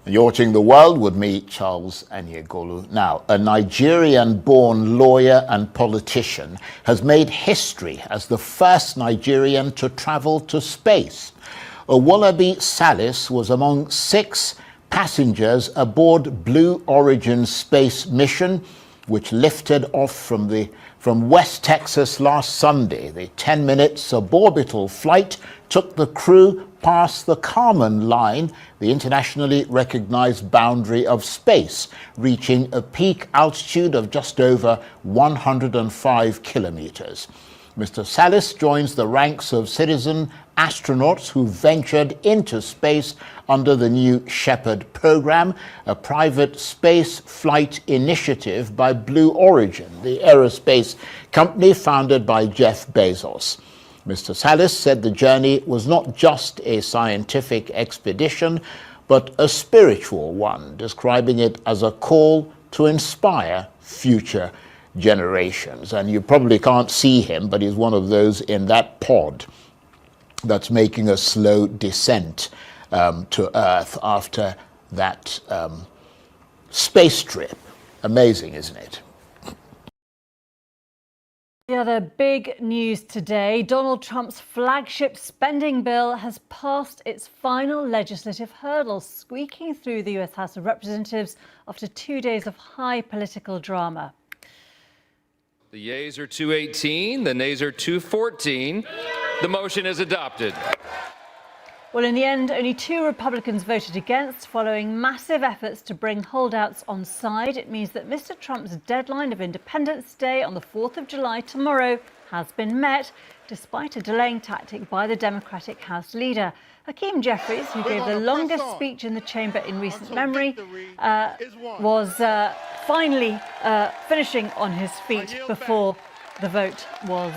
You're watching The World with me, Charles Anyegolu. Now, a Nigerian-born lawyer and politician has made history as the first Nigerian to travel to space. Owolabi Salis was among 6 passengers aboard Blue Origin's space mission, which lifted off from West Texas last Sunday. The 10-minute suborbital flight took the crew past the Kármán line, the internationally recognized boundary of space, reaching a peak altitude of just over 105 kilometers. Mr. Salis joins the ranks of citizen astronauts who ventured into space under the new Shepard program, a private space flight initiative by Blue Origin, the aerospace company founded by Jeff Bezos. Mr. Salis said the journey was not just a scientific expedition, but a spiritual one, describing it as a call to inspire future generations. And you probably can't see him, but he's one of those in that pod that's making a slow descent to Earth after that space trip. Amazing, isn't it? The other big news today, Donald Trump's flagship spending bill has passed its final legislative hurdle, squeaking through the US House of Representatives after 2 days of high political drama. The yeas are 218, the nays are 214. The motion is adopted. Well, in the end, only 2 Republicans voted against, following massive efforts to bring holdouts on side. It means that Mr. Trump's deadline of Independence Day on the 4th of July tomorrow has been met, despite a delaying tactic by the Democratic House leader. Hakeem Jeffries, who gave the longest speech in the chamber in recent memory, was finally finishing on his feet before the vote was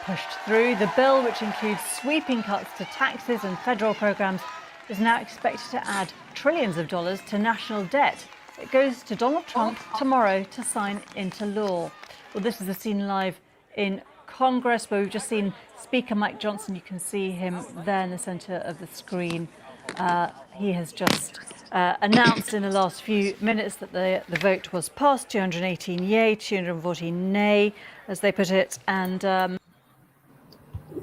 pushed through. The bill, which includes sweeping cuts to taxes and federal programs, is now expected to add trillions of dollars to national debt. It goes to Donald Trump tomorrow to sign into law. Well, this is the scene live in Congress, where we've just seen Speaker Mike Johnson. You can see him there in the centre of the screen. He has just announced in the last few minutes that the vote was passed, 218 yay, 214 nay, as they put it. And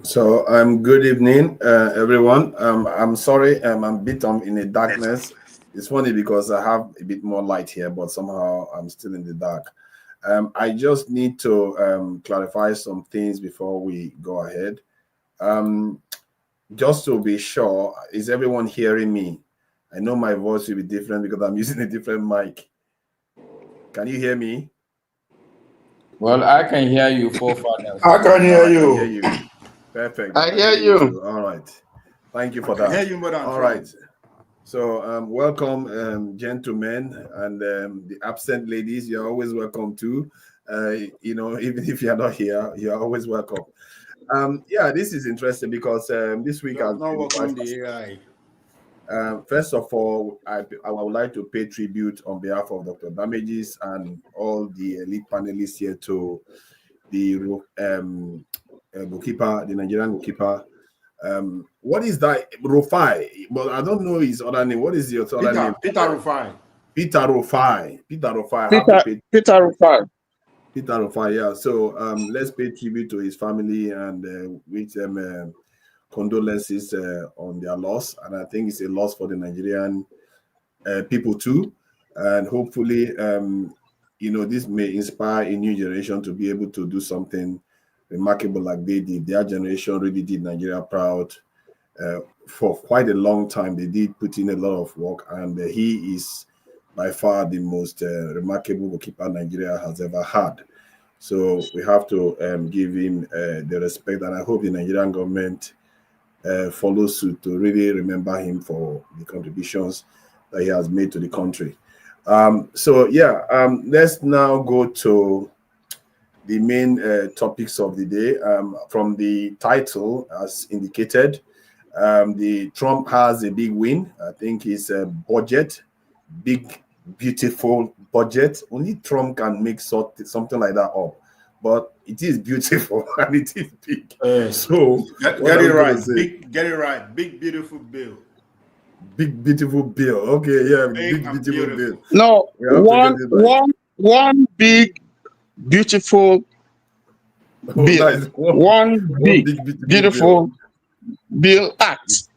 so good evening, everyone. I'm sorry, I'm a bit in the darkness. It's funny because I have a bit more light here, but somehow I'm still in the dark. I just need to clarify some things before we go ahead. Just to be sure, is everyone hearing me? I know my voice will be different because I'm using a different mic. Can you hear me? Well, I can hear you, forefathers. I can hear you. Perfect. I hear you. All right. Thank you for that. I hear you, Madam. All right. So welcome, gentlemen, and the absent ladies. You're always welcome too. Even if you're not here, you're always welcome. Yeah, this is interesting because this week has been welcome the AI. First of all, I would like to pay tribute on behalf of Dr. Damages and all the elite panelists here to the goalkeeper, the Nigerian goalkeeper. What is that? Rufai. But I don't know his other name. What is your other name? Peter Rufai. Peter Rufai. Peter Rufai. Peter Rufai. Peter Rufai, yeah. So let's pay tribute to his family and wish them condolences on their loss. And I think it's a loss for the Nigerian people too. And hopefully, this may inspire a new generation to be able to do something remarkable like they did. Their generation really did Nigeria proud for quite a long time. They did put in a lot of work, and he is by far the most remarkable goalkeeper Nigeria has ever had. So we have to give him the respect, and I hope the Nigerian government follows suit to really remember him for the contributions that he has made to the country. Let's now go to the main topics of the day. From the title, as indicated, the Trump has a big win. I think it's a budget, big, beautiful budget. Only Trump can make something like that up. But it is beautiful and it is big. So get it right. Get it right. Big, beautiful bill. Big, beautiful bill. Okay, yeah, big beautiful bill. No, one big, beautiful bill. Nice. One big, beautiful bill act.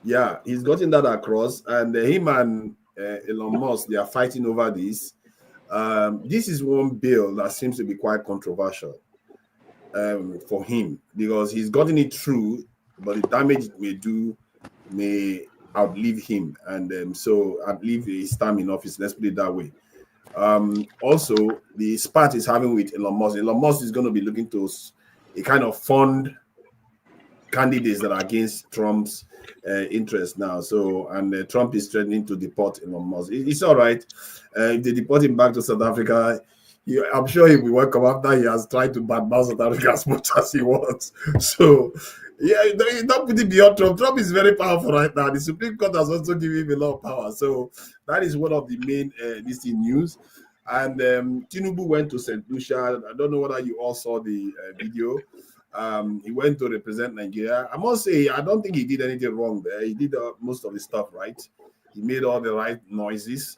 Yeah, he's gotten that across, and him and Elon Musk, they are fighting over this. This is one bill that seems to be quite controversial for him because he's gotten it through, but the damage it may do may outlive him, and so outlive his time in office. Let's put it that way. Also, the spat is having with Elon Musk. Elon Musk is going to be looking to a kind of fund candidates that are against Trump's interest now. So, and Trump is threatening to deport Elon Musk. It's all right. If they deport him back to South Africa, I'm sure he will welcome after he has tried to badmouth South Africa as much as he wants. So, yeah, you don't put it beyond Trump. Trump is very powerful right now. The Supreme Court has also given him a lot of power. So that is one of the main news. And Tinubu went to St. Lucia. I don't know whether you all saw the video. He went to represent Nigeria. I must say, I don't think he did anything wrong there. He did most of the stuff right. He made all the right noises.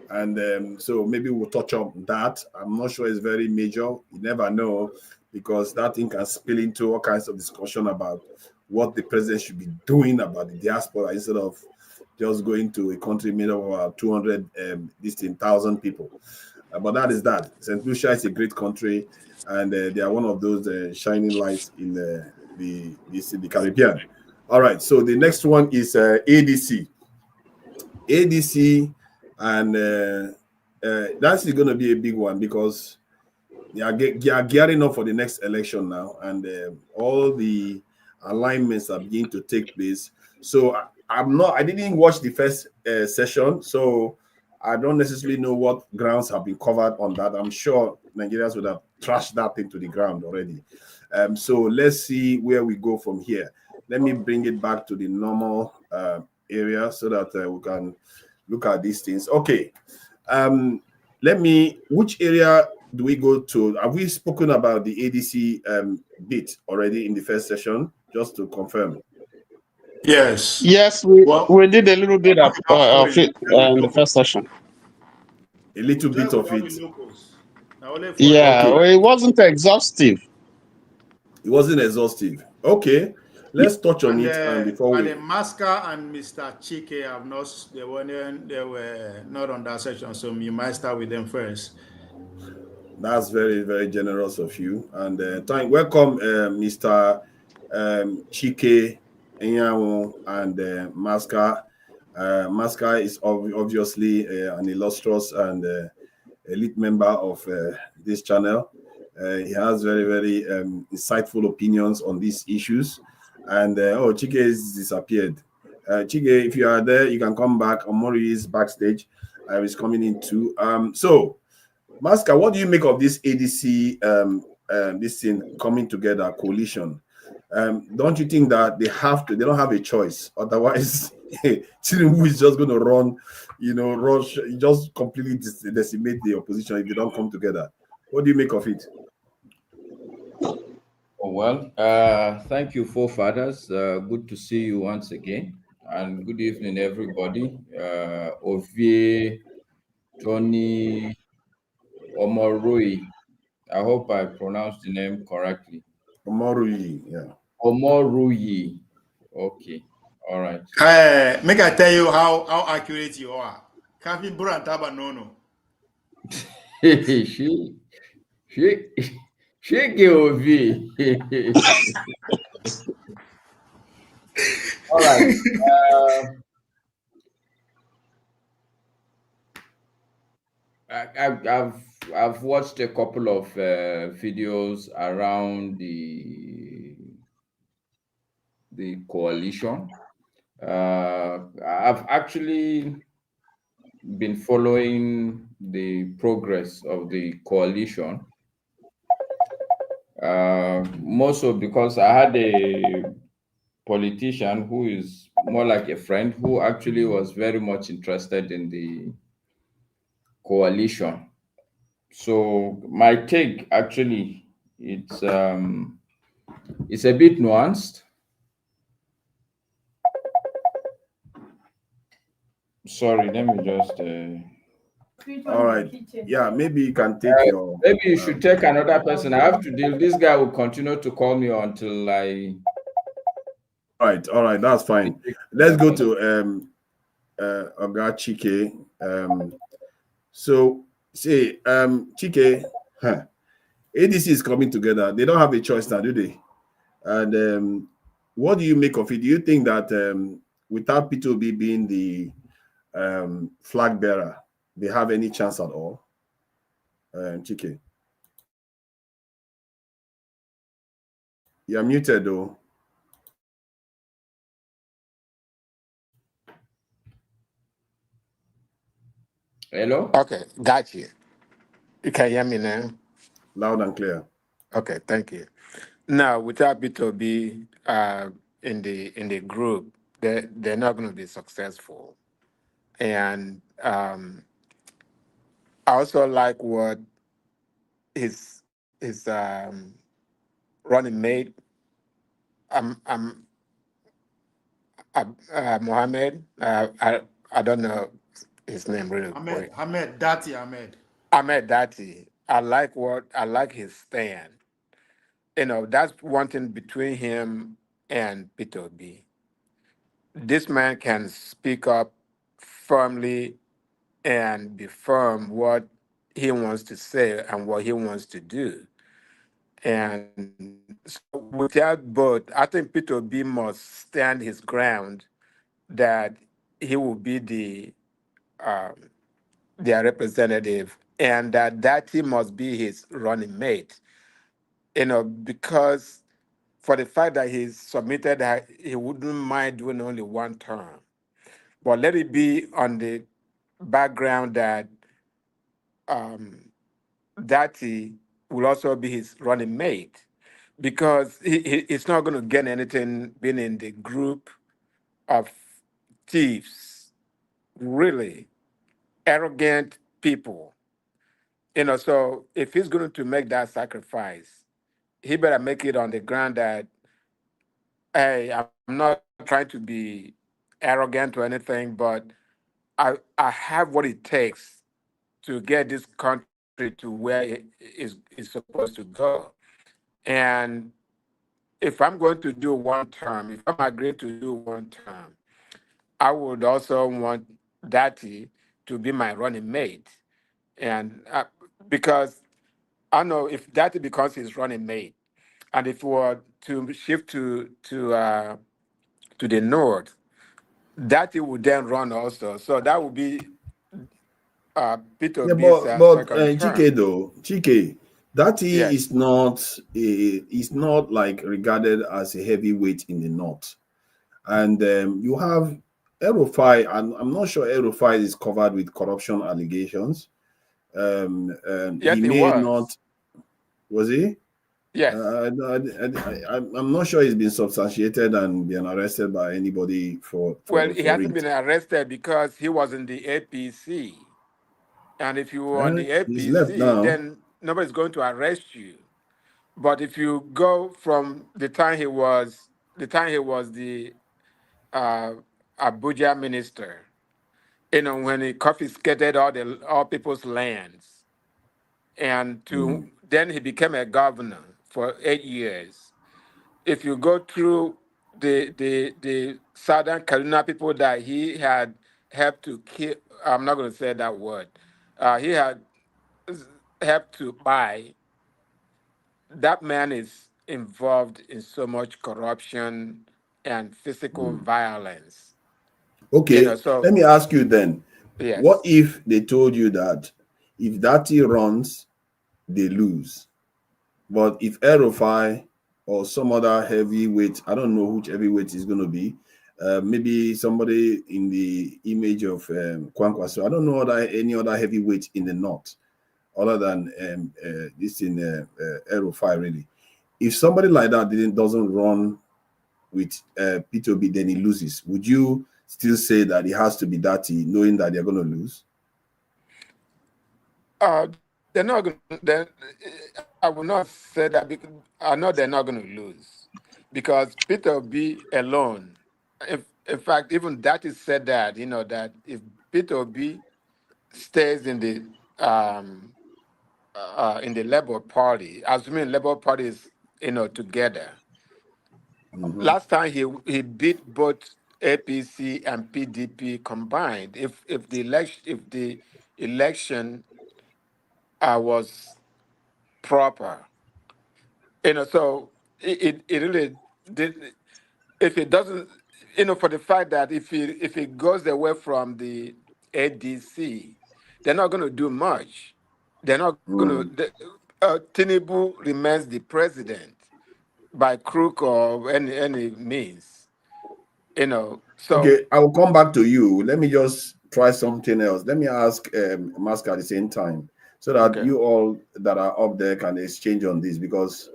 And so maybe we'll touch on that. I'm not sure it's very major. You never know, because that thing can spill into all kinds of discussion about what the president should be doing about the diaspora instead of just going to a country made of 200,000 people. But that is that. St. Lucia is a great country, and they are one of those shining lights in the Caribbean. All right, so the next one is ADC. ADC, and that's going to be a big one because they are gearing up for the next election now, and all the alignments are beginning to take place. So I didn't watch the first session, so I don't necessarily know what grounds have been covered on that. I'm sure Nigerians would have trashed that thing to the ground already. So let's see where we go from here. Let me bring it back to the normal area so that we can look at these things. Okay. Which area do we go to? Have we spoken about the ADC bit already in the first session? Just to confirm. Yes. Yes, we did a little bit of it in the first session. A little bit of it. Yeah, okay. well, it wasn't exhaustive. It wasn't exhaustive. Okay, let's touch on it. And before we, Masca and Mr. Chike have not. They were not on that section, so you might start with them first. That's very, very generous of you. And welcome, Mr. Chike, Enyawo, and Masca. Masca is obviously an illustrious and elite member of this channel. He has very, very insightful opinions on these issues. And Chike has disappeared. Chike, if you are there, you can come back. Omori is backstage. He's coming in too. So, Masca, what do you make of this ADC, this thing coming together, coalition? Don't you think that they don't have a choice? Otherwise, Tinubu is just going to run, rush, just completely decimate the opposition if they don't come together. What do you make of it? Oh, well, thank you, forefathers. Good to see you once again. And good evening, everybody. Ovie, Tony, Omorui. I hope I pronounced the name correctly. Omorui, yeah. Omorui. Okay. All right. Make I tell you how accurate you are. Kafi Burantaba Nono. She Ovi. All right. I've watched a couple of videos around the coalition. I've actually been following the progress of the coalition. More so because I had a politician who is more like a friend who actually was very much interested in the coalition. So my take actually it's a bit nuanced. Sorry, let me just all right. Yeah, maybe you can take your maybe you should take another person. I have to deal. This guy will continue to call me until I all right, that's fine. Let's go to Oga Chike. So say Chike, ADC is coming together. They don't have a choice now, do they? And what do you make of it? Do you think that without Peter Obi being the flag bearer, they have any chance at all? Chike, you're muted though. Hello? Okay, got you. You can hear me now? Loud and clear. Okay, thank you. Now, without Peter Obi in the group, they're not going to be successful. And I also like what his running mate, Mohammed. I don't know his name really quick. Ahmed Dati Ahmed. Ahmed Dati. I like his stand. You know, that's one thing between him and Peter Obi. This man can speak up firmly and be firm what he wants to say and what he wants to do. And so without both, I think Peter Obi must stand his ground that he will be their representative and that he must be his running mate. You know, because for the fact that he's submitted that he wouldn't mind doing only one term. But let it be on the background that Dati will also be his running mate because he's not going to get anything being in the group of thieves, really arrogant people. You know, so if he's going to make that sacrifice, he better make it on the ground that, hey, I'm not trying to be arrogant or anything, but I have what it takes to get this country to where it is supposed to go. And if I'm going to do one term, if I'm agreed to do one term, I would also want Dati to be my running mate. And because I know if Dati becomes his running mate, and if we were to shift to the north, Dati would then run also. So that would be Peter Yeah, B's but second Chike term. though, Chike, that he Yes. is not like regarded as a heavyweight in the north, and you have Rufai, and I'm not sure Rufai is covered with corruption allegations. Yes, He he may not. was. Was he? Yes. I'm not sure he's been substantiated and been arrested by anybody for Well, he hasn't it. been arrested because he was in the APC. And if you were on the He's left APC, now. then nobody's going to arrest you. But if you go from the time he was the Abuja minister, you know, when he confiscated all people's lands, and then he became a governor for 8 years. If you go through the Southern Kaduna people that he had helped to kill, I'm not going to say that word. He had helped to buy. That man is involved in so much corruption and physical violence. You know, Okay, so let me ask you then. What yes. if they told you that if Dati runs, they lose? But if Erofai or some other heavyweight, I don't know which heavyweight is going to be, maybe somebody in the image of Kwankwaso. I don't know any other heavyweight in the north other than this in Erofai, really. If somebody like that doesn't run with Peter Obi, then he loses. Would you still say that it has to be Dati, knowing that they're going to lose? They're not going. I will not say that because I know they're not going to lose because Peter Obi alone. In fact, even that is said that that if Peter Obi stays in the Labour Party, assuming Labour Party is together. Last time he beat both APC and PDP combined. If the election was proper, so it really did. If it doesn't, for the fact that if it goes away from the ADC, they're not going to do much. They're not going to. Tinubu remains the president by crook or any means. So Okay, I will come back to you. Let me just try something else. Let me ask Mask at the same time. so that you all that are up there can exchange on this, because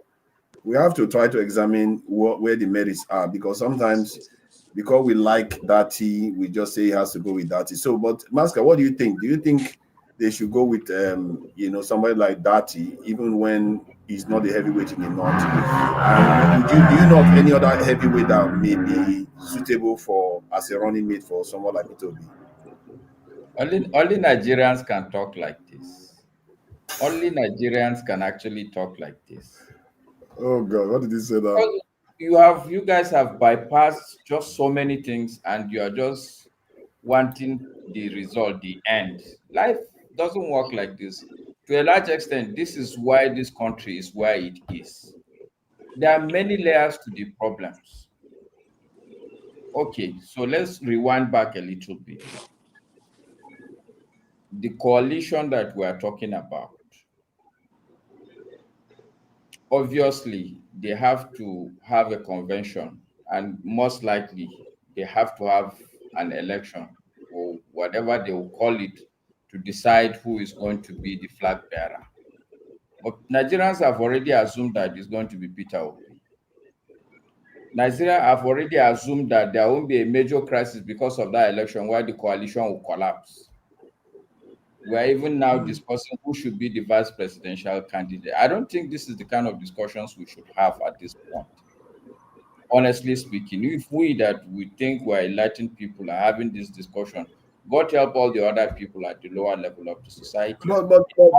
we have to try to examine where the merits are, because sometimes because we like Dati, we just say he has to go with Dati. So, but Maska, what do you think? Do you think they should go with somebody like Dati, even when he's not the heavyweight in the north? And do you know of any other heavyweight that may be suitable for as a running mate for someone like Peter Obi? Only Nigerians can talk like this. Only Nigerians can actually talk like this. Oh God, what did he say that? You guys have bypassed just so many things, and you are just wanting the result, the end. Life doesn't work like this. To a large extent, this is why this country is where it is. There are many layers to the problems. Okay, so let's rewind back a little bit. The coalition that we are talking about, obviously, they have to have a convention, and most likely, they have to have an election, or whatever they will call it, to decide who is going to be the flag bearer. But Nigerians have already assumed that it's going to be Peter Obi. Nigeria have already assumed that there won't be a major crisis because of that election where the coalition will collapse. We're even now discussing who should be the vice presidential candidate. I don't think this is the kind of discussions we should have at this point. Honestly speaking, if we think we're enlightened people are having this discussion, God help all the other people at the lower level of the society. But so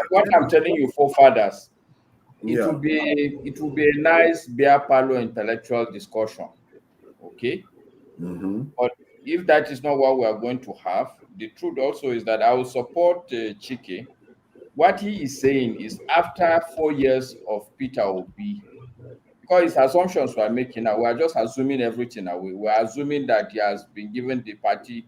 what I'm telling you, forefathers, it will be a nice beer parlor intellectual discussion, okay? But if that is not what we are going to have, the truth also is that I will support Chike. What he is saying is after 4 years of Peter Obi, because his assumptions we are making now, we are just assuming everything away. We are assuming that he has been given the party.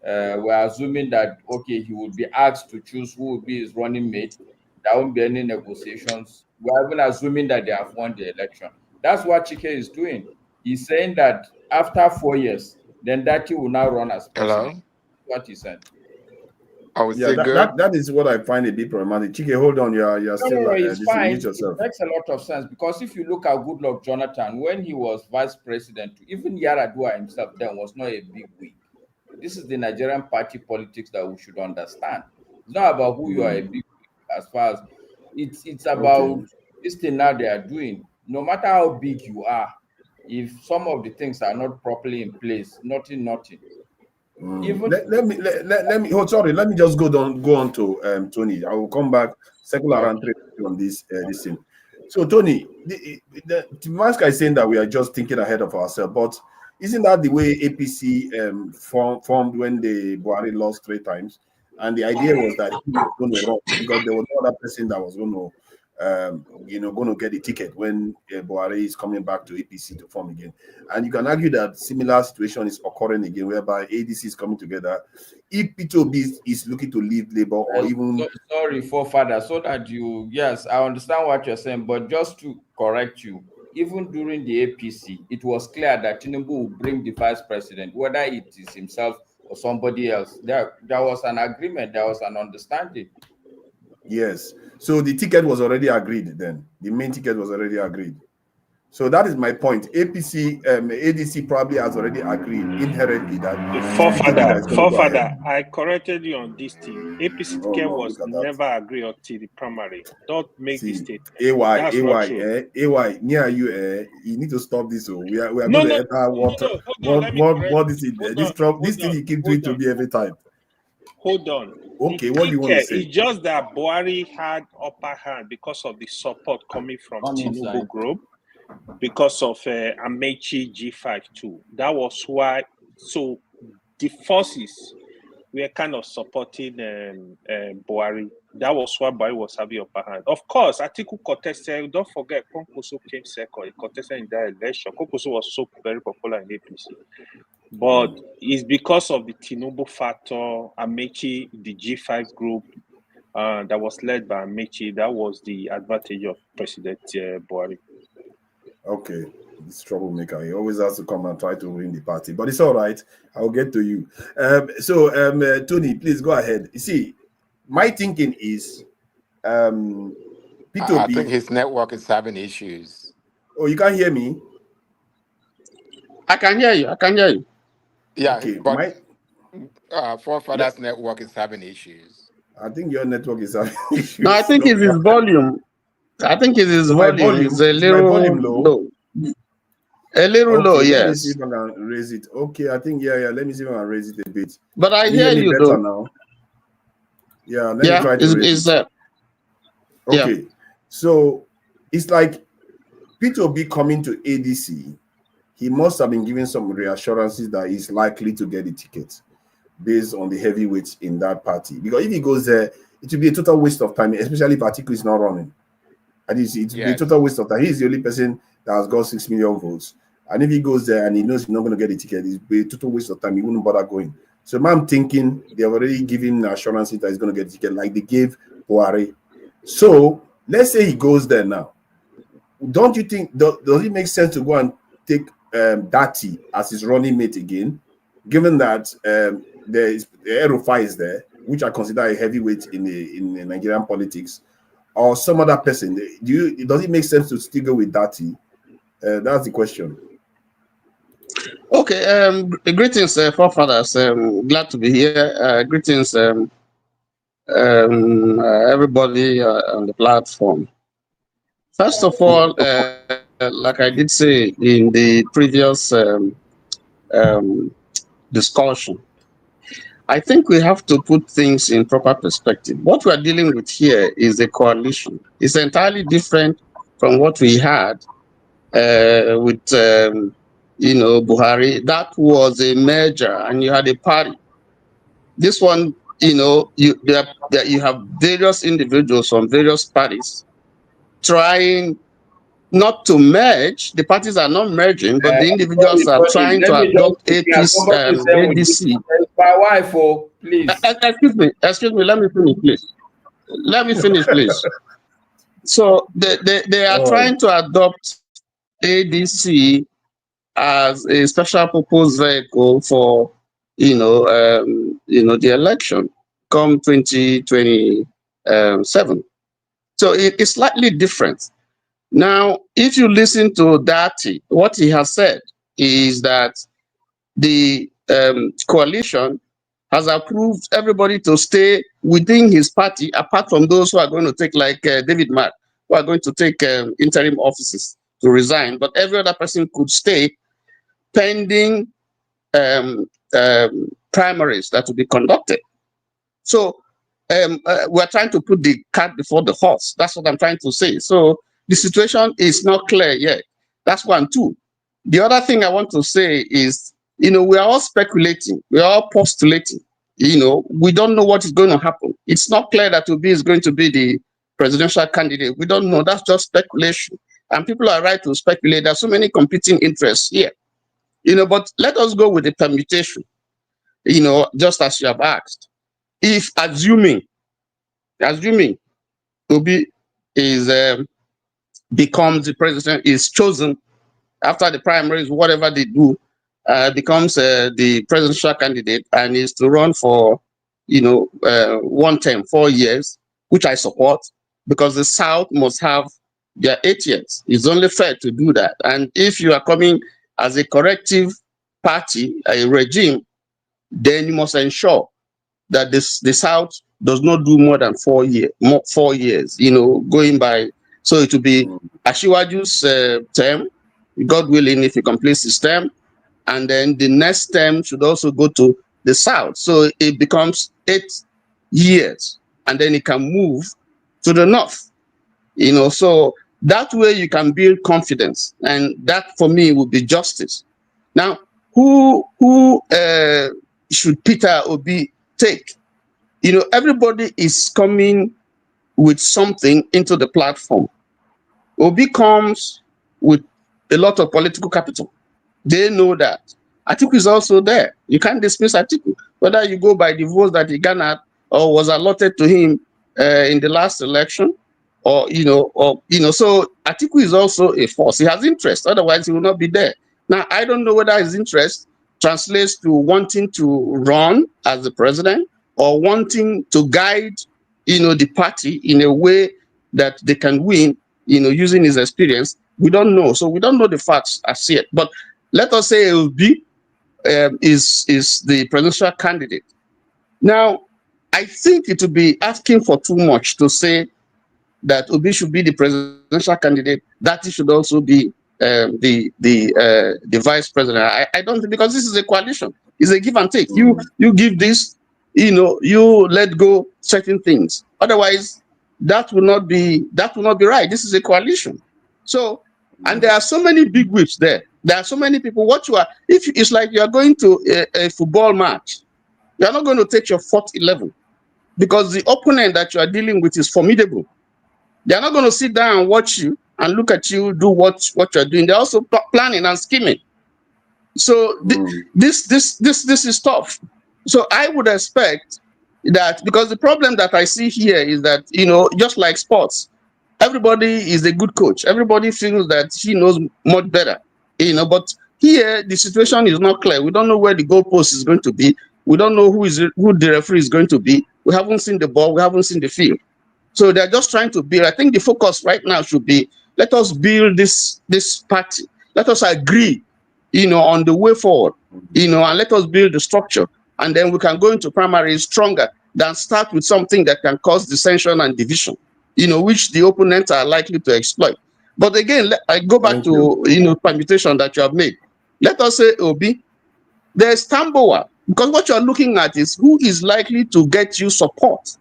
We are assuming that, okay, he will be asked to choose who will be his running mate. There won't be any negotiations. We are even assuming that they have won the election. That's what Chike is doing. He's saying that after 4 years, then Dati will now run as president. Hello? What he said. I would say good. That is what I find a bit problematic. Chike, hold on, you're still it's fine. yourself. It makes a lot of sense, because if you look at Goodluck Jonathan, when he was vice president, even Yaradua himself then was not a big wig. This is the Nigerian party politics that we should understand. It's not about who you are a big wig, as far as it's about this thing now they are doing. No matter how big you are, if some of the things are not properly in place, nothing. Even let me let me just go on to Tony. I will come back secular and trade on this thing. So Tony, the Maska is saying that we are just thinking ahead of ourselves, but isn't that the way APC formed when the Buhari lost 3 times? And the idea was that he was going to run because there was no other person that was going to going to get the ticket when Buhari is coming back to APC to form again. And you can argue that similar situation is occurring again, whereby ADC is coming together. If Peter Obi is looking to leave Labour or even... Sorry, forefather, so that yes, I understand what you're saying, but just to correct you, even during the APC, it was clear that Tinubu will bring the vice president, whether it is himself or somebody else. There was an agreement, there was an understanding. Yes. So the ticket was already agreed then. The main ticket was already agreed. So that is my point. ADC probably has already agreed inherently that... Forefather, I corrected you on this thing. APC ticket was never agreed until the primary. Don't make this statement. AY, near you, you need to stop this. So we are going to enter what is it? This thing you keep doing to me every time. Hold on. Okay, what do you want to say? It's just that Buhari had upper hand because of the support coming from Tinubu group, because of Amaechi G5 too. That was why. So the forces were kind of supporting Buhari. That was why Buhari was having upper hand. Of course, Atiku contested. Don't forget, Konkoso came second. He contested in that election. Konkoso was so very popular in APC. But it's because of the Tinubu factor, Amaechi, the G5 group that was led by Amaechi, that was the advantage of President Buhari. Okay, this troublemaker. He always has to come and try to win the party, but it's all right. I'll get to you. So, Tony, please go ahead. You see, my thinking is, Peter I Obi. think his network is having issues. Oh, you can't hear me? I can hear you. I can hear you. Yeah, Okay, but Forefather's network is having issues. I think your network is having issues. No, I think it's his volume. I think it's his So volume. It's a little my volume low. A little Okay, low, let me see yes. if I can raise it. Okay, I think let me see if I can raise it a bit. But I Can hear me you better though. now? Yeah, let me try to raise it. Okay, yeah. So it's like Peter Obi coming to ADC. He must have been given some reassurances that he's likely to get the ticket based on the heavyweights in that party. Because if he goes there, it will be a total waste of time, especially if Atiku is not running. And it will be a total waste of time. He's the only person that has got 6 million votes. And if he goes there and he knows he's not going to get the ticket, it's be a total waste of time. He wouldn't bother going. So I'm thinking they've already given assurances that he's going to get the ticket, like they gave Buhari. So let's say he goes there now. Don't you think, does it make sense to go and take Dati as his running mate again, given that the Rufai is there, which I consider a heavyweight in the Nigerian politics, or some other person? Does it make sense to still go with Dati? That's the question. Okay. Greetings, forefathers. Glad to be here. Greetings, everybody on the platform. First of all, like I did say in the previous discussion, I think we have to put things in proper perspective. What we are dealing with here is a coalition. It's entirely different from what we had with, Buhari. That was a merger, and you had a party. This one, you have various individuals from various parties trying not to merge. The parties are not merging, but the individuals are trying to adopt ADC. My wife, please. Excuse me. Let me finish, please. Let me finish, please. So they are trying to adopt ADC as a special purpose vehicle for the election come 2027. So it's slightly different. Now, if you listen to Dati, what he has said is that the coalition has approved everybody to stay within his party, apart from those who are going to take, like David Mark, who are going to take interim offices to resign. But every other person could stay pending primaries that will be conducted. So we're trying to put the cart before the horse. That's what I'm trying to say. So the situation is not clear yet. That's one. Two. The other thing I want to say is, we are all speculating. We are all postulating. We don't know what is going to happen. It's not clear that Obi is going to be the presidential candidate. We don't know. That's just speculation. And people are right to speculate. There's so many competing interests here. But let us go with the permutation, just as you have asked. If assuming Obi is becomes the president, is chosen after the primaries, whatever they do, becomes the presidential candidate and is to run for, one term, 4 years, which I support, because the South must have their 8 years. It's only fair to do that. And if you are coming as a corrective party, a regime, then you must ensure that the South does not do more than 4 years, going by. So it will be Ashiwaju's term, God willing, if he completes his term, and then the next term should also go to the South. So it becomes 8 years, and then it can move to the North. So that way you can build confidence, and that for me would be justice. Now, who should Peter Obi take? Everybody is coming with something into the platform. Obi comes with a lot of political capital. They know that. Atiku is also there. You can't dismiss Atiku, whether you go by the votes that he garnered or was allotted to him in the last election, so Atiku is also a force. He has interest, otherwise he will not be there. Now, I don't know whether his interest translates to wanting to run as the president or wanting to guide the party in a way that they can win, using his experience. We don't know. So we don't know the facts as yet. But let us say Obi is the presidential candidate. Now, I think it would be asking for too much to say that Obi should be the presidential candidate, that he should also be the vice president. I don't think, because this is a coalition. It's a give and take. You give this, you let go certain things. Otherwise, that will not be right. This is a coalition. So, and there are so many big whips there. There are so many people. If it's like you are going to a football match, you are not going to take your fourth 11 because the opponent that you are dealing with is formidable. They are not going to sit down and watch you and look at you do what you're doing. They're also planning and scheming. So this is tough. So I would expect that, because the problem that I see here is that, just like sports, everybody is a good coach. Everybody feels that he knows much better, but here the situation is not clear. We don't know where the goalpost is going to be. We don't know who the referee is going to be. We haven't seen the ball. We haven't seen the field. So they're just trying to build. I think the focus right now should be, let us build this party. Let us agree, on the way forward, and let us build the structure. And then we can go into primary stronger than start with something that can cause dissension and division, which the opponents are likely to exploit. But again, I go back to, permutation that you have made. Let us say Obi, there's Tambowa, because what you're looking at is who is likely to get you support.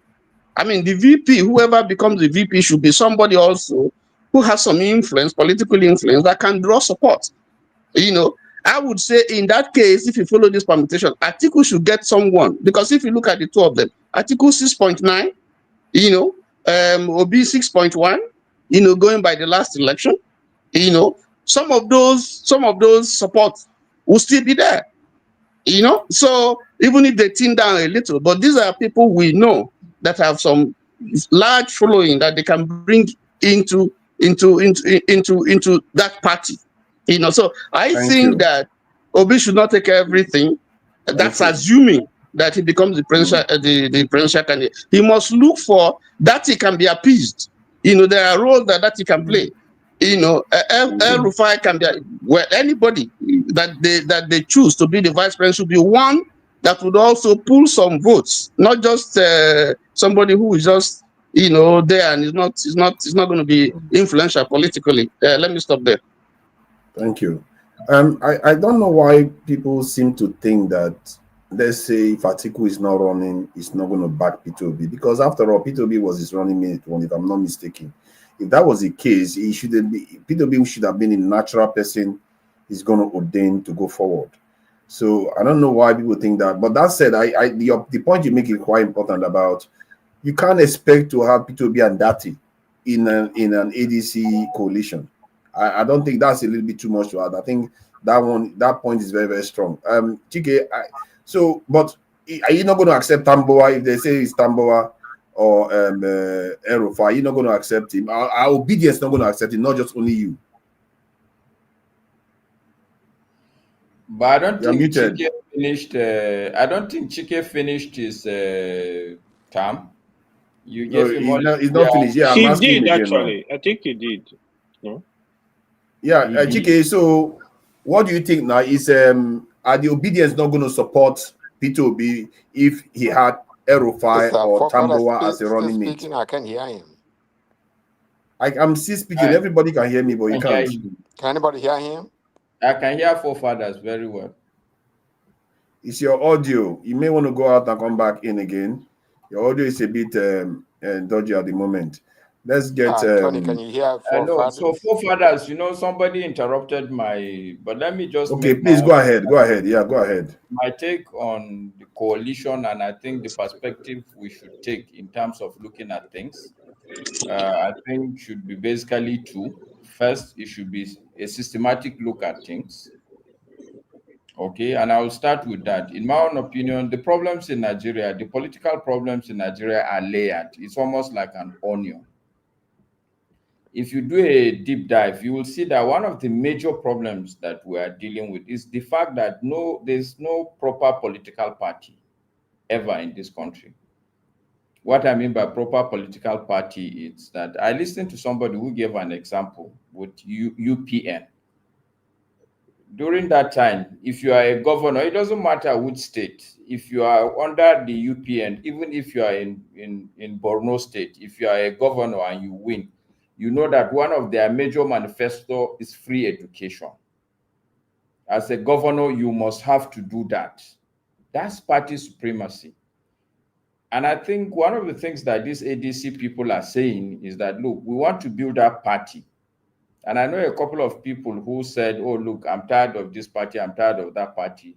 I mean, the VP, whoever becomes the VP, should be somebody also who has some influence, political influence, that can draw support. I would say in that case, if you follow this permutation, Atiku should get someone, because if you look at the two of them, Atiku 6.9, Obi 6.1, going by the last election, some of those support will still be there. So even if they thin down a little, but these are people we know that have some large following that they can bring into that party. So I think that Obi should not take everything. That's assuming that he becomes the presidential candidate. He must look for that he can be appeased. There are roles that he can play. Rufai can be anybody that they choose to be the vice president should be one that would also pull some votes, not just somebody who is just there and is not going to be influential politically. Let me stop there. Thank you. I don't know why people seem to think that, let's say, if Atiku is not running, he's not going to back Peter Obi, because after all, Peter Obi was his running mate one, if I'm not mistaken. If that was the case, Peter Obi should have been a natural person he's going to ordain to go forward. So I don't know why people think that. But that said, the point you make is quite important about, you can't expect to have Peter Obi and Dati in an ADC coalition. I don't think that's a little bit too much to add. I think that point is very, very strong. Chike, but are you not going to accept Tambowa if they say it's Tambowa or Rufai? You're not going to accept him. Our obedience is not going to accept him, not just only you. But I don't think Chike finished. I don't think Chike finished his term. You gave him he's not finished. Yeah, he did actually. I think he did. No? Yeah, Chike. So, what do you think now? Is are the obedience not going to support Peter Obi if he had Rufai or Tambowa as a running mate? I can hear him. I'm still speaking. Everybody can hear me, but you can't. Can anybody hear him? I can hear forefathers very well. It's your audio. You may want to go out and come back in again. Your audio is a bit dodgy at the moment. Let's get. Tony, can you hear forefathers? So forefathers, somebody interrupted but let me just. Okay, please go ahead. Go ahead. Yeah, go ahead. My take on the coalition, and I think the perspective we should take in terms of looking at things, I think should be basically two. First, it should be a systematic look at things. Okay, and I will start with that. In my own opinion, the problems in Nigeria, the political problems in Nigeria are layered. It's almost like an onion. If you do a deep dive, you will see that one of the major problems that we are dealing with is the fact that there's no proper political party ever in this country. What I mean by proper political party is that I listened to somebody who gave an example with UPN. During that time, if you are a governor, it doesn't matter which state. If you are under the UPN, even if you are in Borno State, if you are a governor and you win, you know that one of their major manifesto is free education. As a governor, you must have to do that. That's party supremacy. And I think one of the things that these ADC people are saying is that, look, we want to build a party. And I know a couple of people who said, oh, look, I'm tired of this party, I'm tired of that party.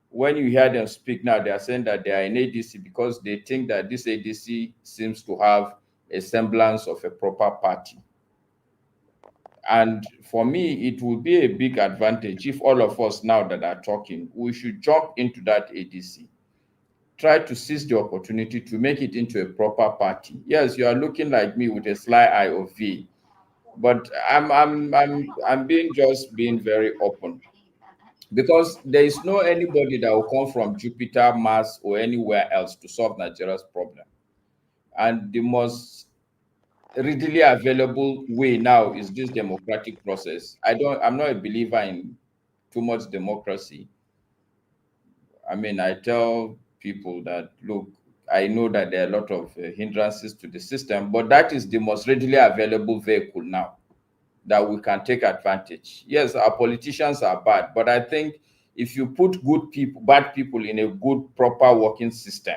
When you hear them speak now, they are saying that they are in ADC because they think that this ADC seems to have a semblance of a proper party. And for me, it will be a big advantage if all of us now that are talking, we should jump into that ADC. Try to seize the opportunity to make it into a proper party. Yes, you are looking like me with a sly eye of V, but I'm being very open, because there is no anybody that will come from Jupiter, Mars, or anywhere else to solve Nigeria's problem. And the most readily available way now is this democratic process. I'm not a believer in too much democracy. I mean, I tell people that, look, I know that there are a lot of hindrances to the system, but that is the most readily available vehicle now that we can take advantage. Yes, our politicians are bad, but I think if you put good people, bad people in a good, proper working system,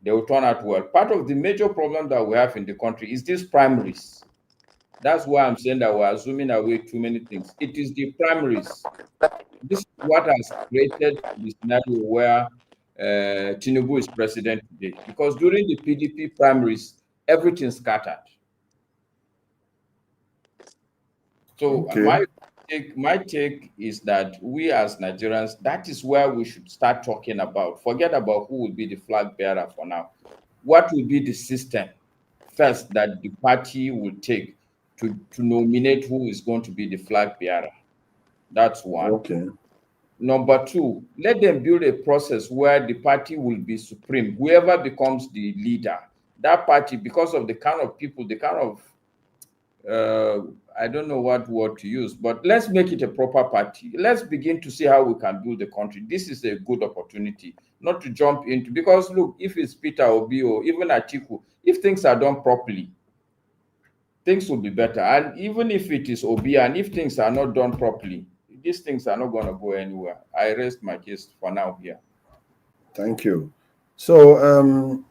they will turn out well. Part of the major problem that we have in the country is these primaries. That's why I'm saying that we're assuming away too many things. It is the primaries. This is what has created the scenario where Tinubu is president today. Because during the PDP primaries, everything scattered. So okay. My take is that we as Nigerians, that is where we should start talking about. Forget about who will be the flag bearer for now. What will be the system first that the party will take to nominate who is going to be the flag bearer? That's one. Okay. Number two, let them build a process where the party will be supreme. Whoever becomes the leader, that party, because of the kind of people, the kind of I don't know what word to use, but let's make it a proper party. Let's begin to see how we can build the country. This is a good opportunity, not to jump into, because look, if it's Peter Obi or even Atiku, if things are done properly, things will be better. And even if it is Obi, and if things are not done properly, these things are not going to go anywhere. I rest my case for now here. Thank you. So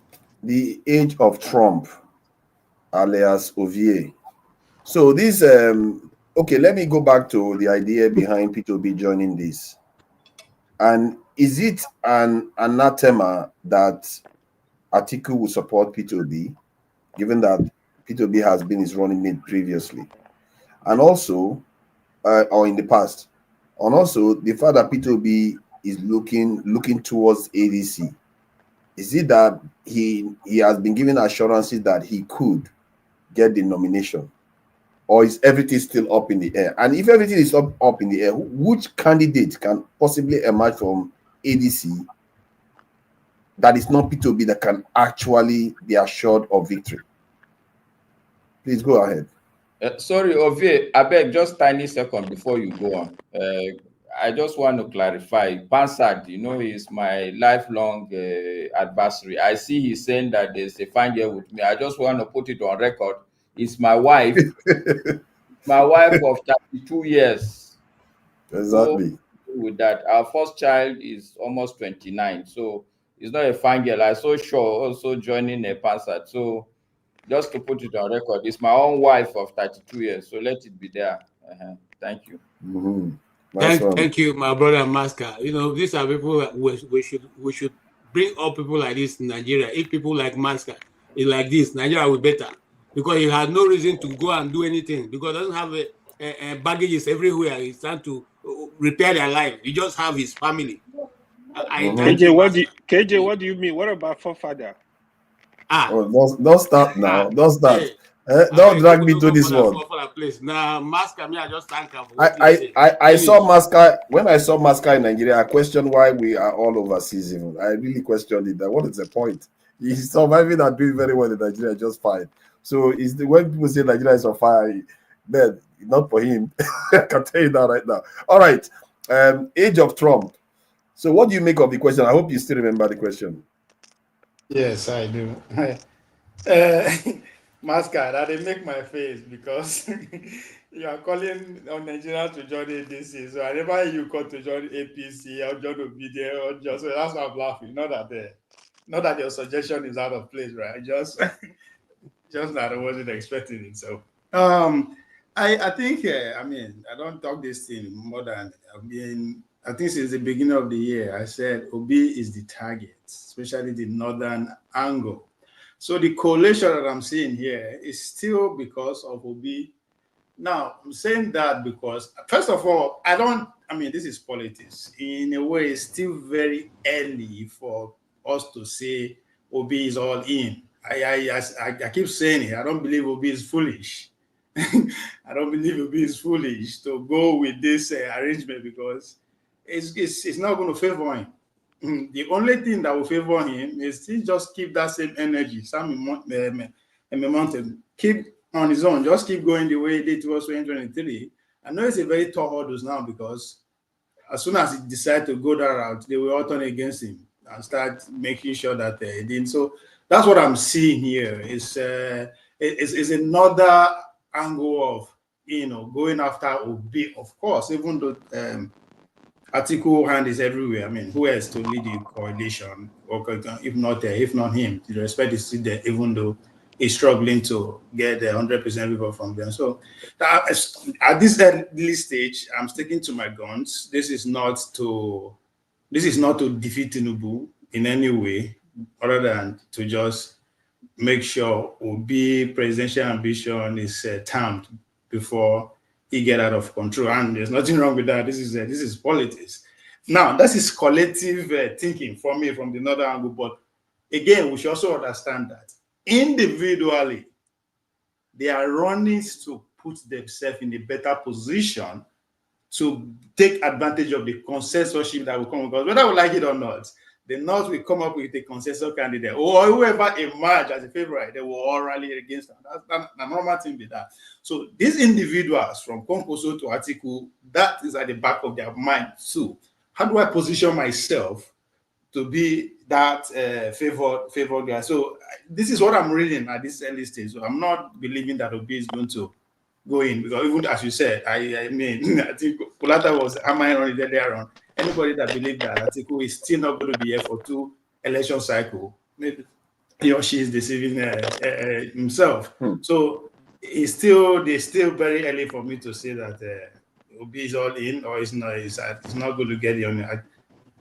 the age of Trump, alias Ovie. So this, okay, let me go back to the idea behind Peter Obi joining this. And is it an anathema that Atiku will support Peter Obi, given that Peter Obi has been his running mate previously? And also, or in the past, and also the fact that Peter Obi is looking towards ADC. Is it that he has been given assurances that he could get the nomination? Or is everything still up in the air? And if everything is up in the air, which candidate can possibly emerge from ADC that is not Peter Obi that can actually be assured of victory? Please go ahead. Sorry, Ovie, I beg just tiny second before you go on. I just want to clarify. Pansad, you know, is my lifelong adversary. I see he's saying that there's a fine girl with me. I just want to put it on record. It's my wife, my wife of 32 years. Exactly. So with that, our first child is almost 29. So it's not a fine girl. I saw Shaw also joining a Pansad. So just to put it on record, it's my own wife of 32 years. So let it be there. Thank you. Mm-hmm. Thank you, my brother Masker. You know, these are people that we should bring up people like this in Nigeria. If people like Masker is like this, Nigeria will be better, because he has no reason to go and do anything, because he doesn't have a baggages everywhere. He's trying to repair their life. He just have his family. KJ, what do you mean? What about forefather? Oh, don't start now. Don't start. Hey, don't drag me to this one. Now, Masker, I just thank him. I saw Masker when I saw Masker in Nigeria. I questioned why we are all overseas. Even I really questioned it. That what is the point? He's surviving and doing very well in Nigeria, just fine. So when people say Nigeria is on fire, then not for him. I can tell you that right now. All right. Age of Trump. So what do you make of the question? I hope you still remember the question. Yes, I do. Mascot, I didn't make my face because you are calling on Nigeria to join ADC. So whenever you call to join APC or join Obidi or just, so that's why I'm laughing. Not that your suggestion is out of place, right? Just that I wasn't expecting it. So I think I mean, I don't talk this thing more than I think since the beginning of the year I said Obi is the target, especially the northern angle. So the correlation that I'm seeing here is still because of Obi. Now, I'm saying that because, first of all, this is politics. In a way, it's still very early for us to say Obi is all in. I keep saying it. I don't believe Obi is foolish. I don't believe Obi is foolish to go with this arrangement because it's not going to favor him. The only thing that will favor him is to just keep that same energy, some momentum, keep on his own, just keep going the way he did towards 2023. I know it's a very tall hurdles now because as soon as he decided to go that route, they will all turn against him and start making sure that he didn't. So that's what I'm seeing here. It's another angle of going after Obi, of course, even though Atiku hand is everywhere. I mean, who else to lead the coalition? Or if not him, the respect is still there, even though he's struggling to get the 100% people from them. So at this early stage, I'm sticking to my guns. This is not to defeat Tinubu in any way, other than to just make sure Obi presidential ambition is tamped before he get out of control. And there's nothing wrong with that. This is politics. Now, that is collective thinking for me from the northern angle. But again, we should also understand that individually, they are running to put themselves in a better position to take advantage of the consensusship that will come. Because whether we like it or not, the North will come up with a consensus candidate, or whoever emerge as a favorite, they will all rally against them. That's the normal thing with that. So these individuals from Konkoso to Atiku, that is at the back of their mind too. How do I position myself to be that favored guy? So this is what I'm reading at this early stage. So I'm not believing that Obi is going to go in, because even as you said, I think Pulata was hammering on it there on. Anybody that believes that Atiku is still not going to be here for 2 election cycles, maybe he or she is deceiving himself. So it's still very early for me to say that Obi is all in or it's not. It's not going to get the on.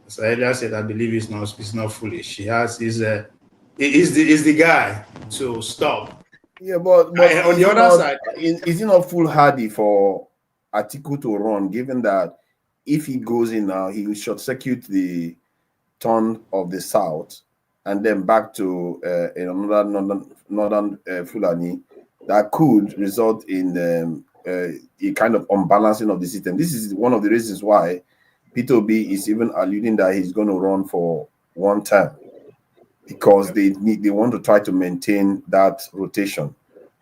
As I earlier said, I believe it's not foolish. He is the guy to stop. Yeah, but on the other side, is it not foolhardy for Atiku to run, given that if he goes in now, he will short circuit the turn of the south and then back to another northern Fulani that could result in a kind of unbalancing of the system. This is one of the reasons why Peter Obi is even alluding that he's going to run for 1 term, because they want to try to maintain that rotation.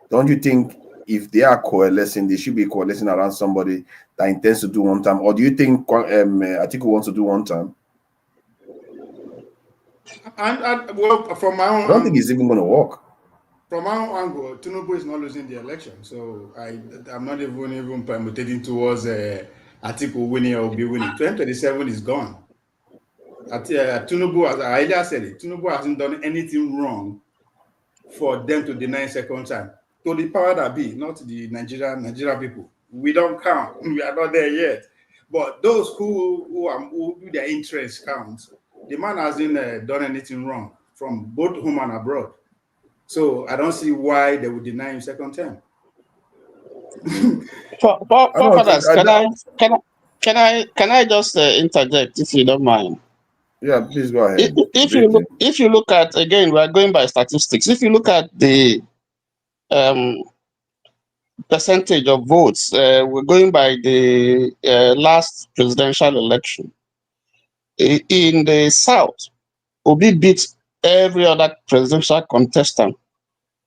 Don't you think if they are coalescing, they should be coalescing around somebody that intends to do 1 term? Or do you think Atiku wants to do 1 term? Well, from my own, I don't think it's even going to work. From my own angle, Tinubu is not losing the election, so I'm not even permutating towards Atiku winning or Obi winning. 2027 is gone. Tinubu, as I earlier said it, Tinubu hasn't done anything wrong for them to deny 2nd time. To the power that be, not the Nigeria people. We don't count. We are not there yet. But those who do their interests count, the man hasn't done anything wrong from both home and abroad. So I don't see why they would deny him 2nd term. Can I just interject, if you don't mind? Yeah, please go ahead. If you look at, again, we are going by statistics. If you look at the percentage of votes, we're going by the last presidential election. In the South, Obi beat every other presidential contestant.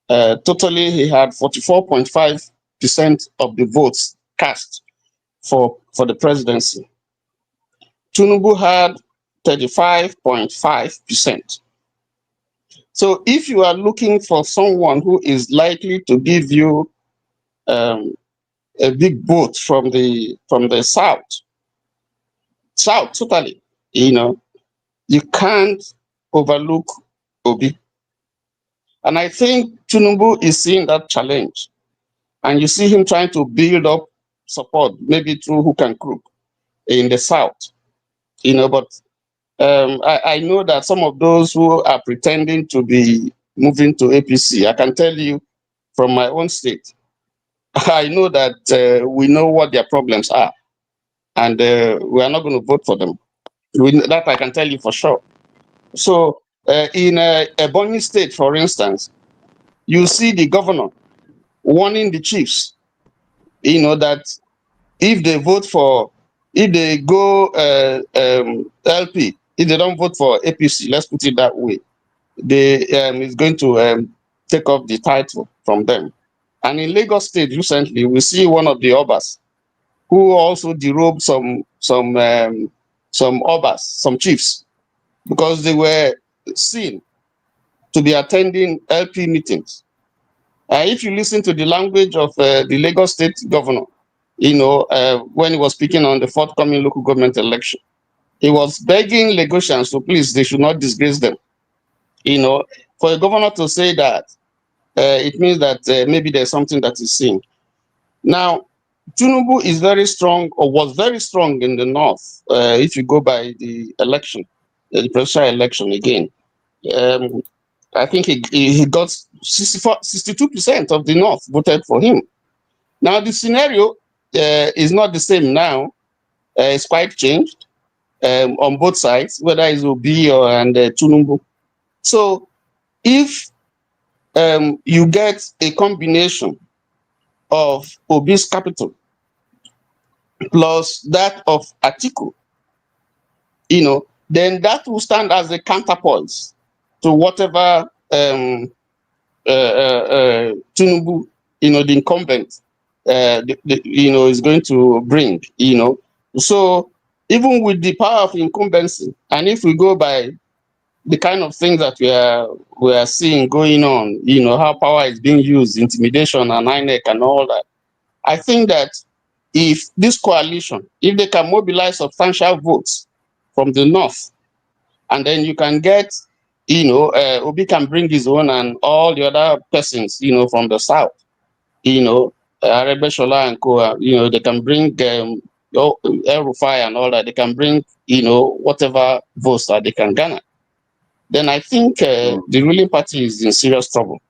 Totally, he had 44.5% of the votes cast for the presidency. Tinubu had 35.5%. So if you are looking for someone who is likely to give you a big vote from the south totally, you can't overlook Obi. And I think Tinubu is seeing that challenge. And you see him trying to build up support, maybe through hook and crook in the south. But I know that some of those who are pretending to be moving to APC, I can tell you from my own state, I know that we know what their problems are, and we are not going to vote for them. That I can tell you for sure. So in Ebonyi State, for instance, you see the governor warning the chiefs, that if they vote if they go LP, if they don't vote for APC, let's put it that way, they is going to take off the title from them. And in Lagos State recently, we see one of the Obas who also derobed some Obas, some chiefs, because they were seen to be attending LP meetings. If you listen to the language of the Lagos State governor, when he was speaking on the forthcoming local government election, he was begging Lagosians to please, they should not disgrace them. For a governor to say that, it means that maybe there's something that is seen. Now, Tinubu is very strong, or was very strong in the north, if you go by the election, the presidential election again. I think he got 62% of the north voted for him. Now, the scenario is not the same now. It's quite changed on both sides, whether it's Obi or Tinubu. So if you get a combination of Obi's capital plus that of Atiku, then that will stand as a counterpoint to whatever Tinubu, the incumbent, is going to bring, So even with the power of incumbency, and if we go by the kind of things that we are seeing going on, how power is being used, intimidation and INEC and all that, I think that if this coalition, if they can mobilize substantial votes from the north, and then you can get, Obi can bring his own and all the other persons, from the south, Arebeshola and Co, they can bring Rufai and all that, they can bring, whatever votes that they can garner. Then I think the ruling party is in serious trouble.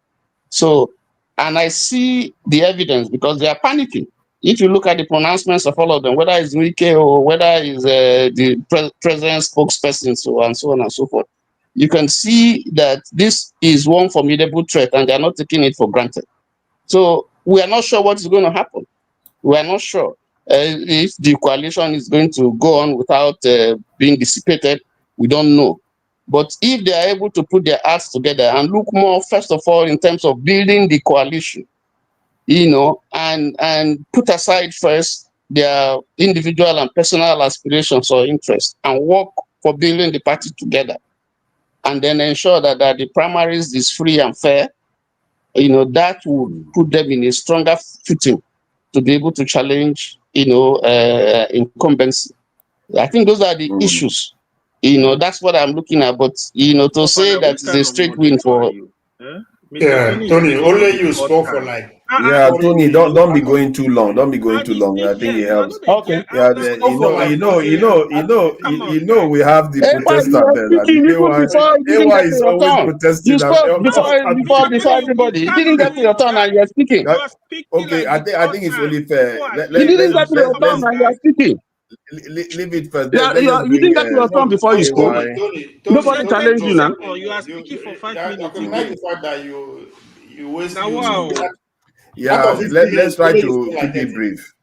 So, and I see the evidence because they are panicking. If you look at the pronouncements of all of them, whether it's Wike or whether it's the president's spokesperson, so on and so forth, you can see that this is one formidable threat and they are not taking it for granted. So we are not sure what is going to happen. We are not sure if the coalition is going to go on without being dissipated. We don't know. But if they are able to put their acts together and look more, first of all, in terms of building the coalition, and put aside first their individual and personal aspirations or interests and work for building the party together, and then ensure that the primaries is free and fair, that would put them in a stronger footing to be able to challenge, incumbency. I think those are the issues. That's what I'm looking at. But, to say that it's a straight win for... Yeah, Tony, only you spoke for like... Yeah, Tony, don't be going too long. Don't be going too long. I think it helps. Okay. Yeah, we have the protester there. AY is always protesting. You spoke before everybody. You didn't get to your turn and you're speaking. Okay, I think it's only fair. You didn't get to your turn and you're speaking. Leave it first. You didn't get to your turn before you spoke. Nobody challenged you now. You are speaking for 5 minutes. I recognize the fact that you waste. Now, wow. Yeah, let's try to keep it brief.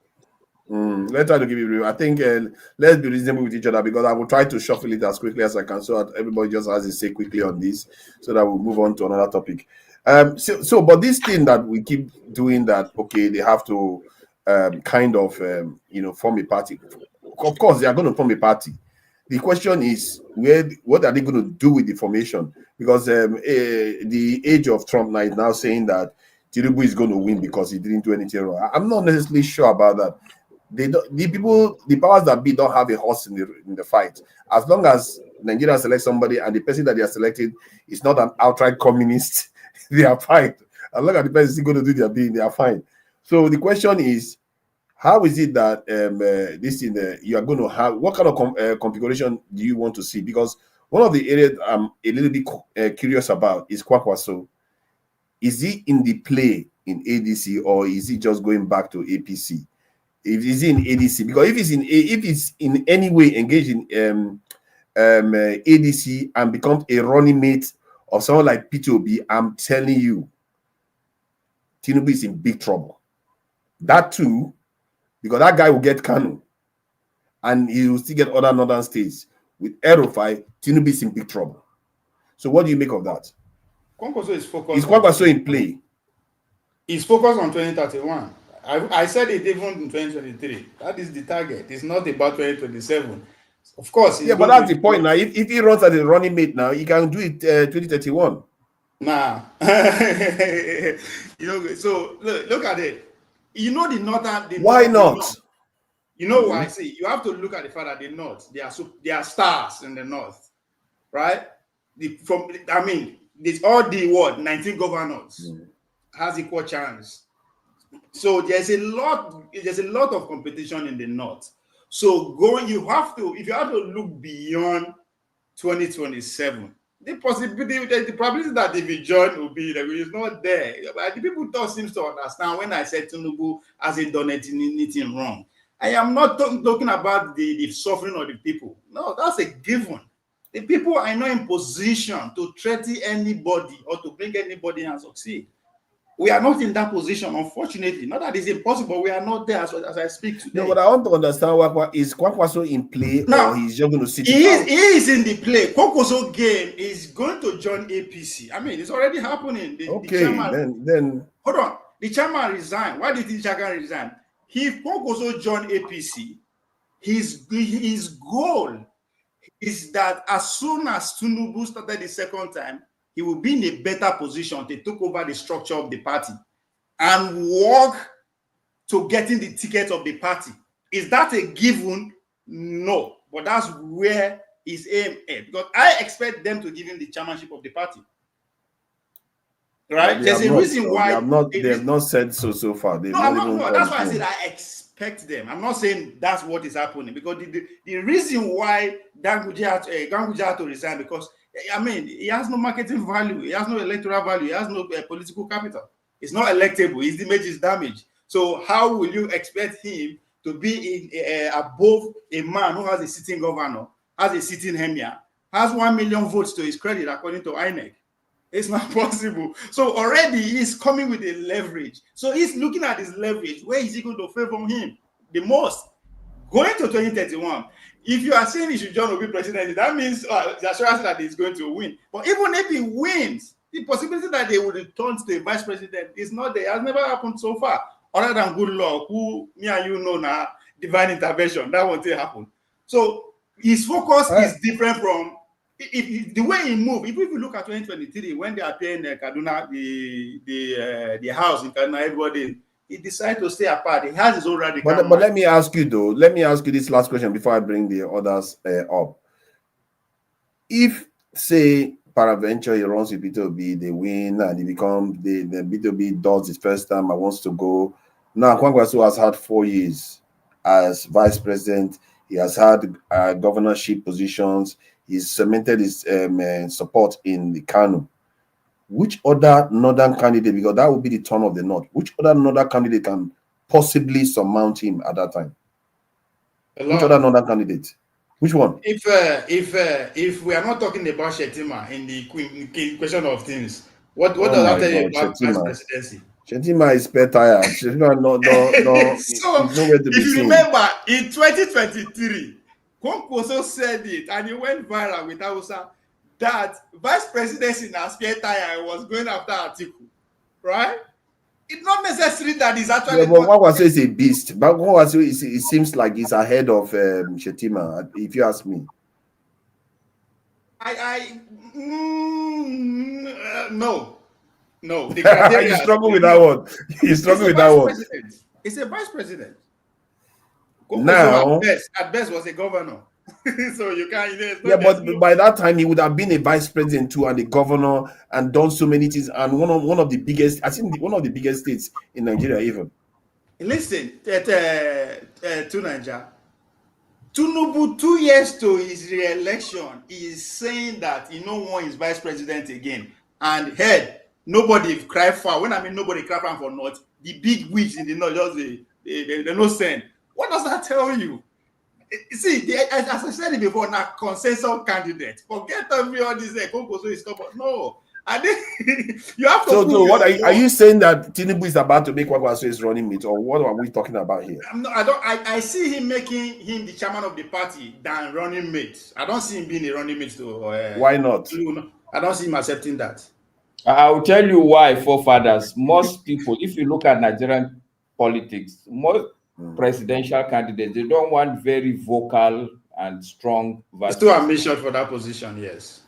Let's try to give you. I think let's be reasonable with each other, because I will try to shuffle it as quickly as I can, so that everybody just has to say quickly on this, so that we'll move on to another topic. But this thing that we keep doing, that okay, they have to kind of form a party. Of course, they are going to form a party. The question is, what are they going to do with the formation? Because the age of Trump now is now saying that Tinubu is going to win because he didn't do anything wrong. I'm not necessarily sure about that. The powers that be don't have a horse in the fight. As long as Nigeria selects somebody and the person that they are selected is not an outright communist, they are fine. As long as the person is going to do their bidding, they are fine. So the question is, how is it that you are going to have? What kind of configuration do you want to see? Because one of the areas I'm a little bit curious about is Kwakwaso. Is he in the play in ADC, or is he just going back to APC? If he's in ADC, because if it's in any way engaged in ADC and becomes a running mate of someone like Peter Obi, I'm telling you, Tinubu is in big trouble. That too, because that guy will get Kanu, and he will still get other northern states. With Rufai, Tinubu is in big trouble. So what do you make of that? Kwankwaso is focused. Is Kwankwaso in play? He's focused on 2031. I said it even in 2023. That is the target. It's not about 2027. Of course. Yeah, but that's the point now. If he runs as a running mate now, he can do it 2031. Nah. So look at it. You know the northern. Why not? You know why I say you have to look at the fact that the north, they are stars in the north, right? There's all the 19 governors has equal chance. So there's a lot of competition in the north. So if you have to look beyond 2027, the probability that if you join will be is not there. But the people don't seem to understand when I said Tinubu hasn't done anything wrong. I am not talking about the suffering of the people. No, that's a given. The people are not in position to threaten anybody or to bring anybody and succeed. We are not in that position, unfortunately. Not that it's impossible, we are not there as I speak today. No, but I want to understand, is Kwankwaso in play, or he's just going to sit he is in the play. Kwankwaso game is going to join APC. I mean, it's already happening. The chairman, then hold on. The chairman resigned. Why did the chairman resign? If Kwankwaso joined APC, his goal is that as soon as Tinubu started the second time, he will be in a better position to take over the structure of the party and work to getting the ticket of the party. Is that a given? No. But that's where his aim is. Because I expect them to give him the chairmanship of the party. Right? There's a reason why they have not said so far. No, that's why I said I expect them. I'm not saying that's what is happening, because the reason why Ganguje had to resign, because he has no marketing value, he has no electoral value, he has no political capital. It's not electable, his image is damaged. So how will you expect him to be above a man who has a sitting governor, has a sitting emir, has 1 million votes to his credit according to INEC? It's not possible. So already he's coming with a leverage. So he's looking at his leverage. Where is he going to favor him the most? Going to 2031. If you are saying he should join Obi presidency, that means the assurance that he's going to win. But even if he wins, the possibility that they will return to the vice president is not there. It has never happened so far. Other than good luck, who me and you know now, divine intervention, that won't happen. So his focus is different from the way he moved. If you look at 2023, when they are paying Kaduna, the house in Kaduna, everybody, he decided to stay apart. He has his own radical. But let me ask you though. Let me ask you this last question before I bring the others up. If, say, peradventure he runs with Peter Obi, they win and he becomes the Peter Obi does his first time and wants to go. Now Kwankwaso has had 4 years as vice president. He has had governorship positions. He's cemented his support in the Kano. Which other northern candidate, because that would be the turn of the north, which other northern candidate can possibly surmount him at that time? Which other northern candidate? Which one? If we are not talking about Shetima in the question of things, what does that tell you about vice presidency? Shetima is spare tire. Shetima no, So, is nowhere to be if you seen. remember, in 2023, Kwankwaso said it, and he went viral with Hausa, that vice presidency in a spare tire was going after Atiku, right? It's not necessary that he's actually. Yeah, but Kwankwaso is a beast. But Kwankwaso it seems like he's ahead of Shetima, if you ask me. No. The You struggle with that one. You struggle with that one. It's a vice president. Now, at best was a governor. So you can't. Yeah, but by that time he would have been a vice president too, and a governor, and done so many things, and one of the biggest, I think, one of the biggest states in Nigeria even. Listen, to Nigeria, Tinubu, 2 years to his re-election, is saying that he no one is vice president again, and head. Nobody cry for. When I mean nobody cry for North, the big wigs in the North just they no send. What does that tell you? See, as I said it before, now consensus candidate. Forget all this. Is no, I think you have to. So what are you saying that Tinubu is about to make Kwankwaso his running mate, or what are we talking about here? I see him making him the chairman of the party than running mate. I don't see him being a running mate to. Why not? I don't see him accepting that. I'll tell you why, forefathers. Most people, if you look at Nigerian politics, most presidential candidates, they don't want very vocal and strong. It's too ambitious for that position, yes.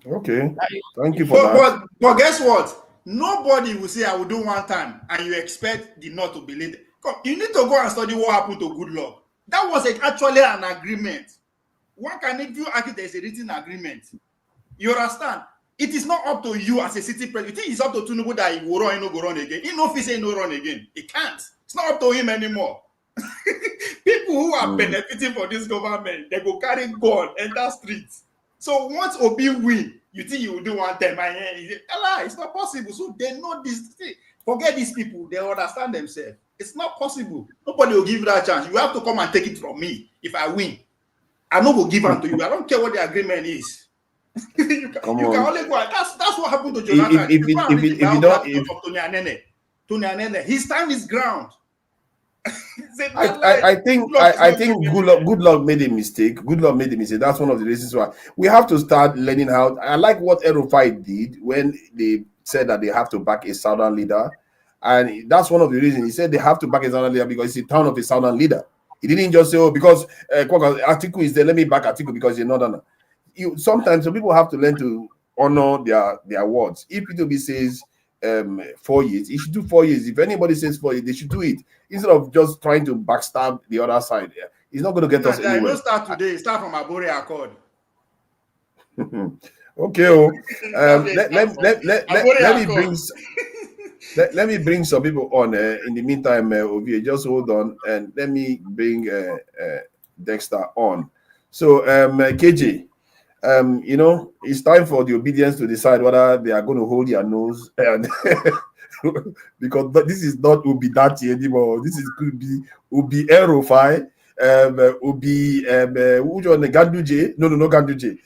Okay, thank you for that. But guess what? Nobody will say I will do one time and you expect the North to be lead. You need to go and study what happened to Goodluck. That was actually an agreement. One can if you argue there's a written agreement. You understand? It is not up to you as a city president. It's up to Tinubu that he will run, he no go run again. He no fit say no run again. He can't. It's not up to him anymore. People who are benefiting from this government, they go carry gun, enter streets. So once Obi win, you think you will do one time? It's not possible. So they know this thing. Forget these people. They understand themselves. It's not possible. Nobody will give you that chance. You have to come and take it from me. If I win, I no go give it to you. I don't care what the agreement is. you can only go. That's what happened to Jonathan. If you don't, Tony Anene, his time is ground. I think Goodluck made a mistake. Goodluck made a mistake. That's one of the reasons why we have to start learning how. I like what Rufai did when they said that they have to back a southern leader, and that's one of the reasons he said they have to back a southern leader because it's a town of a southern leader. He didn't just say, "Oh, because Atiku is there, let me back Atiku because you're northerner." Sometimes some people have to learn to honor their words. If Peter Obi says 4 years, he should do 4 years. If anybody says 4 years, they should do it instead of just trying to backstab the other side. He's not going to get us anywhere. Don't start today. Start from Abore Accord. Okay. Let me bring some people on. In the meantime, Ovi, just hold on and let me bring Dexter on. So, KJ. It's time for the obedience to decide whether they are going to hold their nose and because this is not Ubi Dati anymore. This is could be Ubi Rufai, Ubi which one Ganduje? No Ganduje.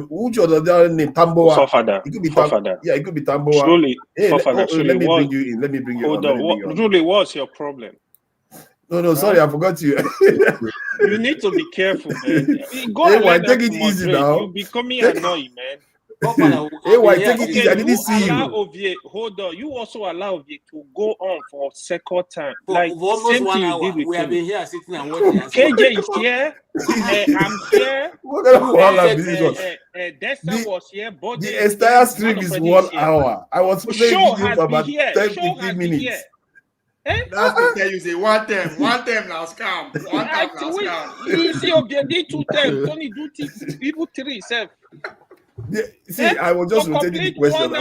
Which other name Tamboa? Forefather. It could be Forefather. Yeah, it could be Tamboa. Truly, let me bring you in. Let me bring you on. Truly, what's your problem? No, sorry, I forgot you. You need to be careful, man. Take it easy now. You're becoming annoying, man. Take it easy. I didn't see you. Hold on. You also allow Ovie to go on for a second time. For almost 1 hour. We have been here sitting and watching. KJ is here. I'm here. Dexter was here. But the entire stream is 1 hour. I was playing video for about 10-15 minutes. That's to tell you, say one time now scam. One time now scam. You see, objective 2 times. Only do people 3 self. See, I was just rotating the question.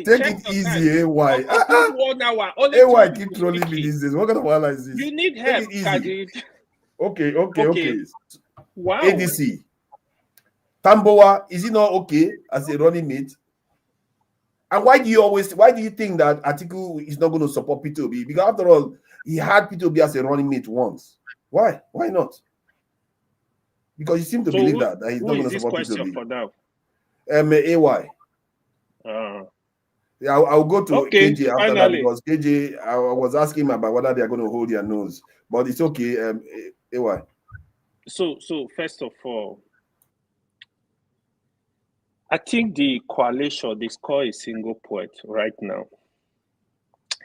Take it easy, AY. 1 hour. AY keep trolling me these days. What kind of wala is this? You need help, Okay. Wow. ADC. Tamboa, is he not okay as a running mate? And why do you think that Atiku is not going to support Peter Obi? Because after all, he had Peter Obi as a running mate once. Why? Why not? Because you seem to believe that he's not going to support Peter Obi. For now? AY. Yeah, I'll go to Okay, KJ after that, finally. because KJ, I was asking him about whether they are going to hold their nose, but it's okay. AY. So first of all, I think the coalition, they score a single point right now.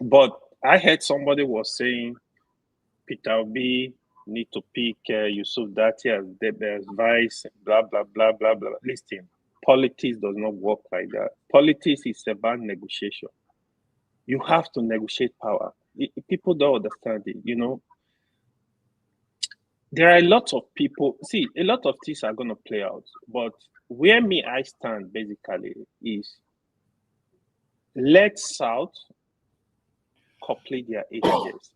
But I heard somebody was saying Peter Obi need to pick Yusuf Dati as vice, blah, blah, blah, blah, blah. Listen, politics does not work like that. Politics is about negotiation. You have to negotiate power. People don't understand it, you know. There are a lot of people, see, a lot of things are going to play out. But where I stand basically is let South complete their 8 years.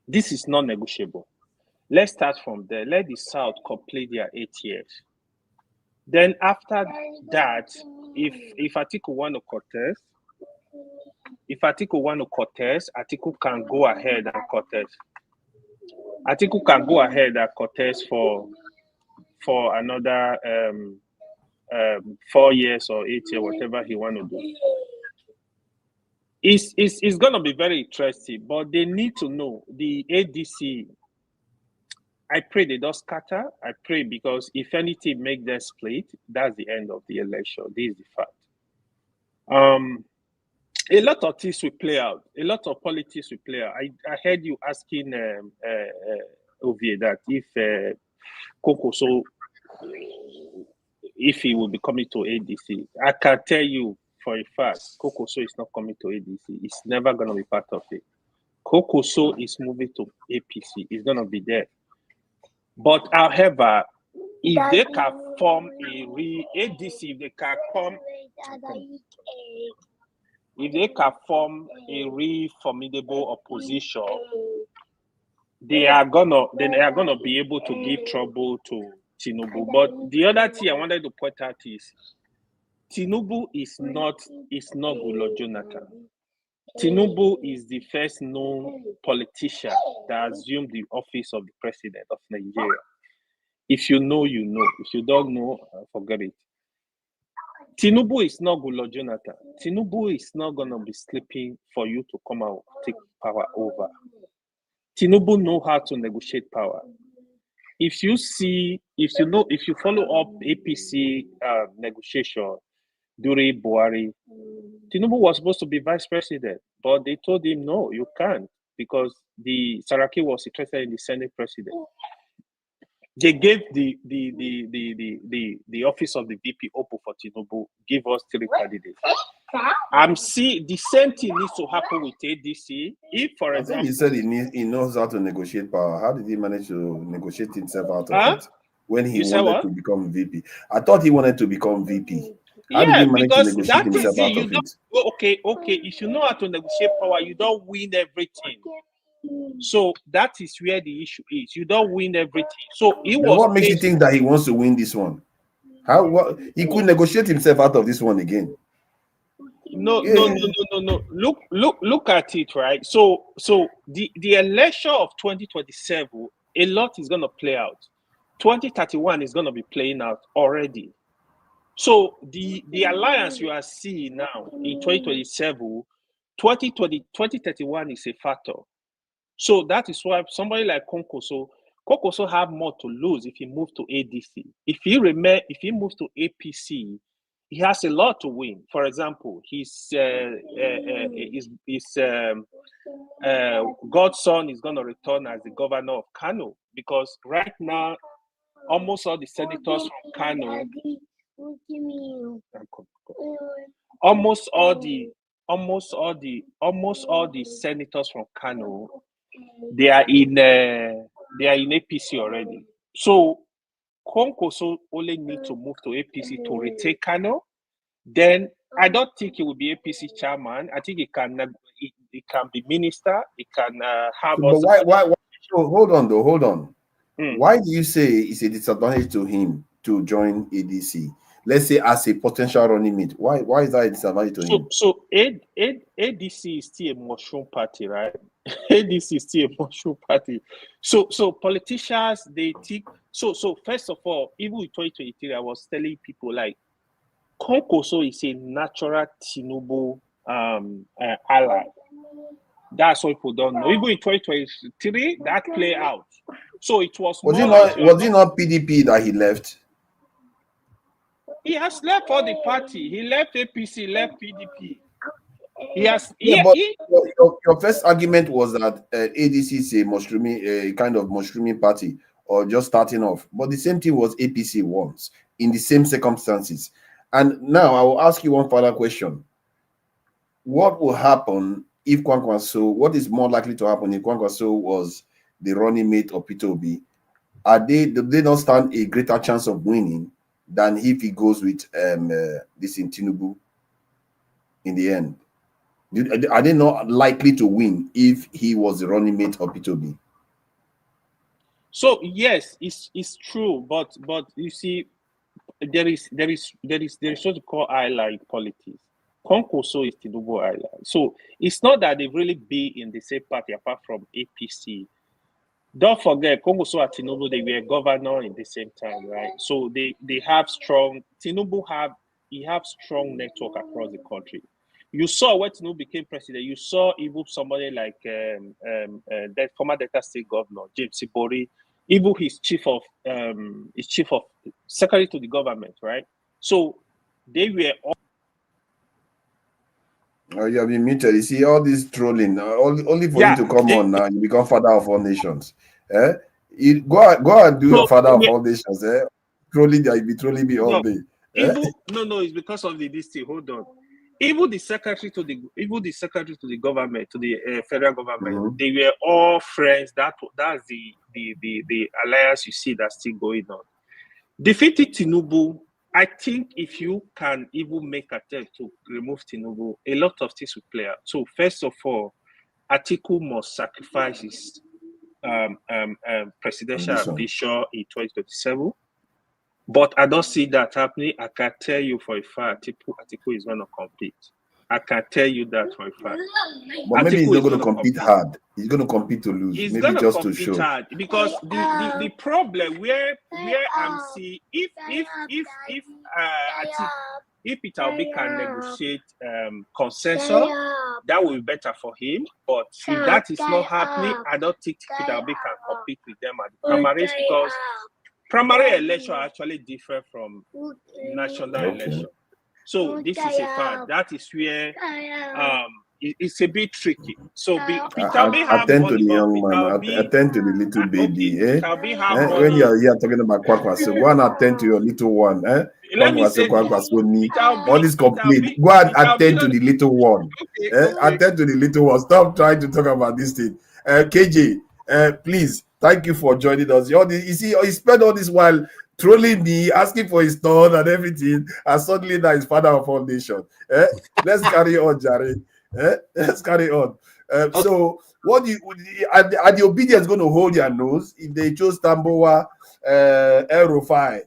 This is not negotiable. Let's start from there. Let the South complete their 8 years. Then after that, if Atiku want to contest, Atiku can go ahead and contest. Atiku can go ahead and contest for another 4 years or 8 years, whatever he want to do. It's going to be very interesting, but they need to know the ADC. I pray they don't scatter. I pray, because if anything make them split, that's the end of the election. This is the fact. A lot of things will play out. A lot of politics will play out. I heard you asking Ovie that if Kokoso, if he will be coming to ADC. I can tell you for a fact, Kokoso is not coming to ADC. It's never going to be part of it. Kokoso is moving to APC. It's going to be there. But however, if they can form a ADC, if they can form a formidable opposition, they are gonna be able to give trouble to Tinubu. But the other thing I wanted to point out is Tinubu is not Goodluck Jonathan. Tinubu is the first known politician that assumed the office of the president of Nigeria. If you know, you know. If you don't know, forget it. Tinubu is not Goodluck Jonathan. Tinubu is not going to be sleeping for you to come out, take power over. Tinubu know how to negotiate power. If you follow up APC negotiation during Buhari, Tinubu was supposed to be vice president, but they told him, no, you can't, because the Saraki was interested in the Senate president. They gave the office of the VP open for Tinubu, give us 3 candidates. The same thing needs to happen with ADC. If, for example, he said he knows how to negotiate power. How did he manage to negotiate himself out of it when he wanted to become VP? I thought he wanted to become VP. How did he manage to negotiate himself out of it? Okay. If you know how to negotiate power, you don't win everything. So that is where the issue is. You don't win everything. So what makes you think that he wants to win this one? He could negotiate himself out of this one again. No. Look at it, right? So the election of 2027, a lot is going to play out. 2031 is going to be playing out already. So the alliance you are seeing now in 2027, 2031 is a factor. So that is why somebody like Kokoso have more to lose if he moves to ADC. If he moves to APC, he has a lot to win. For example, his godson is going to return as the governor of Kano, because right now almost all the senators from Kano, almost all the senators from Kano, they are in APC already. So Konkoso only need to move to APC to retake Kano. Then I don't think he will be APC chairman. I think he can be minister. He can have. But why? So hold on. Why do you say it's a disadvantage to him to join ADC? Let's say as a potential running mate. Why is that a disadvantage to him? So ADC is still a mushroom party, right? ADC is still a mushroom party. So politicians, they think. So first of all, even in 2023, I was telling people like Konkoso is a natural Tinubu ally. That's what people don't know. Even in 2023, that play out. So it was he not PDP that he left? He has left all the party. He left APC, left PDP. He has. Your first argument was that ADC is a kind of mushrooming party, or just starting off. But the same thing was APC once, in the same circumstances. And now I will ask you one further question. What will happen if Kwankwaso, what is more likely to happen if Kwankwaso was the running mate of Peter Obi? Do they not stand a greater chance of winning than if he goes with this in Tinubu in the end? Are they not likely to win if he was the running mate of Peter Obi? So yes, it's true, but you see, there is what you call ally politics. Konkoso is Tinubu ally. So it's not that they really be in the same party apart from APC. Don't forget, Kongoso and Tinubu, they were governor in the same time, right? So they have strong, Tinubu have strong network across the country. You saw when Tinubu became president, you saw even somebody like that former Delta State Governor, James Sibori, even his chief of secretary to the government, right? So they were all. Oh, you have been muted. You see all this trolling. Only for you to come on now. You become father of all nations. You go and do your father of all nations. Trolling, you be trolling me all day. No, it's because of this thing. Hold on. Even the secretary to the government, to the federal government, they were all friends. That's the alliance you see that's still going on. Defeating Tinubu, I think if you can even make attempt to remove Tinubu, a lot of things will play out. So first of all, Atiku must sacrifice his presidential ambition in 2027. But I don't see that happening. I can tell you for a fact, Atiku is going to compete. I can tell you that for a fact. But maybe he's not going to compete hard. He's going to compete to lose. He's maybe just to show. Hard because the problem where I'm seeing if Peter Obi can negotiate consensus, that will be better for him. But if that is not happening, I don't think Peter Obi can compete with them at the primaries, because primary election are actually different from national election. So this is a fact. That is where it's a bit tricky. So Peter Obi have attend to the young man. Attend to the little baby. When you are here talking about Kwankwaso, go and attend to your little one. Let me say all this complete. Go and attend to the little one. Attend to the little one. Stop trying to talk about this thing. KJ, please. Thank you for joining us. You see, he spent all this while trolling me, asking for his turn and everything, and suddenly now he's father of all nations. Let's carry on, Jerry. Let's carry on. So, what are the obedience going to hold their nose if they chose Tambowa, Rufai?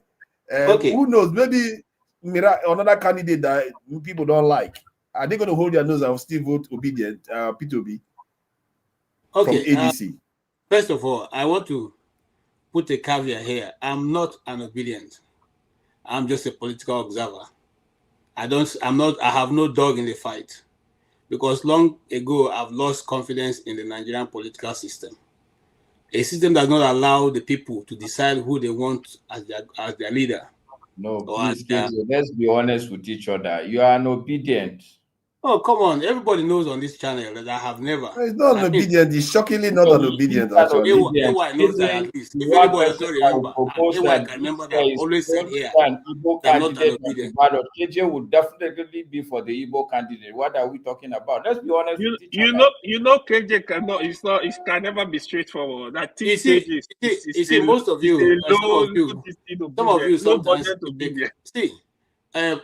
Who knows? Maybe another candidate that people don't like. Are they going to hold their nose and still vote obedient, Peter Obi, from ADC? First of all, I want to put a caveat here. I'm not an obedient. I'm just a political observer. I have no dog in the fight, because long ago I've lost confidence in the Nigerian political system. A system does not allow the people to decide who they want as their leader. No, please, let's be honest with each other. You are an obedient. Oh, come on. Everybody knows on this channel that I have never. It's not an obedient. He's shockingly not an obedient, actually. AY knows that at least. If anybody does not remember, AY can remember that I always said here that I'm not an obedient. KJ would definitely be for the Igbo candidate. What are we talking about? Let's be honest with each other. You know, KJ cannot. It can never be straightforward. That you see, most of you, some of you sometimes see.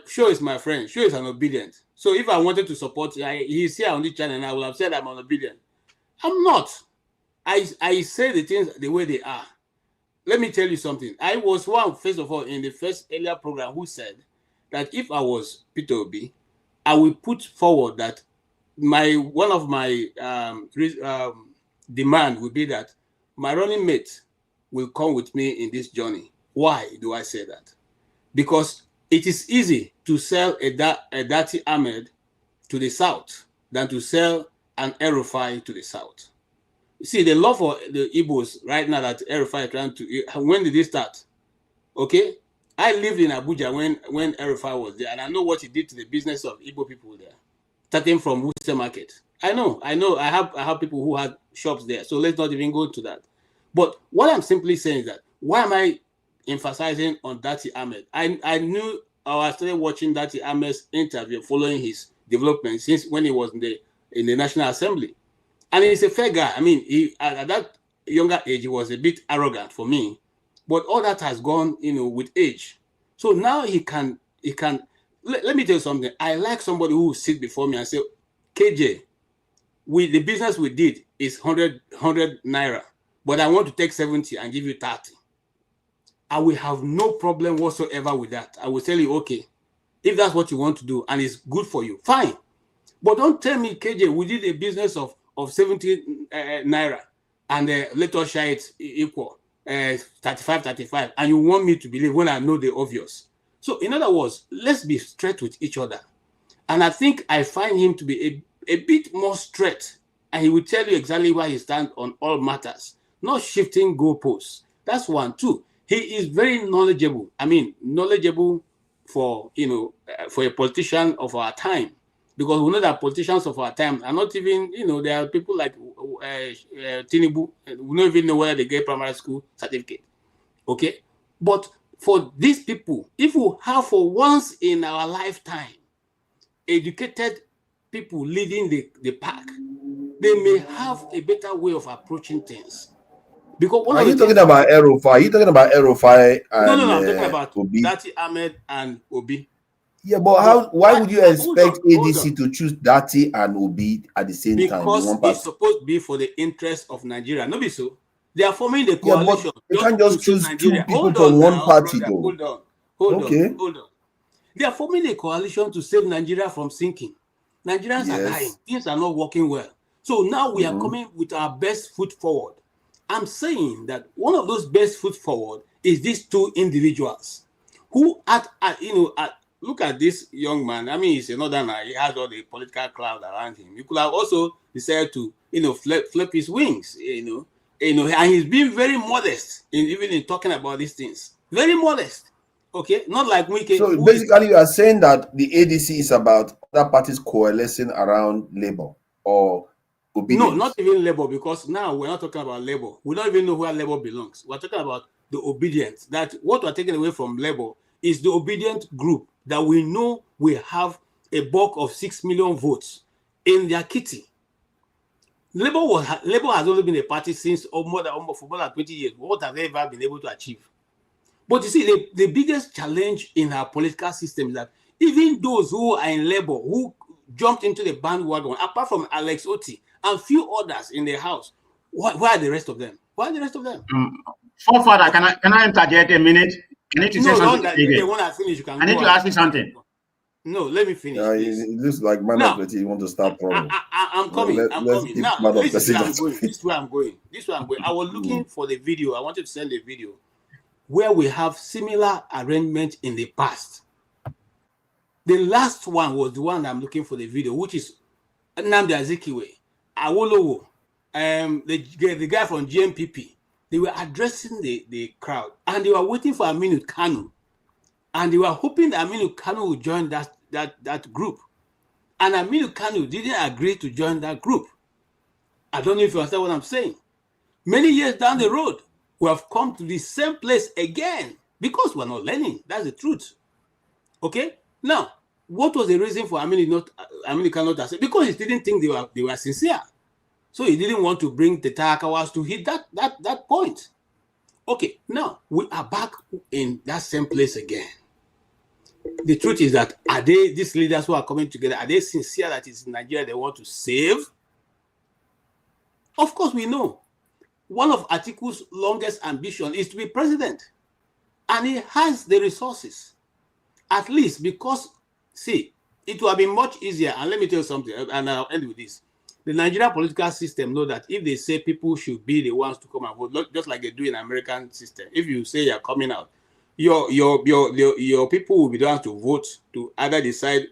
Show is my friend. Show is an obedient. So if I wanted to support, he's here on this channel, and I would have said I'm an obedient. I'm not. I say the things the way they are. Let me tell you something. I was one, first of all, in the first earlier program who said that if I was Peter Obi, I will put forward that one of my demand would be that my running mate will come with me in this journey. Why do I say that? Because It is easy to sell a Dati Ahmed to the south than to sell an Rufai to the south. You see, the law for the Igbos right now that Rufai is trying to, when did it start? Okay? I lived in Abuja when Rufai was there, and I know what he did to the business of Igbo people there, starting from Worcester Market. I know. I have people who had shops there, so let's not even go into that. But what I'm simply saying is that, why am I emphasizing on Dati Ahmed? I knew, I started watching Dati Ahmed's interview following his development since when he was in the National Assembly. And he's a fair guy. I mean, he, at that younger age, he was a bit arrogant for me. But all that has gone, with age. So now he can, let me tell you something. I like somebody who will sit before me and say, KJ, the business we did is 100 naira, but I want to take 70 and give you 30. I will have no problem whatsoever with that. I will tell you, okay, if that's what you want to do and it's good for you, fine. But don't tell me, KJ, we did a business of 70 naira and let us share it equal, 35, and you want me to believe when I know the obvious. So in other words, let's be straight with each other. And I think I find him to be a bit more straight, and he will tell you exactly where he stands on all matters, not shifting goalposts. That's one. Two, he is very knowledgeable. I mean, knowledgeable for, for a politician of our time, because we know that politicians of our time are not even, there are people like Tinubu, we don't even know whether they get primary school certificate. Okay? But for these people, if we have for once in our lifetime educated people leading the pack, they may have a better way of approaching things. Because are you talking about Rufai? Are you talking about Rufai and No, I'm talking about Obi? Dati Ahmed and Obi. Yeah, but why would you expect ADC to choose Dati and Obi at the same time? Because it's supposed to be for the interest of Nigeria. No, be so. They are forming the coalition. Yeah, you can't just choose two people from one party, though. Hold on. They are forming a coalition to save Nigeria from sinking. Nigerians are dying. Things are not working well. So now we are coming with our best foot forward. I'm saying that one of those best foot forward is these two individuals who, look at this young man. I mean, he's a northerner. He has all the political cloud around him. You could have also decided to, flip his wings, and he's being very modest even in talking about these things. Very modest. Okay, not like we can. So basically, you are saying that the ADC is about other parties coalescing around Labour or obedience? No, not even Labour, because now we're not talking about Labour. We don't even know where Labour belongs. We're talking about the obedience. That what we're taking away from Labour is the obedient group that we know will have a bulk of 6 million votes in their kitty. Labour has only been a party since for more than 20 years. What have they ever been able to achieve? But you see, the biggest challenge in our political system is that even those who are in Labour, who jumped into the bandwagon, apart from Alex Oti and few others in the House, where are the rest of them? Where are the rest of them? Forefather, can I interject a minute? I need to say something. When I finish, you can I need to ask you something. No, let me finish. It looks like man of the you want to start problem. I'm coming. I'm coming. Now, this is where I'm going. I was looking for the video. I wanted to send a video where we have similar arrangement in the past. The last one was the one I'm looking for the video, which is Nnamdi Azikiwe, Awolowo, the guy from GMPP. They were addressing the crowd, and they were waiting for Aminu Kanu, and they were hoping that Aminu Kanu would join that group. And Aminu Kanu didn't agree to join that group. I don't know if you understand what I'm saying. Many years down the road, we have come to the same place again because we're not learning. That's the truth. Okay? Now, what was the reason for Aminu Kanu to say? Because he didn't think they were sincere. So he didn't want to bring the Takawas to hit that point. Okay, now we are back in that same place again. The truth is that these leaders who are coming together, are they sincere that it's Nigeria they want to save? Of course we know. One of Atiku's longest ambition is to be president. And he has the resources. At least because, see, it would have been much easier. And let me tell you something, and I'll end with this. The Nigerian political system know that if they say people should be the ones to come and vote, just like they do in the American system, if you say you're coming out, your people will be the ones to vote to either decide,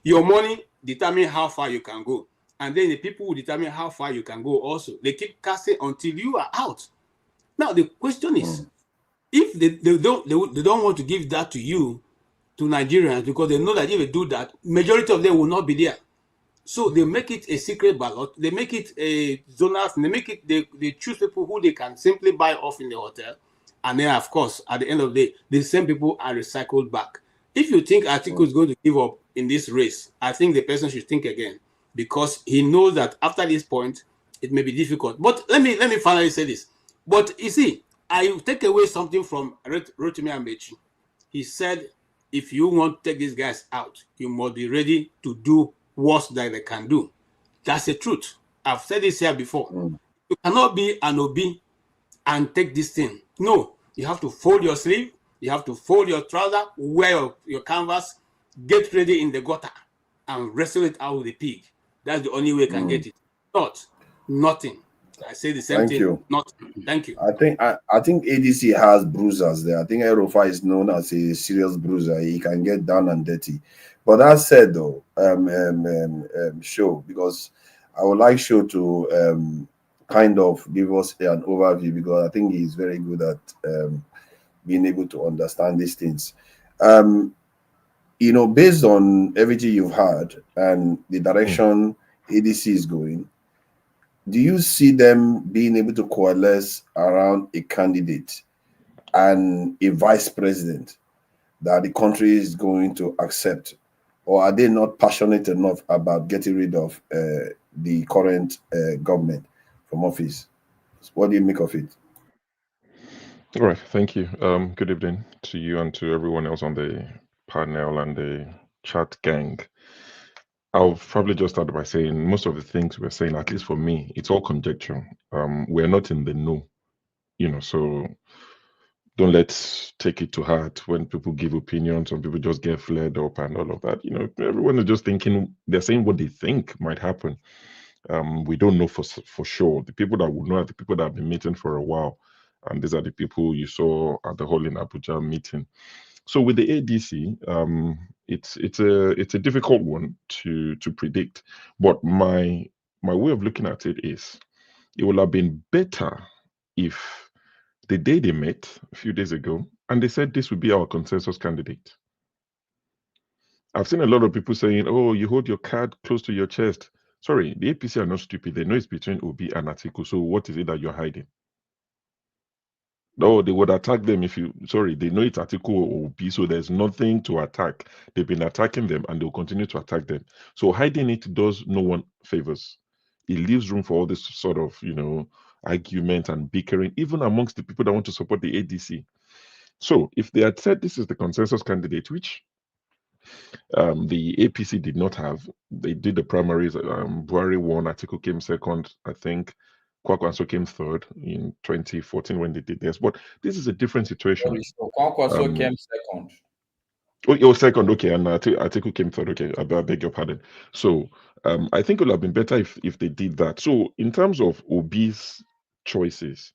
your money determine how far you can go. And then the people will determine how far you can go also. They keep casting until you are out. Now, the question is, if they don't want to give that to you, to Nigerians, because they know that if they do that, majority of them will not be there. So they make it a secret ballot. They make it a zonal. They make it, they choose people who they can simply buy off in the hotel. And then, of course, at the end of the day, the same people are recycled back. If you think Atiku is going to give up in this race, I think the person should think again, because he knows that after this point, it may be difficult. But let me finally say this. But you see, I take away something from Rotimi Amaechi. He said, if you want to take these guys out, you must be ready to do worse than they can do. That's the truth. I've said this here before. You cannot be an Obi and take this thing. No, you have to fold your sleeve, you have to fold your trouser, wear your canvas, get ready in the gutter, and wrestle it out with the pig. That's the only way you can get it. Not nothing. I say the same thing. You. Nothing. Thank you. I think ADC has bruisers there. I think Rufai is known as a serious bruiser. He can get down and dirty. But that said, though, Show, because I would like Show to kind of give us an overview, because I think he's very good at being able to understand these things. Based on everything you've heard and the direction ADC is going, do you see them being able to coalesce around a candidate and a vice president that the country is going to accept? Or are they not passionate enough about getting rid of the current government from office? What do you make of it? All right, thank you. Good evening to you and to everyone else on the panel and the chat gang. I'll probably just start by saying most of the things we're saying, at least for me, it's all conjecture. We're not in the know, so don't let's take it to heart when people give opinions and people just get flared up and all of that. Everyone is just thinking, they're saying what they think might happen. We don't know for sure. The people that would know are the people that have been meeting for a while. And these are the people you saw at the whole in Abuja meeting. So with the ADC, it's a difficult one to predict. But my way of looking at it is, it would have been better if the day they met a few days ago and they said this would be our consensus candidate. I've seen a lot of people saying, "Oh, you hold your card close to your chest." Sorry, the APC are not stupid. They know it's between Obi and Atiku. So what is it that you're hiding? No, they would attack them if you, they know it's Atiku or Obi, so there's nothing to attack. They've been attacking them and they'll continue to attack them. So hiding it does no one favors. It leaves room for all this sort of, argument and bickering, even amongst the people that want to support the ADC. So if they had said this is the consensus candidate, which the APC did not have, they did the primaries, Buhari won, Atiku came second, I think. Kwakwanso came third in 2014 when they did this, but this is a different situation. So Kwakwanso came second. Oh, second, okay, and Atiku came third. Okay, I beg your pardon. So I think it would have been better if they did that. So in terms of Obi's choices,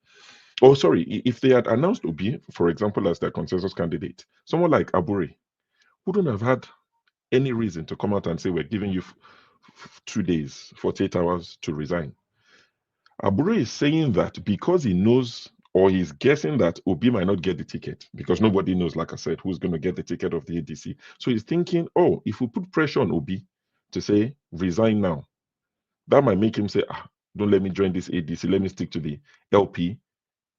if they had announced Obi, for example, as their consensus candidate, someone like Abure wouldn't have had any reason to come out and say we're giving you 2 days, 48 hours to resign. Abure is saying that because he knows, or he's guessing that Obi might not get the ticket, because nobody knows, like I said, who's going to get the ticket of the ADC. So he's thinking, if we put pressure on Obi to say, resign now, that might make him say, don't let me join this ADC, let me stick to the LP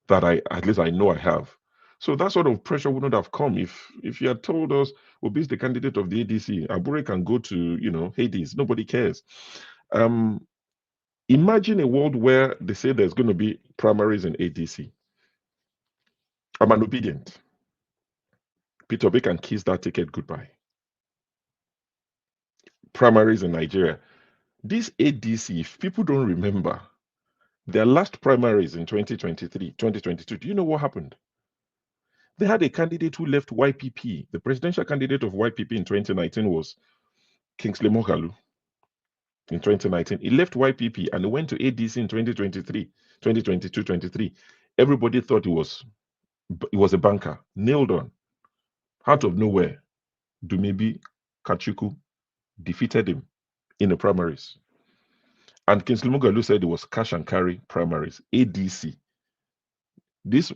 that at least I know I have. So that sort of pressure wouldn't have come if you had told us Obi is the candidate of the ADC. Abure can go to, Hades, nobody cares. Imagine a world where they say there's going to be primaries in ADC. I'm an obedient. Peter Obi can kiss that ticket goodbye. Primaries in Nigeria. This ADC, if people don't remember, their last primaries in 2023, 2022, do you know what happened? They had a candidate who left YPP. The presidential candidate of YPP in 2019 was Kingsley Moghalu. In 2019, he left YPP and he went to ADC in 2023, 2022, 23. Everybody thought he was He was a banker, nailed on. Out of nowhere, Dumebi Kachuku defeated him in the primaries. And Kingsley Moghalu said it was cash and carry primaries, ADC. This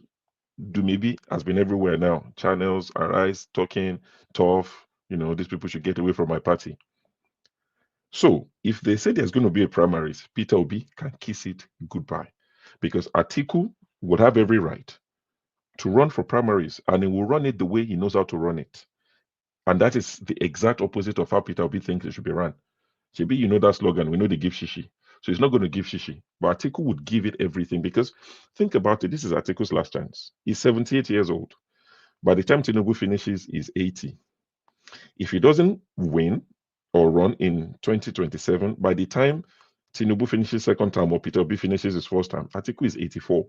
Dumebi has been everywhere now. Channels, Arise, talking, tough, these people should get away from my party. So if they say there's going to be a primaries, Peter Obi can kiss it goodbye. Because Atiku would have every right to run for primaries, and he will run it the way he knows how to run it. And that is the exact opposite of how Peter Obi thinks it should be run. Maybe you know that slogan, we know they give shishi. So he's not going to give shishi. But Atiku would give it everything, because think about it, this is Atiku's last chance. He's 78 years old. By the time Tinubu finishes, he's 80. If he doesn't win or run in 2027, by the time Tinubu finishes second term or Peter Obi finishes his first term, Atiku is 84.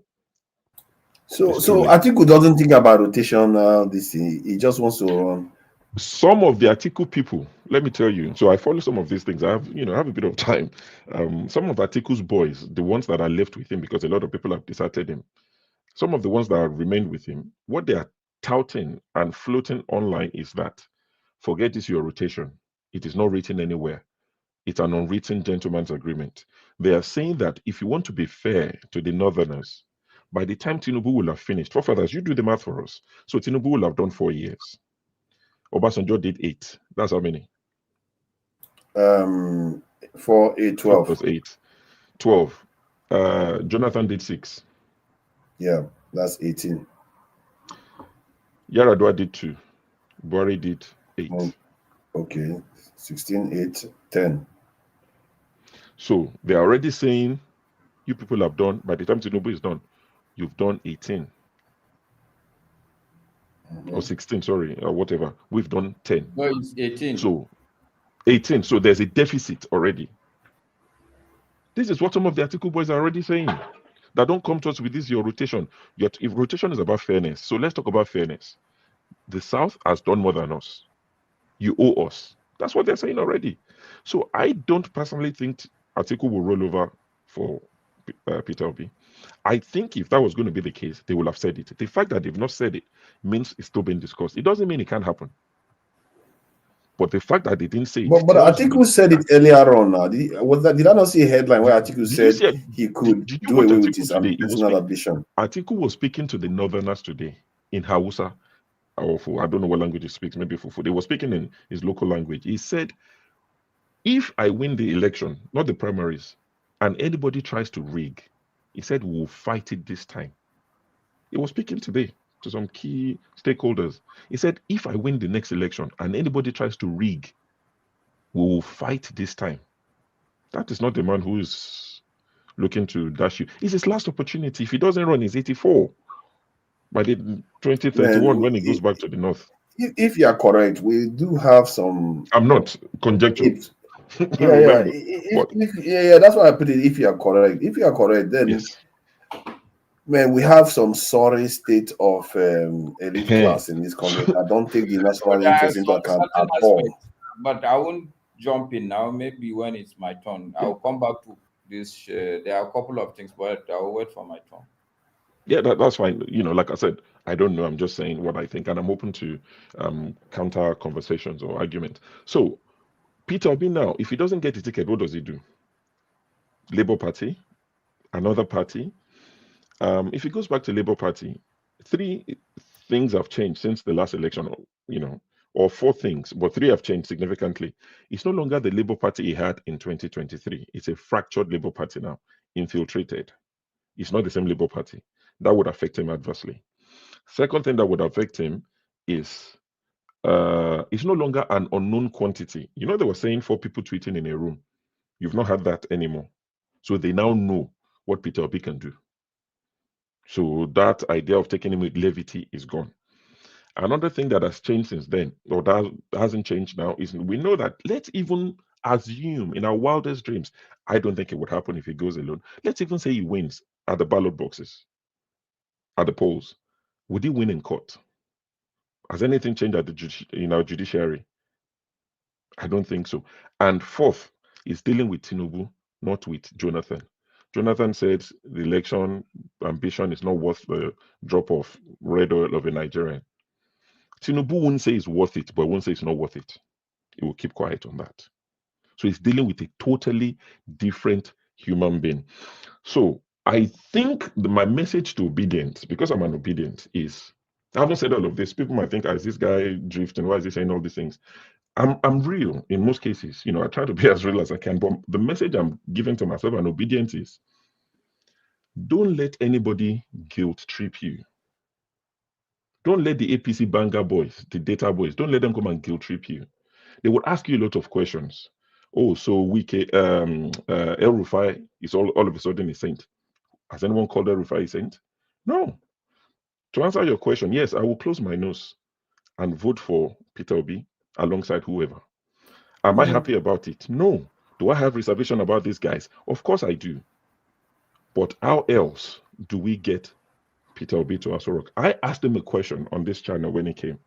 So Atiku doesn't think about rotation this thing. He just wants to run. Some of the Atiku people, let me tell you, so I follow some of these things. I have, have a bit of time. Some of Atiku's boys, the ones that are left with him, because a lot of people have deserted him, some of the ones that have remained with him, what they are touting and floating online is that, forget this your rotation. It is not written anywhere. It's an unwritten gentleman's agreement. They are saying that if you want to be fair to the Northerners, by the time Tinubu will have finished, forefathers, you do the math for us. So Tinubu will have done 4 years. Obasanjo did 8. That's how many? 4, 8, 12. 4 plus 8. 12. Jonathan did 6. Yeah, that's 18. Yaradua did 2. Buhari did 8. Okay. 16, 8, 10. So they're already saying, you people have done, by the time Tinubu is done, you've done 18. Or 16, sorry, or whatever. We've done 10. No, it's 18. So 18. So there's a deficit already. This is what some of the Atiku boys are already saying. That don't come to us with this your rotation. Yet if rotation is about fairness, so let's talk about fairness. The South has done more than us. You owe us. That's what they're saying already. So I don't personally think Atiku will roll over for Peter Obi. I think if that was going to be the case, they will have said it. The fact that they've not said it means it's still being discussed. It doesn't mean it can't happen. But the fact that they didn't say it. But Atiku said it earlier on. Did I not see a headline where Atiku said he could do away with his personal ambition? Atiku was speaking to the Northerners today in Hausa. Or I don't know what language he speaks, maybe Fufu. They were speaking in his local language. He said, if I win the election, not the primaries, and anybody tries to rig, he said, we'll fight it this time. He was speaking today to some key stakeholders. He said, if I win the next election and anybody tries to rig, we will fight this time. That is not the man who is looking to dash you. It's his last opportunity. If he doesn't run, he's 84. By the 2031, when he goes back to the north. If you are correct, we do have some. I'm not conjecture. Yeah. That's why I put it. If you are correct, then yes. Man, we have some sorry state of elite class in this country. I don't take the national interest into account at all. But I won't jump in now. Maybe when it's my turn, I'll come back to this. There are a couple of things, but I'll wait for my turn. Yeah, that's fine. Like I said, I don't know. I'm just saying what I think, and I'm open to counter conversations or argument. So, Peter Obi now, if he doesn't get a ticket, what does he do? Labour Party, another party. If he goes back to Labour Party, 3 things have changed since the last election, or 4 things, but 3 have changed significantly. It's no longer the Labour Party he had in 2023. It's a fractured Labour Party now, infiltrated. It's not the same Labour Party. That would affect him adversely. Second thing that would affect him is it's no longer an unknown quantity. They were saying 4 people tweeting in a room. You've not had that anymore. So they now know what Peter Obi can do. So that idea of taking him with levity is gone. Another thing that has changed since then, or that hasn't changed now, is we know that let's even assume in our wildest dreams, I don't think it would happen if he goes alone. Let's even say he wins at the ballot boxes, at the polls. Would he win in court? Has anything changed at in our judiciary? I don't think so. And fourth is dealing with Tinubu, not with Jonathan. Jonathan said the election ambition is not worth the drop of red oil of a Nigerian. Tinubu won't say it's worth it, but won't say it's not worth it. He will keep quiet on that. So he's dealing with a totally different human being. So I think my message to obedience, because I'm an obedient, is I haven't said all of this. People might think, is this guy drifting? Why is he saying all these things? I'm real in most cases. I try to be as real as I can. But the message I'm giving to myself and obedience is, don't let anybody guilt trip you. Don't let the APC banger boys, the data boys, don't let them come and guilt trip you. They would ask you a lot of questions. Oh, so El Rufai is all of a sudden a saint. Has anyone called El Rufai a saint? No. To answer your question, yes, I will close my nose and vote for Peter Obi alongside whoever. Am I happy about it? No. Do I have reservation about these guys? Of course I do. But how else do we get Peter Obi to Aso Rock? I asked him a question on this channel when he came.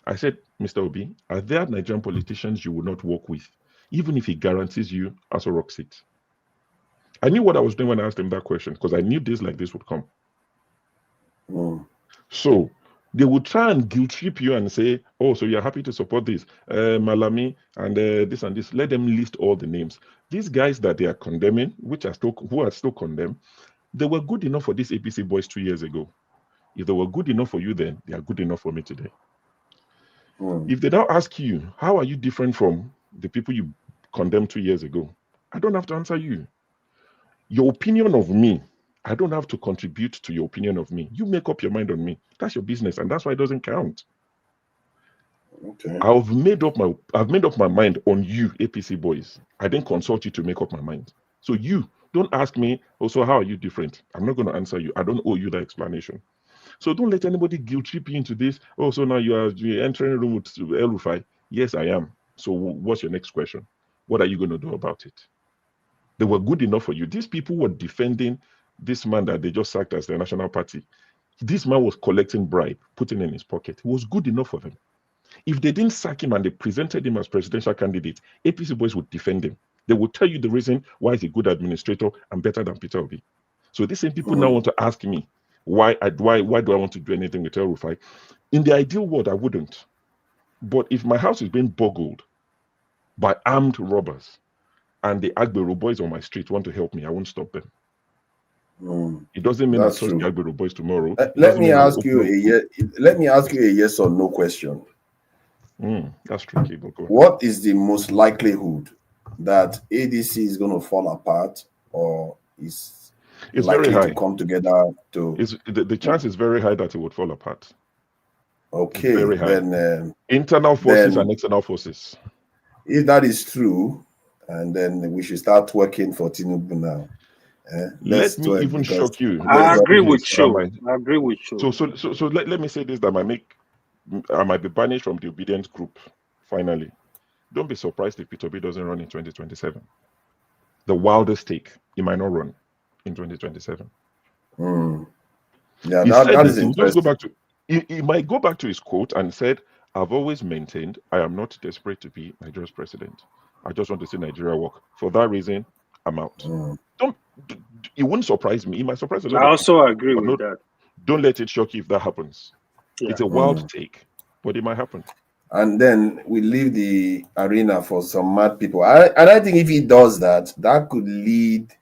I said, Mr. Obi, are there Nigerian politicians you will not work with, even if he guarantees you Aso Rock seat? I knew what I was doing when I asked him that question, because I knew this like this would come. So they would try and guilt trip you and say, oh, so you're happy to support this, Malami, and this and this. Let them list all the names. These guys that they are condemning, who are still condemned, they were good enough for these APC boys 2 years ago. If they were good enough for you then, they are good enough for me today. If they now ask you, how are you different from the people you condemned 2 years ago? I don't have to answer you. Your opinion of me, I don't have to contribute to your opinion of me. You make up your mind on me. That's your business, and that's why it doesn't count. Okay. I've made up my mind on you, APC boys. I didn't consult you to make up my mind. So you don't ask me, oh, so how are you different? I'm not going to answer you. I don't owe you that explanation. So don't let anybody guilt trip you into this. Oh, so now you're entering a room with El Rufai. Yes, I am. So what's your next question? What are you going to do about it? They were good enough for you. These people were defending this man that they just sacked as the national party. This man was collecting bribe, putting in his pocket. It was good enough for them. If they didn't sack him and they presented him as presidential candidate, APC boys would defend him. They would tell you the reason why he's a good administrator and better than Peter Obi. So these same people now want to ask me, why do I want to do anything with El Rufai? In the ideal world, I wouldn't. But if my house is being burgled by armed robbers and the Agbero boys on my street want to help me, I won't stop them. It doesn't mean I trust the Agbero boys tomorrow. Let me ask you a yes or no question. That's tricky. But go ahead. What is the most likelihood that ADC is going to fall apart, or is it's likely very high to come together? The chance is very high that it would fall apart. Okay, very high. Then internal forces and external forces. If that is true, and then we should start working for Tinubu now. Let me even shock you. I agree with you. I agree with you. So let me say this, that I might be banished from the obedient group. Finally, don't be surprised if Peter Obi doesn't run in 2027. The wildest take, he might not run in 2027. Yeah, that is interesting. He might go back to his quote and said, "I've always maintained I am not desperate to be Nigeria's president. I just want to see Nigeria work. For that reason, I'm out." It wouldn't surprise me. It might surprise a lot. I also agree with that. Don't let it shock you if that happens. Yeah. It's a wild take, but it might happen. And then we leave the arena for some mad people. And I think if he does that, that could lead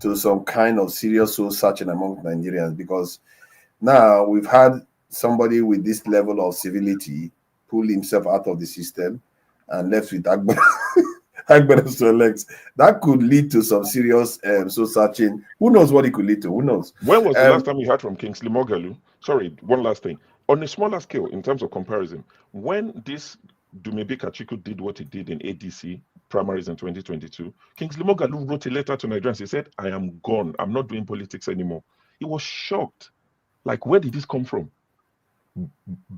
to some kind of serious soul searching among Nigerians, because now we've had somebody with this level of civility pull himself out of the system and left with Agbero to elect. That could lead to some serious soul searching. Who knows what it could lead to? Who knows? When was the last time you heard from Kingsley Moghalu? Sorry, one last thing. On a smaller scale, in terms of comparison, when this Dumebi Kachiku did what he did in ADC primaries in 2022, Kingsley Moghalu wrote a letter to Nigerians. He said, "I am gone. I'm not doing politics anymore." He was shocked. Like, where did this come from?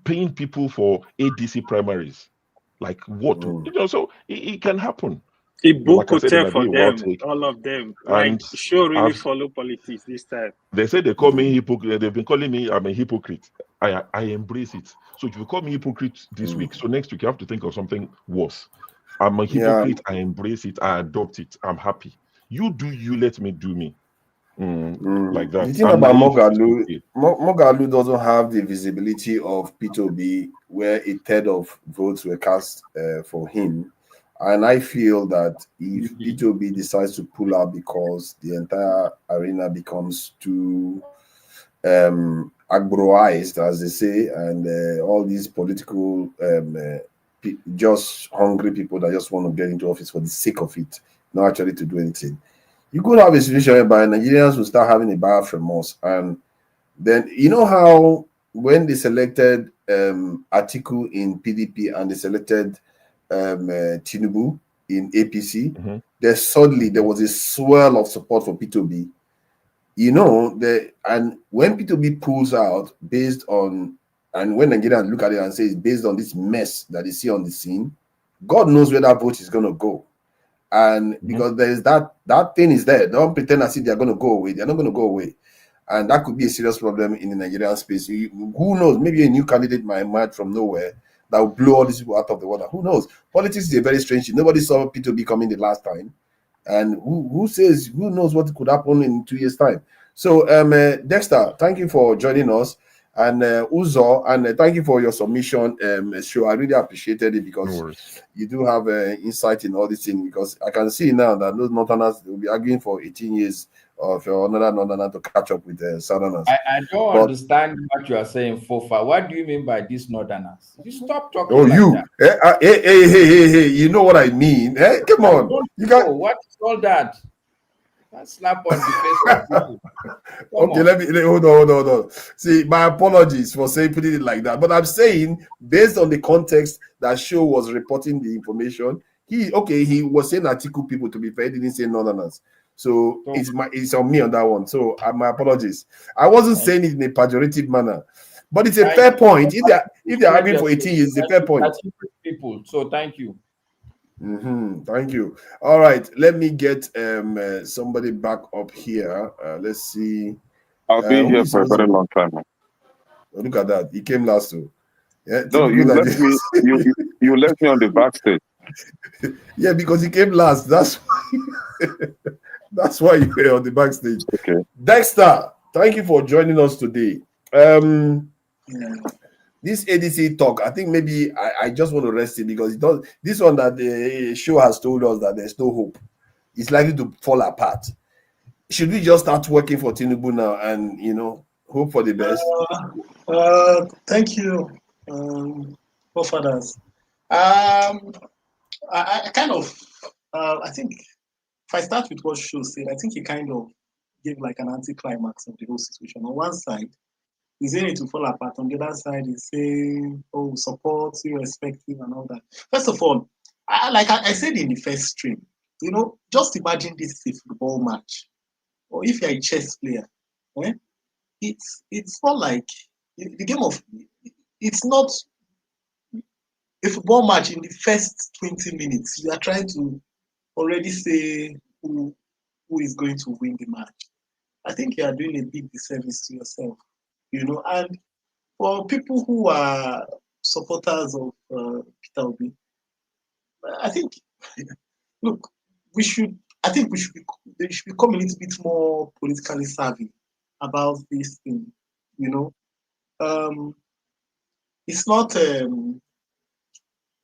Paying people for ADC primaries. Like, what? So it can happen. He booked hotel for them, all of them. And sure, really follow politics this time. They say they call me hypocrite. They've been calling me I'm a hypocrite. I embrace it. So if you call me hypocrite this week, so next week you have to think of something worse. I'm a hypocrite. I embrace it. I adopt it. I'm happy. You do you. Let me do me. like that. The thing about Moghalu doesn't have the visibility of Peter Obi, where a third of votes were cast for him. And I feel that if Peter Obi decides to pull out because the entire arena becomes too agroized, as they say, and all these political just hungry people that just want to get into office for the sake of it, not actually to do anything. You could have a situation whereby Nigerians will start having a buyer's remorse. And then, you know how when they selected Atiku in PDP and they selected Tinubu in APC, there was a swell of support for Peter Obi. You know, and when Peter Obi pulls out based on, and when Nigerians look at it and say it's based on this mess that they see on the scene, God knows where that vote is going to go. And because there's that thing is there. Don't pretend as if they're going to go away. They're not going to go away. And that could be a serious problem in the Nigerian space. Who knows? Maybe a new candidate might emerge from nowhere that will blow all these people out of the water. Who knows? Politics is a very strange thing. Nobody saw Peter Obi coming the last time. And who knows what could happen in 2 years' time. So, Dexter, thank you for joining us. And Uzo, and thank you for your submission. Show, I really appreciated it because you do have insight in all these things. Because I can see now that those Northerners will be arguing for 18 years of another Northerner to catch up with Southerners. I don't understand what you are saying, Fofa. What do you mean by these Northerners? You stop talking. Oh, like that. Hey, you know what I mean? Hey, come on. You got what is all that? That slap on the face of people. Okay, let me hold on. See, my apologies for putting it like that. But I'm saying, based on the context that show was reporting the information, he was saying Atiku people, to be fair, he didn't say Northerners. So it's on me on that one. So my apologies. I wasn't saying it in a pejorative manner. But it's a fair point. If they're arguing for 18 years, it's a fair point. People. So thank you. Thank you. All right, let me get somebody back up here. Let's see. I've been here for a very long time. Oh, look at that. He came last too. Yeah, no, you left me. You left me on the backstage. Yeah, because he came last. That's why you were on the backstage. Okay. Dexter, thank you for joining us today. This ADC talk, I think maybe I just want to rest it because it does. This one that the show has told us that there's no hope. It's likely to fall apart. Should we just start working for Tinubu now and hope for the best? Thank you, forefathers. I kind of I think if I start with what Shu said, I think he kind of gave like an anticlimax of the whole situation. On one side, he's saying it to fall apart. On the other side, he's saying, "Oh, support, irrespective, and all that." First of all, I said in the first stream, just imagine this is a football match, or if you're a chess player, it's not like the game of. It's not a football match in the first 20 minutes. You are trying to already say who is going to win the match. I think you are doing a big disservice to yourself. And for people who are supporters of Peter Obi, I think, look, they should become a little bit more politically savvy about this thing. It's not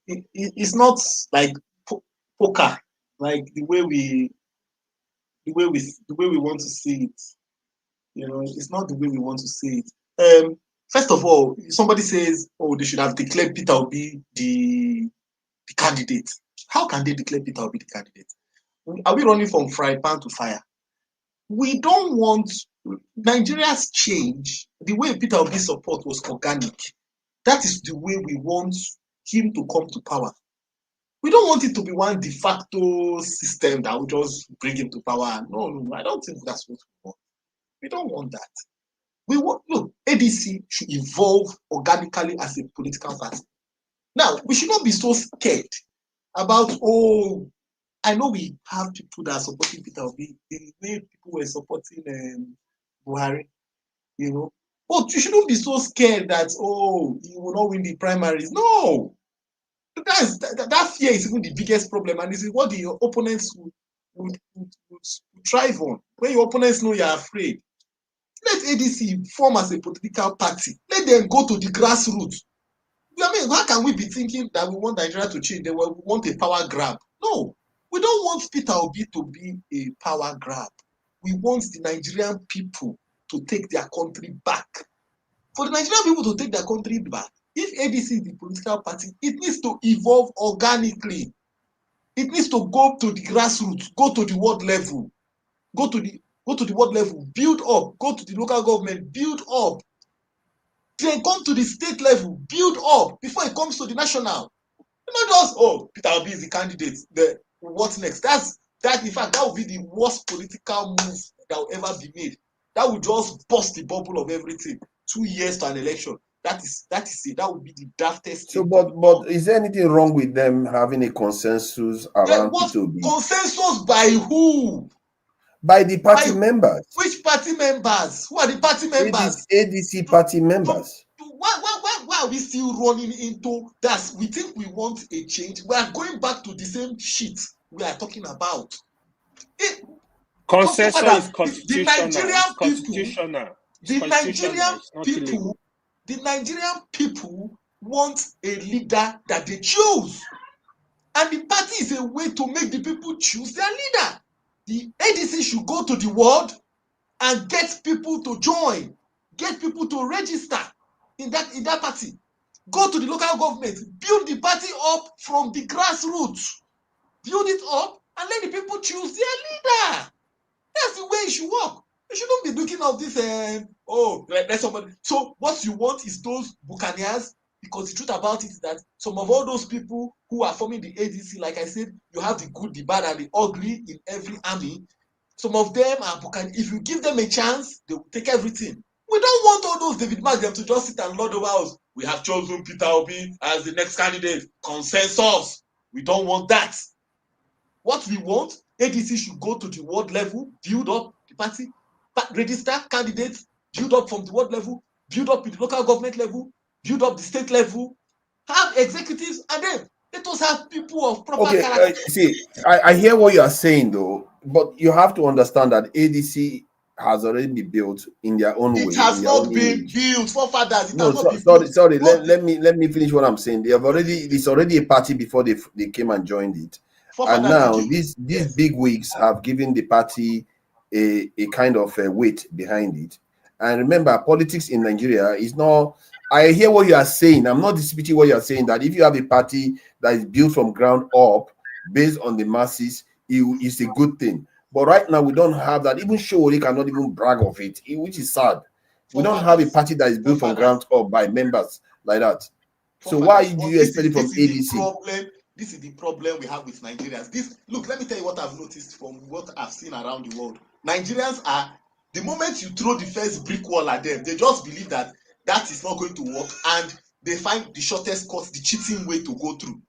it's not like poker, like the way we want to see it. It's not the way we want to see it. First of all, somebody says, "Oh, they should have declared Peter Obi the candidate." How can they declare Peter Obi the candidate? Are we running from fry pan to fire? We don't want Nigeria's change. The way Peter Obi's support was organic. That is the way we want him to come to power. We don't want it to be one de facto system that will just bring him to power. No, I don't think that's what we want. We don't want that. We want, ADC should evolve organically as a political party. Now, we should not be so scared about, I know we have people that are supporting Peter Obi, the way people were supporting Buhari, But you shouldn't be so scared that, he will not win the primaries. No! That fear is even the biggest problem, and this is what the opponents would thrive on. When your opponents know you're afraid, let ADC form as a political party. Let them go to the grassroots. I mean, how can we be thinking that we want Nigeria to change? They want a power grab. No, we don't want Peter Obi to be a power grab. We want the Nigerian people to take their country back. For the Nigerian people to take their country back, if ADC is the political party, it needs to evolve organically. It needs to go to the grassroots, go to the world level, go to the world level, build up, go to the local government, build up. Then come to the state level, build up before it comes to the national. Not just, oh, Peter Obi is the candidate. What's next? In fact, that would be the worst political move that will ever be made. That would just bust the bubble of everything. 2 years to an election. That is it. That would be the daftest. So, but is there anything wrong with them having a consensus around Peter Obi? Consensus by who? By the party members. Which party members? Who are the party members? ADC party members. Why are we still running into that? We think we want a change. We are going back to the same shit we are talking about. Consensus is constitutional. The Nigerian people want a leader that they choose. And the party is a way to make the people choose their leader. The ADC should go to the world and get people to join, get people to register in that party. Go to the local government, build the party up from the grassroots. Build it up and let the people choose their leader. That's the way it should work. You shouldn't be looking at this, let somebody. So what you want is those buccaneers, because the truth about it is that some of all those people who are forming the ADC, like I said, you have the good, the bad, and the ugly in every army. Some of them are buccaneers. If you give them a chance, they will take everything. We don't want all those David Mark them to just sit and lord over us. We have chosen Peter Obi as the next candidate. Consensus. We don't want that. What we want, ADC should go to the world level, build up the party, register candidates, build up from the world level, build up in the local government level, build up the state level, have executives, and then let us have people of proper character. See, I hear what you are saying though, but you have to understand that ADC has already been built in their own way. It has not been built, forefathers. Sorry. Let me finish what I'm saying. It's already a party before they came and joined it. And now these big wigs have given the party a kind of a weight behind it. And remember, politics in Nigeria is not. I hear what you are saying. I'm not disputing what you are saying, that if you have a party that is built from ground up based on the masses, it's a good thing. But right now we don't have that. Even Showori cannot even brag of it, which is sad. We don't have a party that is built from ground up by members like that. So why do you expect it from ADC? This is the problem we have with Nigerians. Look, let me tell you what I've noticed from what I've seen around the world. Nigerians are, the moment you throw the first brick wall at them, they just believe that is not going to work, and they find the shortest cut, the cheating way to go through.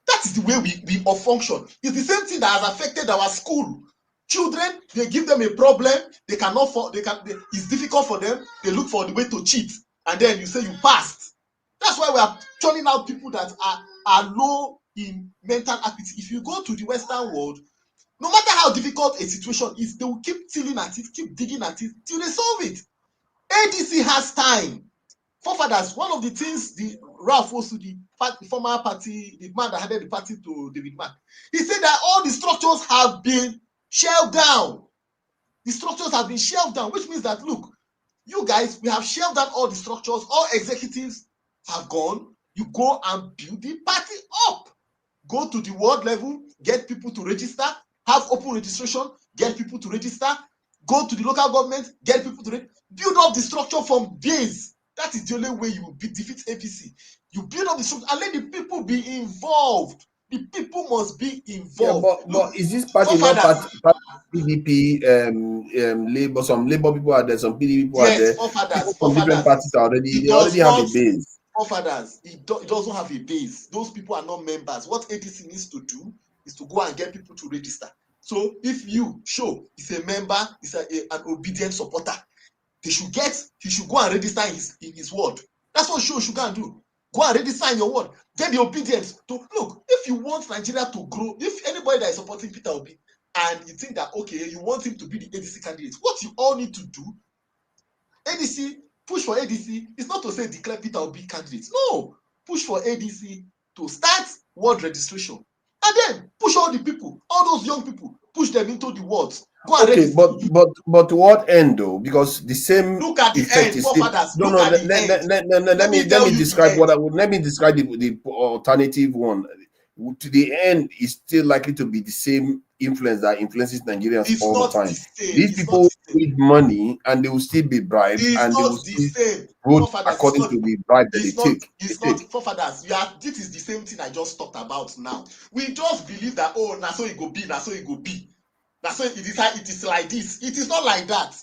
That is the way we all function. It's the same thing that has affected our school. Children, they give them a problem, it's difficult for them, they look for the way to cheat, and then you say you passed. That's why we are turning out people that are low in mental acuity. If you go to the Western world, no matter how difficult a situation is, they will keep tilling at it, keep digging at it till they solve it. ADC has time. Forefathers, one of the things the Ralph Osu, the former party, the man that handed the party to David Mark, he said that all the structures have been shelved down. The structures have been shelved down, which means that, look, you guys, we have shelved down all the structures, all executives have gone. You go and build the party up. Go to the world level, get people to register, have open registration, get people to register, go to the local government, get people to build up the structure from base. That is the only way you will defeat APC. You build up the structure and let the people be involved. The people must be involved. Yeah, but is this party not part PDP, Labour? Some Labour people are there, some PDP people are there. Some different parties are already. They already have a base. Forefathers, it doesn't have a base. Those people are not members. What ADC needs to do is to go and get people to register. So if you show is a member, is an obedient supporter, he should go and register in his ward. That's what show should go and do. Go and register in your ward. Get the obedience to look. If you want Nigeria to grow, if anybody that is supporting Peter Obi and you think that, okay, you want him to be the ADC candidate. What you all need to do, ADC, push for ADC. It's not to say declare Peter Obi candidate. No, push for ADC to start ward registration. And then push all the people, all those young people, push them into the wards. Go and register. But to what end though? Because the same look at the effect end, is still. forefathers. No, Look no. at the end. Let me describe what I would. Let me describe the alternative one. To the end is still likely to be the same influence that influences Nigerians It's all not the time. the same. These It's people need money and they will still be bribed It's and they will not the still same. vote Forefathers, according to the bribe that they take. It's not forefathers. This is the same thing I just talked about now. We just believe that, oh, now so it go be, now so it go be. That's why it is like this. It is not like that.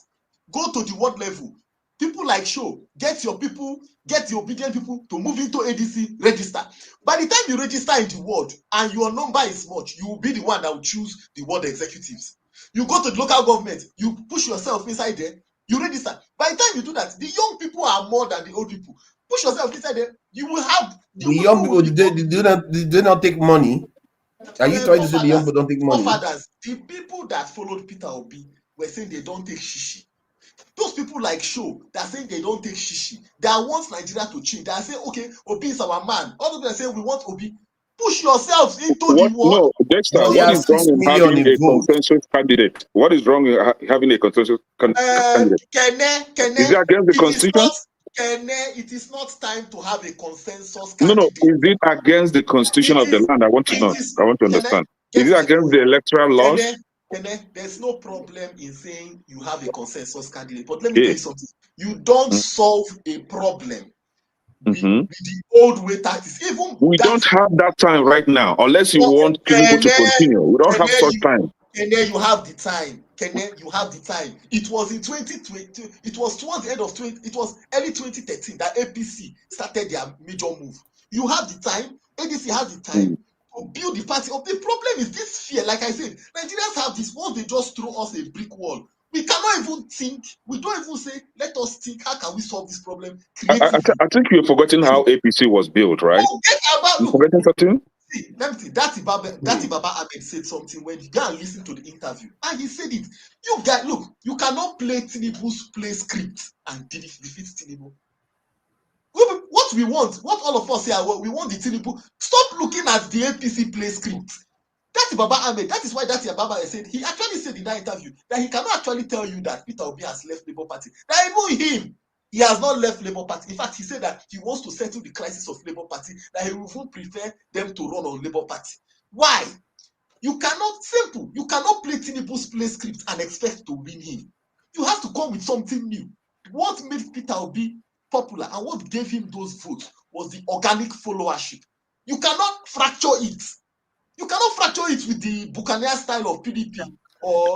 Go to the ward level. People like show, get your people, get the obedient people to move into ADC, register. By the time you register in the ward and your number is much, you will be the one that will choose the ward executives. You go to the local government, you push yourself inside there, you register. By the time you do that, the young people are more than the old people. Push yourself inside there, you will have The young people, did they not take money? Are you trying to say the young people don't take money? Forefathers, the people that followed Peter Obi were saying they don't take shishi. Those people like show that saying they don't take shishi. They want Nigeria to change. They are saying, okay, Obi is our man. All of them are saying we want Obi. Push yourselves into the war. No, Dexter, what is wrong with having a consensus candidate? What is wrong with having a consensus candidate? Is it against the constitution? It is not time to have a consensus candidate. No. Is it against the constitution of the land? I want to know. I want to understand. Is it against the electoral laws? There's no problem in saying you have a consensus candidate, but let me tell you something. You don't solve a problem with the old way tactics. We don't have that time right now, unless you want people to continue. We don't have such time. You have the time. You have the time. It was in 2020. It was towards the end of it was early 2013 that APC started their major move. You have the time. ADC has the time to build the party. The problem is this fear. Like I said, Nigerians have this. Once they just throw us a brick wall, we cannot even think. We don't even say, let us think, how can we solve this problem? I think you're forgetting how APC was built, right? You're forgetting something? See, let me see. That Baba Ahmed said something when you go and listen to the interview, and he said it. You guys, look, you cannot play Tinubu's play script and defeat Tinubu. What we want, what all of us here, we want the Tinubu. Stop looking at the APC play script. That's Baba Ahmed. That is why Baba said, he actually said in that interview that he cannot actually tell you that Peter Obi has left Labour Party. That even him, he has not left Labour Party. In fact, he said that he wants to settle the crisis of Labour Party, that he would prefer them to run on Labour Party. Why? You cannot play Tinubu's play script and expect to win him. You have to come with something new. What made Peter Obi popular and what gave him those votes was the organic followership. You cannot fracture it. You cannot fracture it with the Buccaneer style of PDP.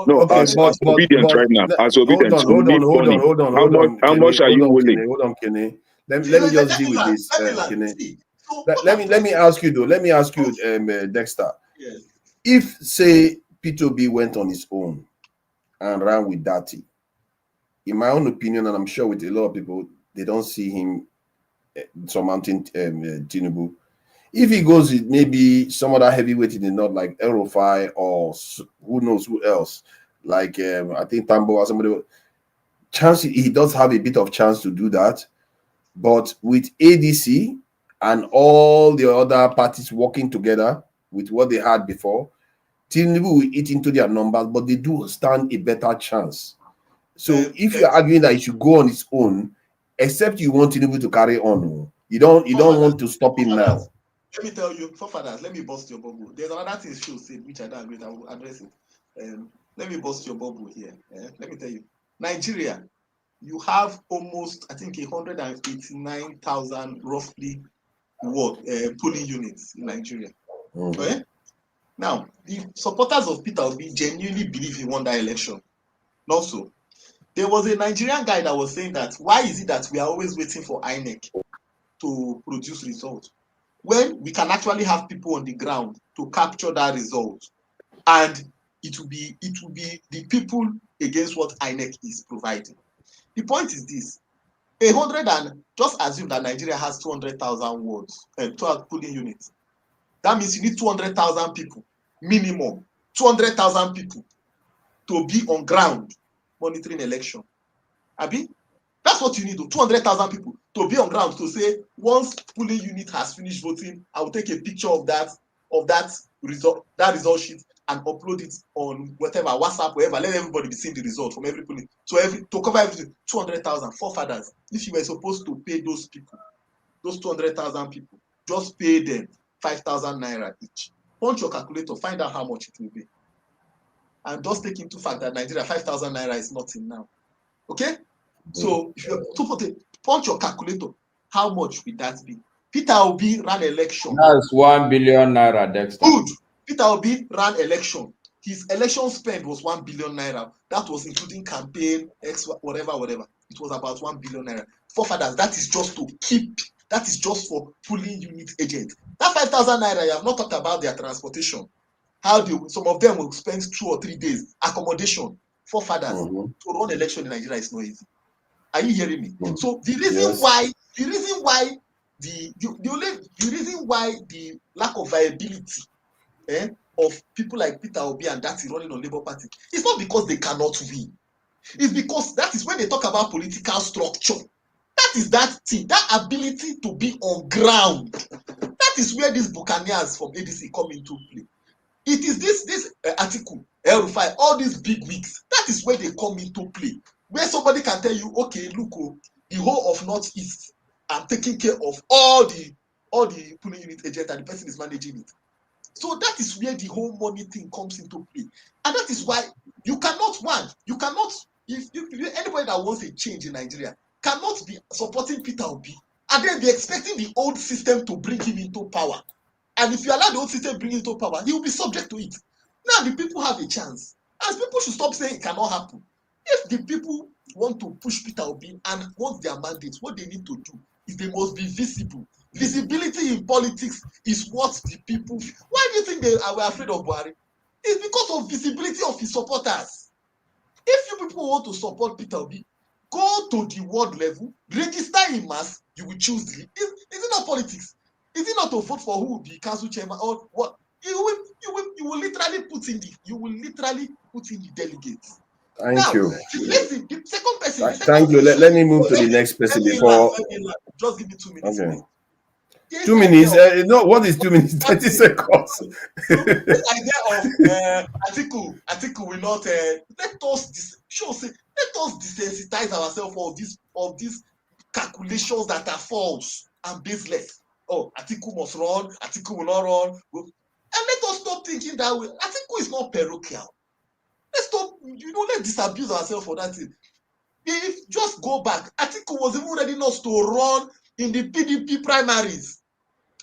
No, as obedient right now. As obedient. Hold on. How much are you willing? Hold on, Kenny. Let me just deal with this, Kenny. Let me ask you though. Let me ask you, Dexter. Yes. If say Peter Obi went on his own and ran with Dati, in my own opinion, and I'm sure with a lot of people, they don't see him surmounting Tinubu. If he goes with maybe some other heavyweight in the north, like Rufai or who knows who else, like I think Tambo or somebody, he does have a bit of chance to do that. But with ADC and all the other parties working together with what they had before, Tinubu will eat into their numbers, but they do stand a better chance. So if you're arguing that he should go on his own, except you want Tinubu to carry on, you don't want to stop him now. Let me tell you, forefathers, let me bust your bubble. There's another thing Phil said, which I don't agree with. I will address it. Let me bust your bubble here. Let me tell you, Nigeria, you have almost, I think, 189,000 roughly polling units in Nigeria. Okay? Now, the supporters of Peter Obi genuinely believe he won that election. Not so. There was a Nigerian guy that was saying that, why is it that we are always waiting for INEC to produce results when we can actually have people on the ground to capture that result, and it will be the people against what INEC is providing. The point is this: just assume that Nigeria has 200,000 polling units. That means you need 200,000 people minimum 200,000 people to be on ground monitoring election. Abi? That's what you need, 200,000 people to be on ground to say, once polling unit has finished voting, I will take a picture of that result sheet and upload it on whatever, WhatsApp, wherever. Let everybody be seeing the result from every polling. So to cover everything, 200,000 forefathers. If you were supposed to pay those people, those 200,000 people, just pay them 5,000 naira each. Punch your calculator, find out how much it will be. And just take into fact that Nigeria, 5,000 naira is nothing now. Okay? So if you punch your calculator, how much will that be? Peter Obi ran election. That's 1 billion naira, Dexter. Good. Peter Obi ran election. His election spend was 1 billion naira. That was including campaign, whatever. It was about 1 billion naira. Forefathers, that is just to keep. That is just for polling unit agent. That 5,000 naira, you have not talked about their transportation. How some of them will spend 2 or 3 days accommodation. Forefathers, to run election in Nigeria is not easy. Are you hearing me? So the reason why the lack of viability of people like Peter Obi and Dati running on Labour Party is not because they cannot win. It's because that is when they talk about political structure. That is that thing, that ability to be on ground. That is where these buccaneers from ADC come into play. It is this Atiku, Rufai, all these big wigs. That is where they come into play. Where somebody can tell you, okay, look, the whole of Northeast, I'm taking care of all the polling unit agent and the person is managing it. So that is where the whole money thing comes into play. And that is why if anybody that wants a change in Nigeria cannot be supporting Peter Obi and then be expecting the old system to bring him into power. And if you allow the old system to bring him into power, he will be subject to it. Now the people have a chance. And people should stop saying it cannot happen. If the people want to push Peter Obi and want their mandate, what they need to do is they must be visible. Visibility in politics is what the people. Why do you think they were afraid of Buhari? It's because of visibility of his supporters. If you people want to support Peter Obi, go to the world level, register in mass, you will choose the. Is it not politics? Is it not to vote for who will be council chairman or what? You will literally put in the delegates. Thank you. Listen, the second person. Thank you. Let me move to the next person before. Just give me 2 minutes. Okay. 2 minutes. No, what is 2 minutes? 30 seconds. So this idea of Atiku will not let us desensitize ourselves of these calculations that are false and baseless. Oh, Atiku must run. Atiku will not run. And let us stop thinking that way. Atiku is not parochial. Let's stop, let's disabuse ourselves for that thing. If just go back, Atiku was even ready not to run in the PDP primaries.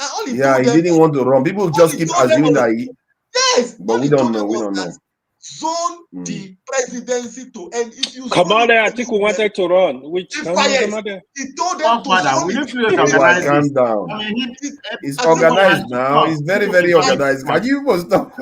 And all he didn't want to run. People just keep assuming that he. Yes, but we don't know. We don't know. Zone the presidency to end. If you Kamala Atiku wanted to run, which he told them to calm down. It's organized now. It's very, very organized. Can you even stop?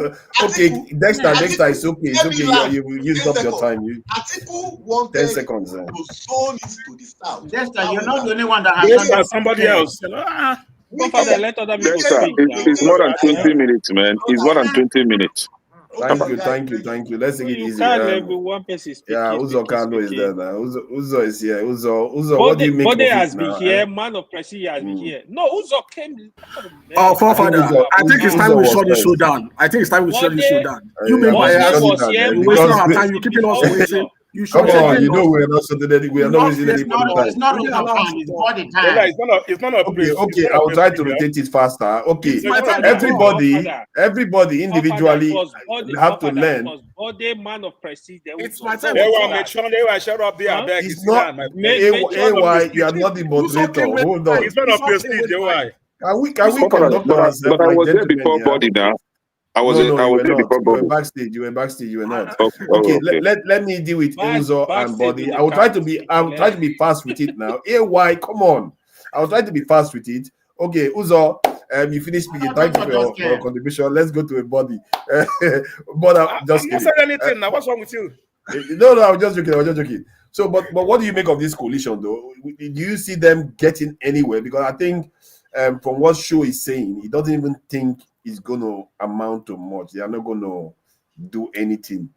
Okay, Dexter, it's okay. It's okay. You used up your time. Atiku wanted 10 seconds. To zone it to the south. Dexter, you're not the only one that has somebody else. Let other people speak. It's more than 20 minutes, man. It's more than 20 minutes. Thank you. Let's take it easy. One person speaking. Uzo Kando is there now. Uzo is here. Uzo, what do you make of it has now? been here. Man of Presi has been here. No, Uzo came. Forefather, I think it's time we shut this show down. You mean by you wasting our time. You keeping us waiting. Come on, we're not shutting we are not wasting any time. It's not time. It's body time. It's not okay. I will try to rotate it faster. Okay, everybody individually have to learn. Man of president. It's my time. Shut up there. It's not AY. You are not the moderator. Hold on. It's not a prestige. AY. Can we conduct ourselves? But I was there before body now. I was there before body. You were backstage. You were not. Okay. Let me deal with Uzo and body. I will try to be fast with it now. AY, come on. I will try to be fast with it. Okay, Uzo, you finished speaking. Thank you for your contribution. Let's go to a body. But I'm just kidding. I said anything now. What's wrong with you? No, I was just joking. So, but what do you make of this coalition, though? Do you see them getting anywhere? Because I think from what Show is saying, he doesn't even think it's going to amount to much. They are not going to do anything.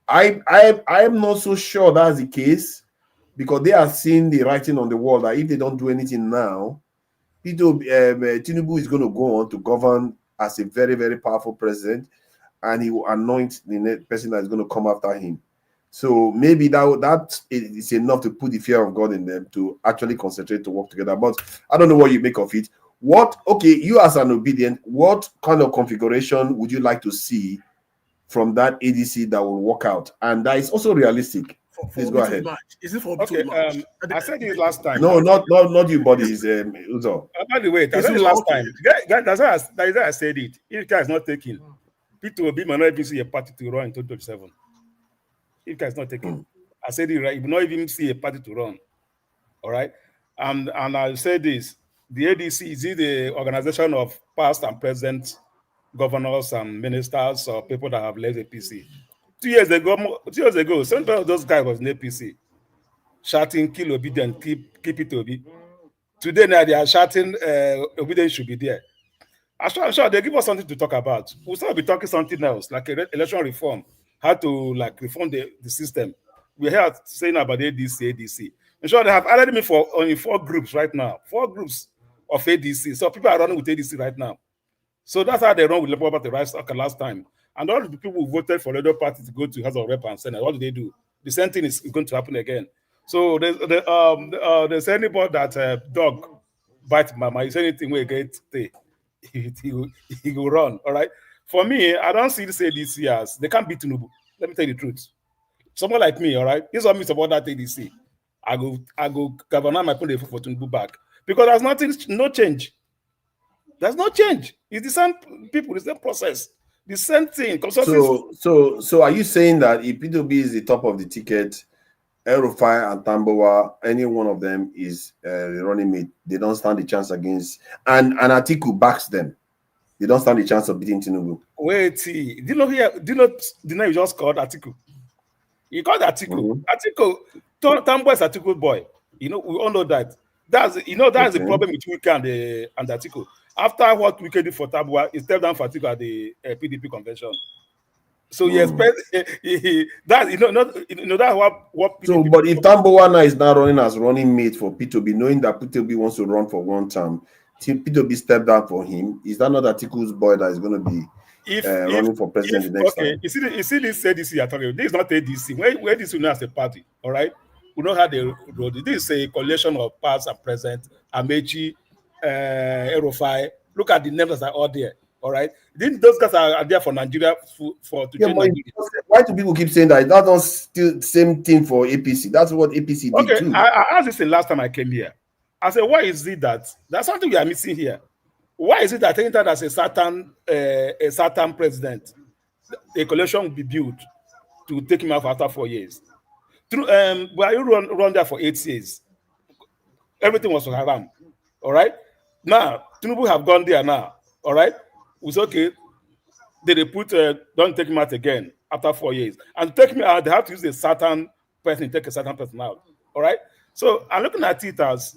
I am not so sure that's the case, because they are seeing the writing on the wall that if they don't do anything now, Tinubu is going to go on to govern as a very, very powerful president, and he will anoint the next person that is going to come after him. So maybe that is enough to put the fear of God in them to actually concentrate to work together. But I don't know what you make of it. Okay, you as an obedient, what kind of configuration would you like to see from that ADC that will work out, and that is also realistic? Please go ahead. Is it for okay? I said this last time. No, not you, buddies. Uzo. By the way, I said it last time. That's why I said it. If guy is not taking, Peter Obi might not even see a party to run in 2027. If guy is not taking, I said it right. You will not even see a party to run. All right, and I'll say this: the ADC is the organization of past and present governors and ministers or people that have led the APC. 2 years ago, several of those guys was in APC, shouting "kill obedient, keep it Obi." Today now they are shouting obedience should be there. I'm sure they give us something to talk about. We'll still be talking something else, like election reform, how to reform the system. We're here saying about ADC. I'm sure they have added me for only 4 groups right now, 4 groups of ADC. So people are running with ADC right now. So that's how they run with Labour Party last time. And all the people who voted for the other party to go to House of Rep and Senate, what do they do? The same thing is going to happen again. So there's anybody that dog bite mama. You say anything we get he will run. All right. For me, I don't see this ADC as they can't beat Tinubu. Let me tell you the truth. Someone like me, all right, this is what me support that ADC. I go govern my point for Tinubu back, because there's no change. There's no change. It's the same people, the same process, the same thing. So are you saying that if Peter Obi is the top of the ticket, Rufai and Tambowa, any one of them is running mate, they don't stand a chance against, and Atiku backs them, they don't stand a chance of beating Tinubu? Wait, do you know the name you just called Atiku? You called Atiku. Atiku, Tambowa is Atiku's boy. You know, we all know that. That's the problem with Wike and Atiku. After what Wike did for Tambowa, he stepped down for Atiku at the PDP convention. So you expect that's what. So, but if Tambowa now is now running as running mate for Peter Obi, knowing that Peter Obi wants to run for one term, Peter Obi stepped down for him, is that not Atiku's boy that is going to be running for president the next time? You see this ADC you're talking about. This is not ADC. Where this is known as a party, all right? We know how they roll. This is a coalition of past and present. Amaechi, Rufai. Look at the names that are all there. All right, those guys are there for Nigeria to change Nigeria. Why do people keep saying that? That's not still the same thing for APC. That's what APC did too. I asked this the last time I came here. I said, why is it that there's something we are missing here? Why is it that anytime there's a certain president, a coalition will be built to take him out after 4 years? Well, you run there for 8 years. Everything was haram. All right. Now Tinubu have gone there now. All right. It's okay. They put don't take him out again after 4 years. And to take me out, they have to use a certain person, take a certain person out. All right. So I'm looking at it as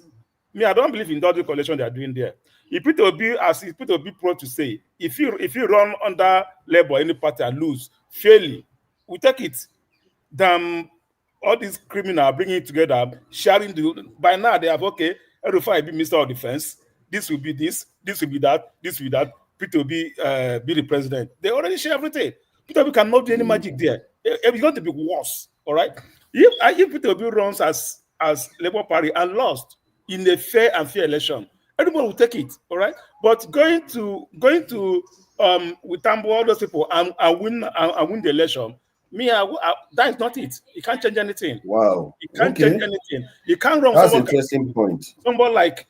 me, I don't believe in the coalition they are doing there. If Peter Obi pro to say, if you run under Labour, any party and lose fairly, we take it. Damn, all these criminals bringing it together, sharing by now they have Rufai be Minister of Defense, this will be this will be that, this will be that. Peter Obi be the president. They already share everything. Peter Obi cannot do any magic there. It's going to be worse. All right. If Peter Obi runs as Labour Party and lost in a fair and fair election, everybody will take it. All right. But going to with Tambo, all those people and win the election, that is not it. You can't change anything. Wow. You can't change anything. You can't run. That's an interesting point. Somebody like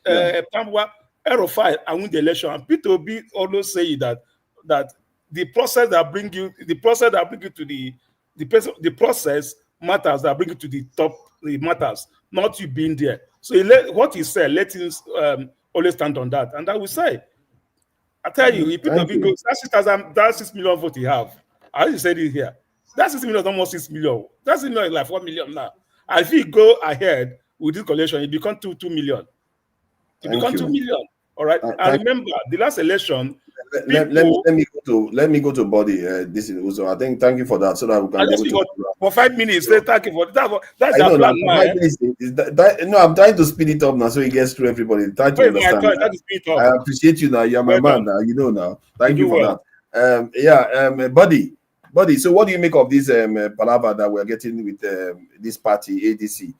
Tambo, Rufai and win the election. And Peter Obi always say that the process that bring you to the process matters that bring you to the top. It matters, not you being there. So what he said, let him always stand on that. And I will say, I tell you, if Peter Obi goes, that 6 million vote he have. I just said it here. That 6 million is almost 6 million. That 6 million is like 4 million now. And if he go ahead with this coalition, it becomes 2 million. It becomes 2 million. All right. And remember, the last election, let me go to body. This is also, I think, thank you for that, so that we can be able to for 5 minutes. Say thank you for that. That's I the know plan now. 5 minutes no, I'm trying to speed it up now so it gets through everybody. Try to understand. I appreciate you now. You're my man now. You know now. Thank you for that. Buddy. So, what do you make of this palaver that we're getting with this party ADC?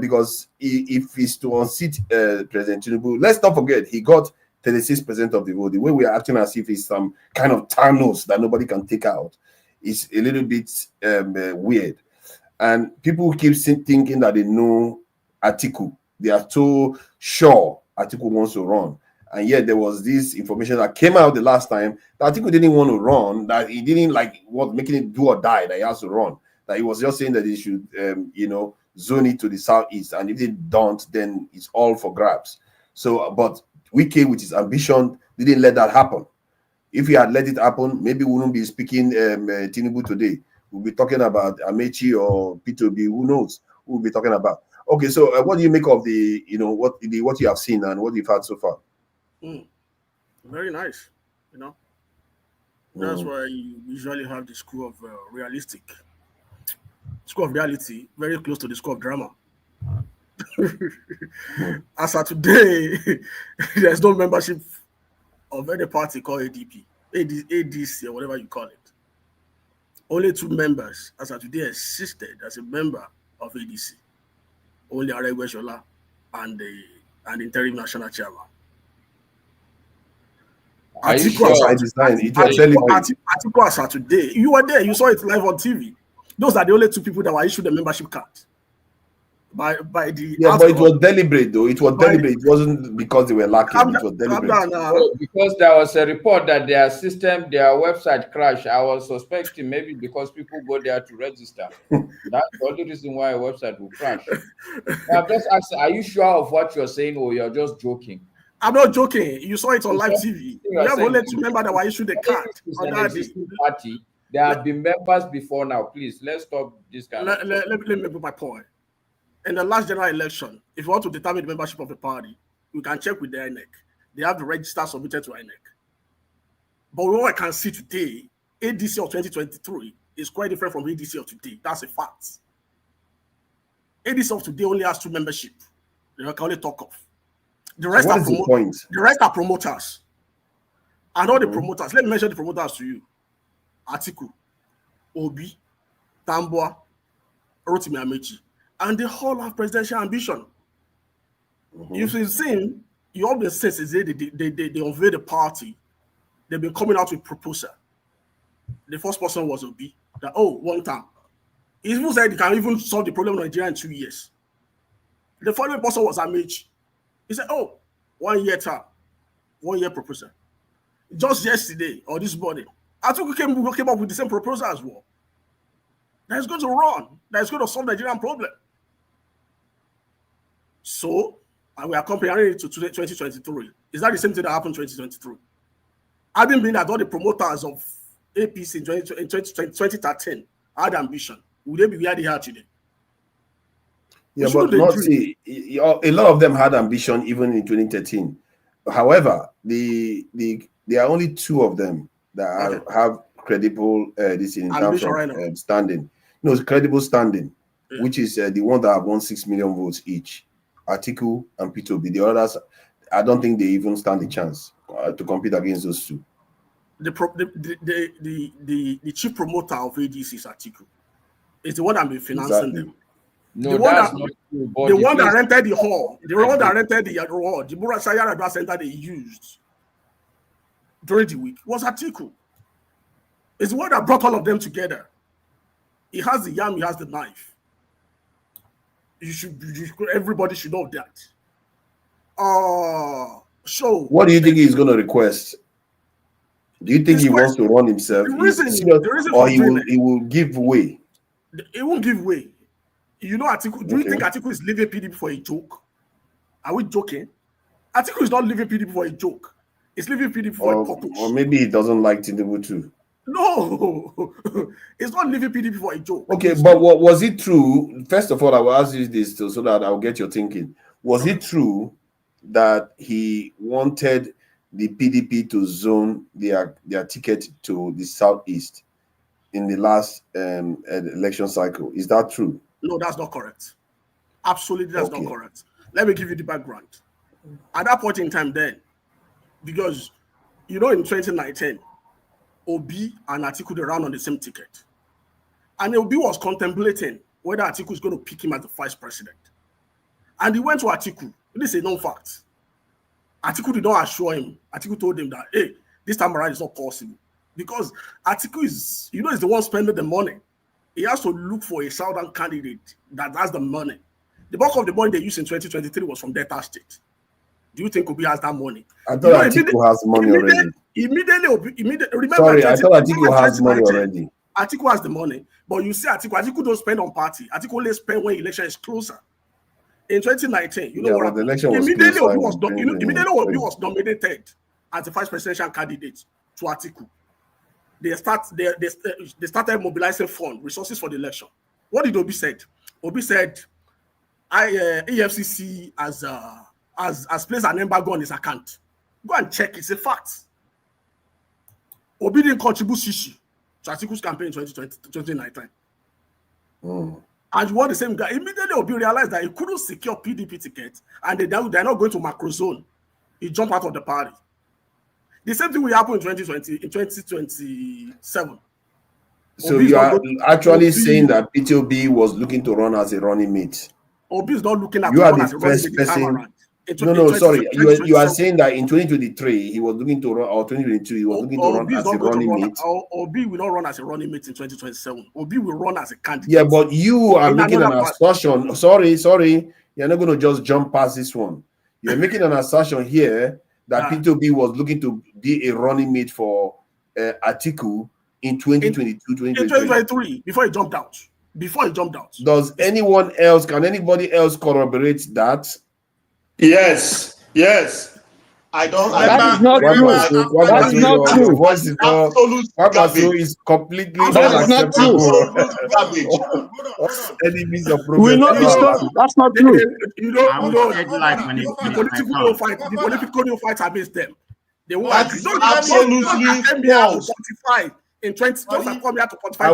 Because if he's to unseat President Tinubu, let's not forget he got 36% of the vote. The way we are acting as if it's some kind of Thanos that nobody can take out is a little bit weird. And people keep thinking that they know Atiku. They are so sure Atiku wants to run. And yet there was this information that came out the last time that Atiku didn't want to run, that he didn't like what making it do or die, that he has to run. That he was just saying that he should, zone it to the southeast. And if they don't, then it's all for grabs. So, but Wike, with his ambition, didn't let that happen. If he had let it happen, maybe we wouldn't be speaking Tinubu today. We'll be talking about Amaechi or Peter Obi. Who knows? We'll be talking about. Okay, so what do you make of the, what you have seen and what you've had so far? Very nice. That's why you usually have the school of reality, very close to the school of drama. As of today, there's no membership of any party called ADC or whatever you call it. Only 2 members as of today existed as a member of ADC. Only Aregweshola and the interim national chairman. Atiku as of today, you were there, you saw it live on TV. Those are the only 2 people that were issued a membership card. By the but it was deliberate though. It was deliberate. It wasn't because they were lacking. It was deliberate. Because there was a report that their website crashed. I was suspecting maybe because people go there to register. That's the only reason why a website will crash. I'm just asking, are you sure of what you're saying, or you're just joking? I'm not joking. You saw it on live TV. We have only 2 members that were issued a card. Party. There have been members before now. Please, let's stop this kind of let me make my point. In the last general election, if you want to determine the membership of the party, you can check with the INEC. They have the register submitted to INEC. But what I can see today, ADC of 2023 is quite different from ADC of today. That's a fact. ADC of today only has 2 membership. They can only talk of. The rest are promoters. And all the promoters, let me mention the promoters to you. Atiku, Obi, Tambua, Rotimi Amaechi. And they all have presidential ambition. If you've seen, you all been said they unveiled the party. They've been coming out with proposal. The first person was Obi. That, one time. He even said he can even solve the problem of Nigeria in 2 years. The following person was Amaechi. He said, 1 year term, 1 year proposal. Just yesterday or this morning, Atiku came up with the same proposal as well. That is going to run. That is going to solve the Nigerian problem. So, and we are comparing it to 2023. Is that the same thing that happened in 2023? Having been that all the promoters of APC in 2013 had ambition, would they be where they are today? Yeah, but not see, a lot of them had ambition even in 2013. However, there are only 2 of them that have credible in terms of standing. No, it's credible standing, which is the one that have won 6 million votes each. Atiku and Peter Obi. The others, I don't think they even stand a chance to compete against those 2. The chief promoter of ADC is Atiku. It's the one that been financing them. No, the one that rented the hall, the one that rented the hall, the Burasaya Radwa Center they used during the week was Atiku. It's the one that brought all of them together. He has the yam, he has the knife. Everybody should know that. So what do you think he's going to request? Do you think he wants to run himself? Or he will give way? He won't give way. You know, Atiku. Do you think Atiku is leaving PDP for a joke? Are we joking? Atiku is not leaving PDP for a joke. He's leaving PDP for a purpose. Or maybe he doesn't like Tinubu too. No, it's not leaving PDP for a joke. Okay, but was it true? First of all, I will ask you this so that I'll get your thinking. Was it true that he wanted the PDP to zone their ticket to the southeast in the last election cycle. Is that true? No, that's not correct. Absolutely, that's not correct. Let me give you the background. At that point in time then, because, in 2019, Obi and Atiku, they ran on the same ticket. And Obi was contemplating whether Atiku is going to pick him as the vice president. And he went to Atiku. This is a known fact. Atiku did not assure him. Atiku told him that, hey, this time around it's not possible. Because Atiku is, is the one spending the money. He has to look for a southern candidate that has the money. The bulk of the money they used in 2023 was from Delta State. Do you think Obi has that money? I thought Atiku has money already. Immediately, remember. Sorry, I thought Atiku has money already. Atiku has the money, but you see Atiku don't spend on party. Atiku only spend when election is closer. In 2019, what the election was immediately Obi was nominated as the vice presidential candidate to Atiku. They started mobilizing fund resources for the election. What did Obi said? Obi said, EFCC has placed an embargo on his account. Go and check. It's a fact. Obi didn't contribute shishi to Atiku's campaign in 2019. And what the same guy, immediately Obi realized that he couldn't secure PDP ticket and they're not going to macro zone. He jumped out of the party. The same thing will happen in 2027. So you are actually saying that Peter Obi was looking to run as a running mate. Obi is not looking at you are the first person. No, sorry. You are saying that in 2023 he was looking to run, or 2022 he was looking to run as a running mate. Obi will not run as a running mate in 2027. Obi will run as a candidate. Yeah, but you are making an assertion. Sorry. You're not going to just jump past this one. You're making an assertion here that Peter Obi was looking to be a running mate for Atiku in 2022, 2023, before he jumped out. Can anybody else corroborate that? Yes. I don't. That is not true. That is not true. Voice is is completely that is not true. Enemies of progress. We know it's not. That's not true. The political neophytes against them. They won't agree. Absolutely false. In 20, I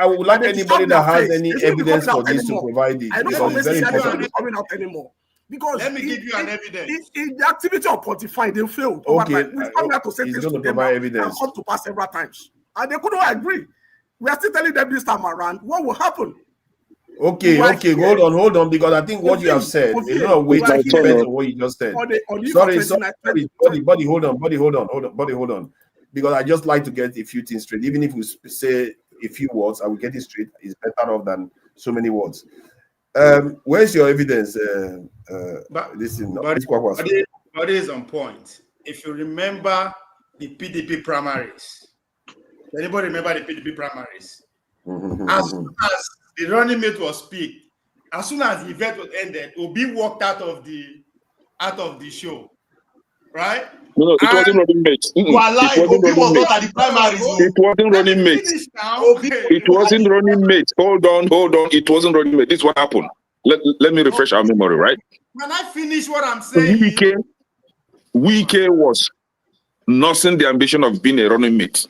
would like anybody that has any evidence for this to provide it. I don't it's very important. Coming out anymore. Because let me give you an evidence. In the activity of quantifying, they failed. Okay, we come here to say things to them and come to pass several times, and they couldn't agree. We are still telling them this time around what will happen. Okay, hold on, because I think what you have said is not a way to defend what you just said. Sorry, buddy, hold on. Because I just like to get a few things straight. Even if we say a few words, I will get it straight. It's better off than so many words. Where's your evidence? This is on point. If you remember the PDP primaries, anybody remember the PDP primaries? As soon as the running mate was picked, as soon as the event was ended, Obi walked out of the show, right? No, it wasn't running mate. You are lying. Obi was not at the primaries. It wasn't running mate. It wasn't running mate. Hold on. It wasn't running mate. This is what happened. Let me refresh our memory, right? Can I finish what I'm saying? Wike was nursing the ambition of being a running mate,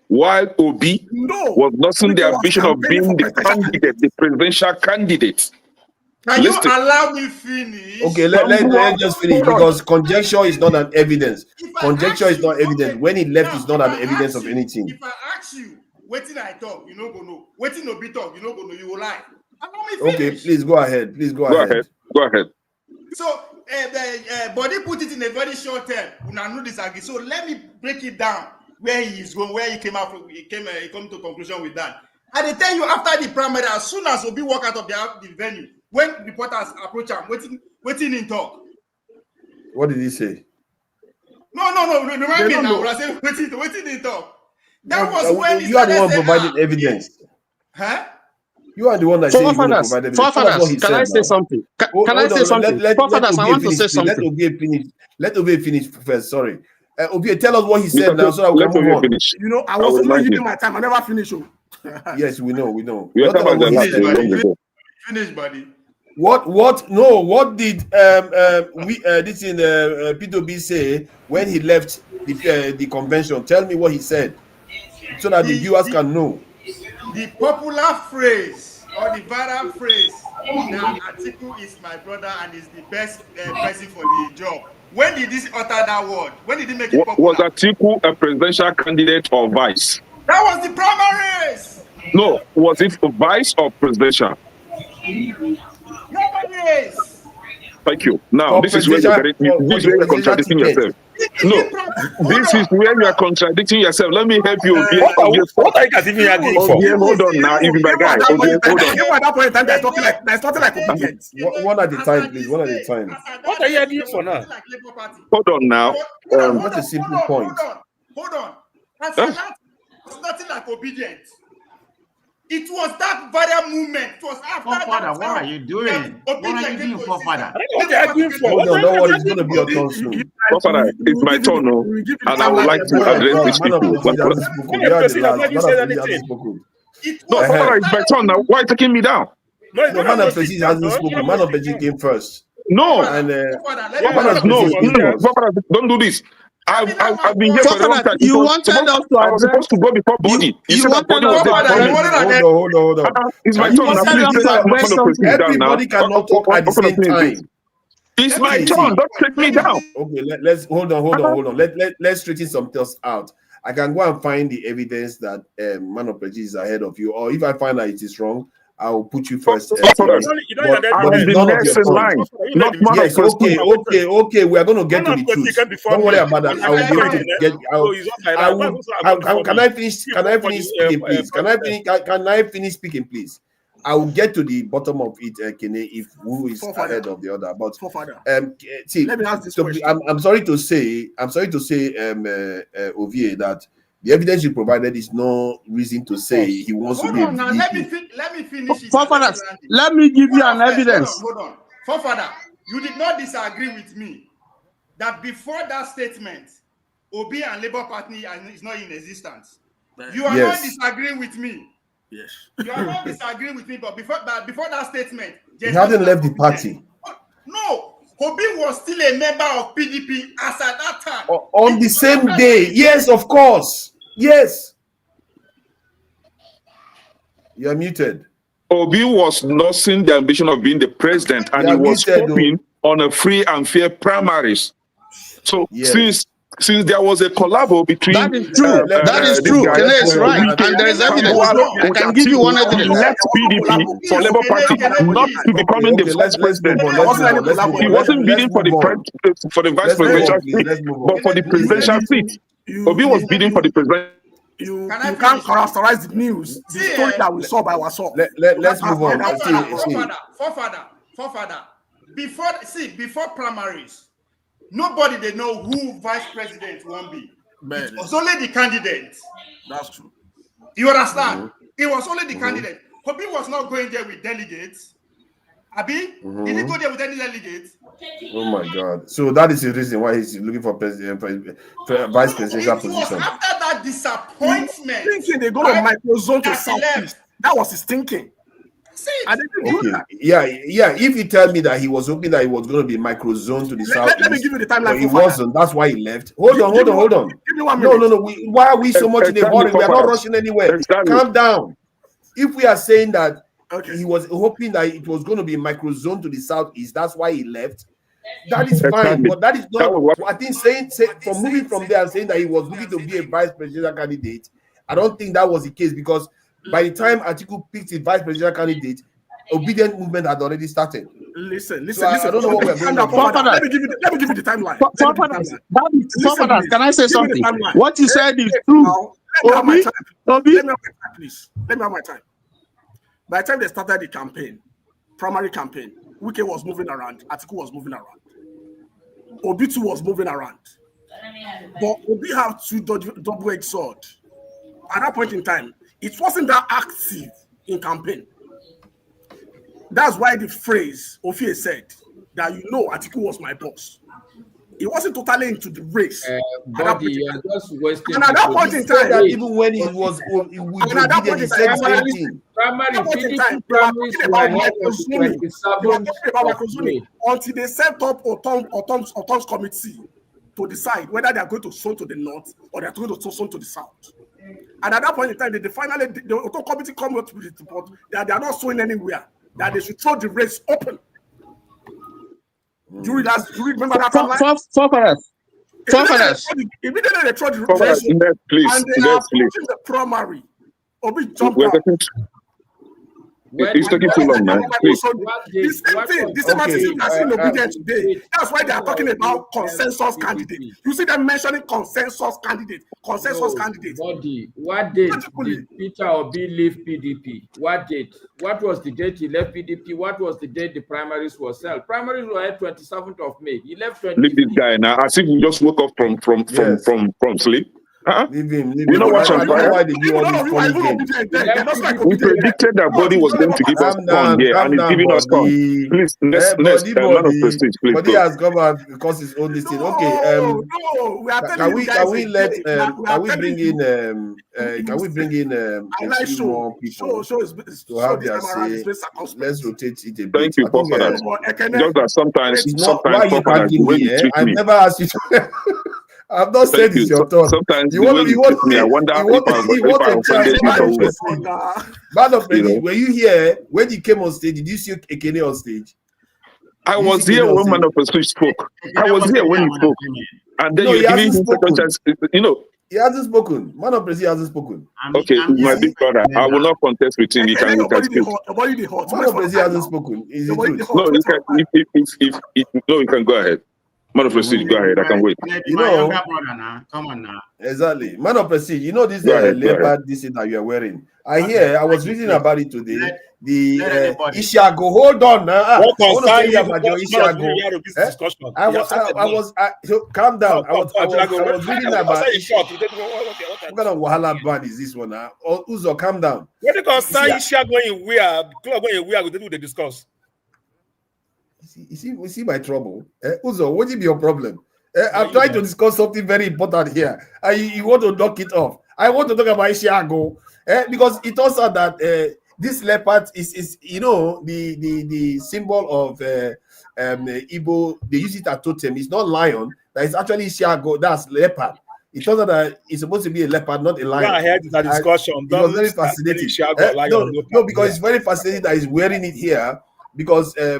while Obi was nursing the ambition of being the candidate, the presidential candidate. Can you allow me finish? Okay, let's just finish, because conjecture is not an evidence. Conjecture is not evidence. When he left, it's not an evidence of anything. If I ask you, waiting I talk, you know go know. Waiting Obi talk, you know go know. You will lie. Okay, please go ahead. Go ahead. So the body put it in a very short term. Una no disagree. So let me break it down. Where he is going, where he came out from. He come to conclusion with that. And they tell you after the primary, as soon as Obi walk out of the venue, when reporters approach him, waiting in talk. What did he say? No. Remind me now. When I say waiting in talk. That was when you are the one providing evidence. Huh? You are the one that said you provided evidence. Can I say something? Can I say something? I want to say something. Let Obi finish first. Sorry. Obi, tell us what he said now so that we can move on. You know, I was not giving my time. I never finished. Yes, we know. Finish, buddy. What did this in Peter Obi say when he left the convention? Tell me what he said, so that the viewers can know. The popular phrase or the viral phrase that Atiku is my brother and is the best person for the job. When did this utter that word? When did he make it popular? Was Atiku a presidential candidate or vice? That was the primaries. No, was it vice or presidential? Primaries. Thank you. Now, this is where you're contradicting yourself. No, this is where you are contradicting yourself. Let me help you. What are you guys even agreeing for? Hold on now, even my guy. Hold on. At that point in time, there's nothing like obedience. One at a time, please. One at a time. What are you agreeing for now? Hold on now. That's a simple point. Hold on. It's nothing like obedience. It was that viral movement. It was after Father, what are you doing? What are you doing, Father? What are you agreeing for? Hold on, don't worry, it's going to be your turn soon. Father, it's my turn, no? And I would like to address this issue. No, Father, it's my turn now. Why are you taking me down? No, man of President hasn't spoken. Man of President came first. No. And Father, don't do this. I've been here for a long time. You wanted us to I was supposed to go before body. You said that body was there. Hold on. It's my turn. Everybody cannot talk at the same time. It's my turn. Don't take me down. Okay, let's hold on. Let's straighten some things out. I can go and find the evidence that man of prejudice is ahead of you, or if I find that it is wrong, I will put you first. I'm the next in line. Not man of prejudice. Okay. We are going to get to the truth. Don't worry about that. I will get. Can I finish? Can I finish speaking, please? Can I finish speaking, please? I will get to the bottom of it, Kene, if who is ahead of the other. But see, let me ask this question. I'm sorry to say, Ovie, that the evidence you provided is no reason to say he wants to be. Hold on now, let me finish it. Forefathers, let me give you an evidence. Hold on. Forefather, you did not disagree with me that before that statement, Obi and Labour Party is not in existence. You are not disagreeing with me. Yes. You are not disagreeing with me, but before that statement, he hadn't left the party. No, Obi was still a member of PDP as at that time. On the same day. Yes, of course. Yes. You are muted. Obi was losing the ambition of being the president, and he was hoping on a free and fair primaries. So since there was a collabo between that is true. That is true. Kene is right, and there is evidence. I can give you one evidence. Left PDP for Labour Party, not to becoming the vice president. He wasn't bidding for the vice presidential seat, but for the presidential seat. Obi was bidding for the president. You can't characterize the news, the story that we saw by our soul. Let's move on. Forefather. Before primaries, nobody they know who vice president won't be. It was only the candidate. That's true. You understand? It was only the candidate. Obi was not going there with delegates. Abi, did he go there with any delegates? Oh my God! So that is the reason why he's looking for vice presidential position. After that disappointment, thinking they go to microzone to Southeast. That was his thinking. Yeah. If you tell me that he was hoping that he was going to be microzone to the south, let me give you the timeline. But he wasn't. That's why he left. Hold on. Give me 1 minute. No. Why are we so much in a hurry? We are not rushing anywhere. Calm down. If we are saying that he was hoping that it was going to be microzone to the southeast, that's why he left. That is fine, but that is not. I think saying from moving from there and saying that he was looking to be a vice presidential candidate, I don't think that was the case, because by the time Atiku picked his vice presidential candidate, obedient movement had already started. Listen. I don't know what we're going to do. Let me give you the timeline. Can I say something? What you said is true. Let me have my time. By the time they started the campaign, primary campaign, Wike was moving around, Atiku was moving around, Obi too was moving around. But Obi have two double-edged sword. At that point in time, it wasn't that active in campaign. That's why the phrase Ofie said that Atiku was my boss. He wasn't totally into the race. But at that point in time, even when he was, he said the same thing. primary, That was in time. PDP They were primaries talking were about held on the microzoning. They were 27th talking about of microzoning May. until they set up autonomous committee to decide whether they are going to zone to the north or they are going to zone to the south. And at that point in time, the auto committee come up with the report that they are not showing anywhere, that they should throw the race open. Do you remember that timeline? Immediately they throw the race open, and they are approaching the primary. Obi jumped out. It's taking too long, man. Please. The same attitude that's in obedience today. That's why they are talking about consensus candidate. You see them mentioning consensus candidate. Body. What date did Peter Obi leave PDP? What date? What was the date he left PDP? What was the date the primaries were held? Primaries were held 27th of May. He left 25th. Leave this guy now. As if we just woke up from sleep. Leave him. You know what I'm why did you all this funny game? We predicted that Body was going to give us fun here, and he's giving us fun. Please, next, man of prestige, please. Body has come out because his own listing. Okay, can we bring in a few more people to have their say? Let's rotate it a bit. Thank you for that. Just that sometimes why you thanking me? I never asked you to. I've not said it's your turn. Sometimes you want me. I wonder if I offended you. Man of prestige, were you here when you came on stage? Did you see Ekene on stage? I was here when Man of Prestige spoke. I was here when he spoke. And then you're giving him second chance. He hasn't spoken. Man of Prestige hasn't spoken. Okay, my big brother, I will not contest with him. You can speak. Man of Prestige hasn't spoken. Is it true? No, you can. No, you can go ahead. Man of Prestige, go ahead. I can wait. Come on now. Exactly. Man of Prestige, you know this leopard this that you are wearing. I was reading about it today. The Ishago. Hold on now. I want to tell you about your Ishago. Calm down. I was reading about Ishago. What kind of wahala band is this one now? Uzo, calm down. What do you call Ishago in where? Club going where? They discuss. You see my trouble. Uzo, what is your problem? I'm trying to discuss something very important here. You want to knock it off. I want to talk about Ishiago because it turns out that this leopard is the symbol of Igbo. They use it as totem. It's not lion. That is actually Ishiago. That's leopard. It turns out that it's supposed to be a leopard, not a lion. I heard that discussion. It was very fascinating. No, because it's very fascinating that he's wearing it here. Because I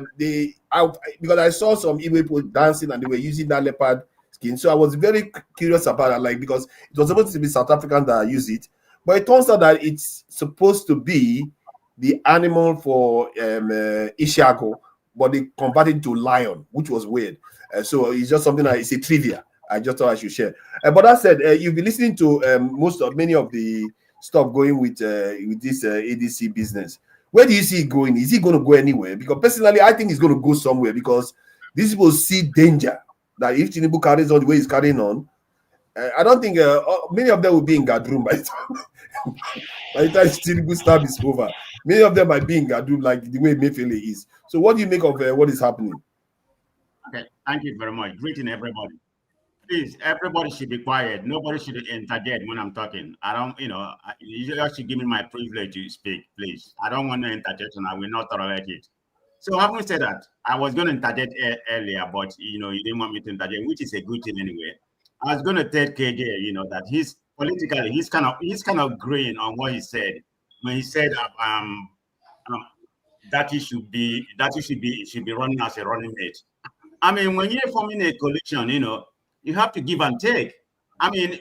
saw some Igbo people dancing and they were using that leopard skin, so I was very curious about that. Because it was supposed to be South African that use it, but it turns out that it's supposed to be the animal for Ishiago, but they converted it to lion, which was weird. So it's just something that it's a trivia. I just thought I should share. But that said, you've been listening to many of the stuff going with this ADC business. Where do you see it going? Is he going to go anywhere? Because personally, I think he's going to go somewhere because these people see danger that if Tinubu carries on the way he's carrying on, I don't think many of them will be in Gadroom by the time Tinubu stab is over. Many of them might be in Gadroom like the way Mefele is. So what do you make of what is happening? Okay, thank you very much. Greeting everybody. Please, everybody should be quiet. Nobody should interject when I'm talking. I don't, you should give me my privilege to speak, please. I don't want to interject and I will not tolerate it. So having said that, I was going to interject earlier, but, you didn't want me to interject, which is a good thing anyway. I was going to tell KJ, that he's politically, he's kind of green on what he said when he said that he should be running as a running mate. I mean, when you're forming a coalition, you have to give and take. I mean,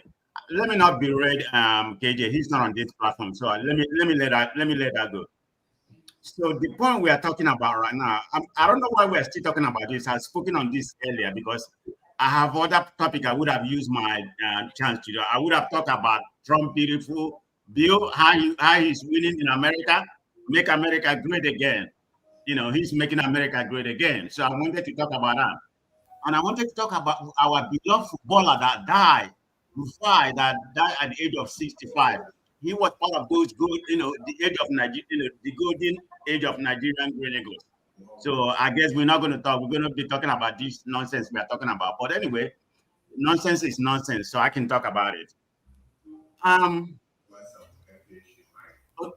let me not berate KJ. He's not on this platform, so let me let that go. So the point we are talking about right now, I don't know why we're still talking about this. I've spoken on this earlier because I have other topic I would have used my chance to do. I would have talked about Trump beautiful bill, how he's winning in America, make America great again. He's making America great again. So I wanted to talk about that. And I wanted to talk about our beloved footballer that died, Rufai, that died at the age of 65. He was part of those good, the age of Nigeria, the golden age of Nigerian Green Eagles. So I guess we're not going to talk. We're going to be talking about this nonsense we are talking about. But anyway, nonsense is nonsense, so I can talk about it.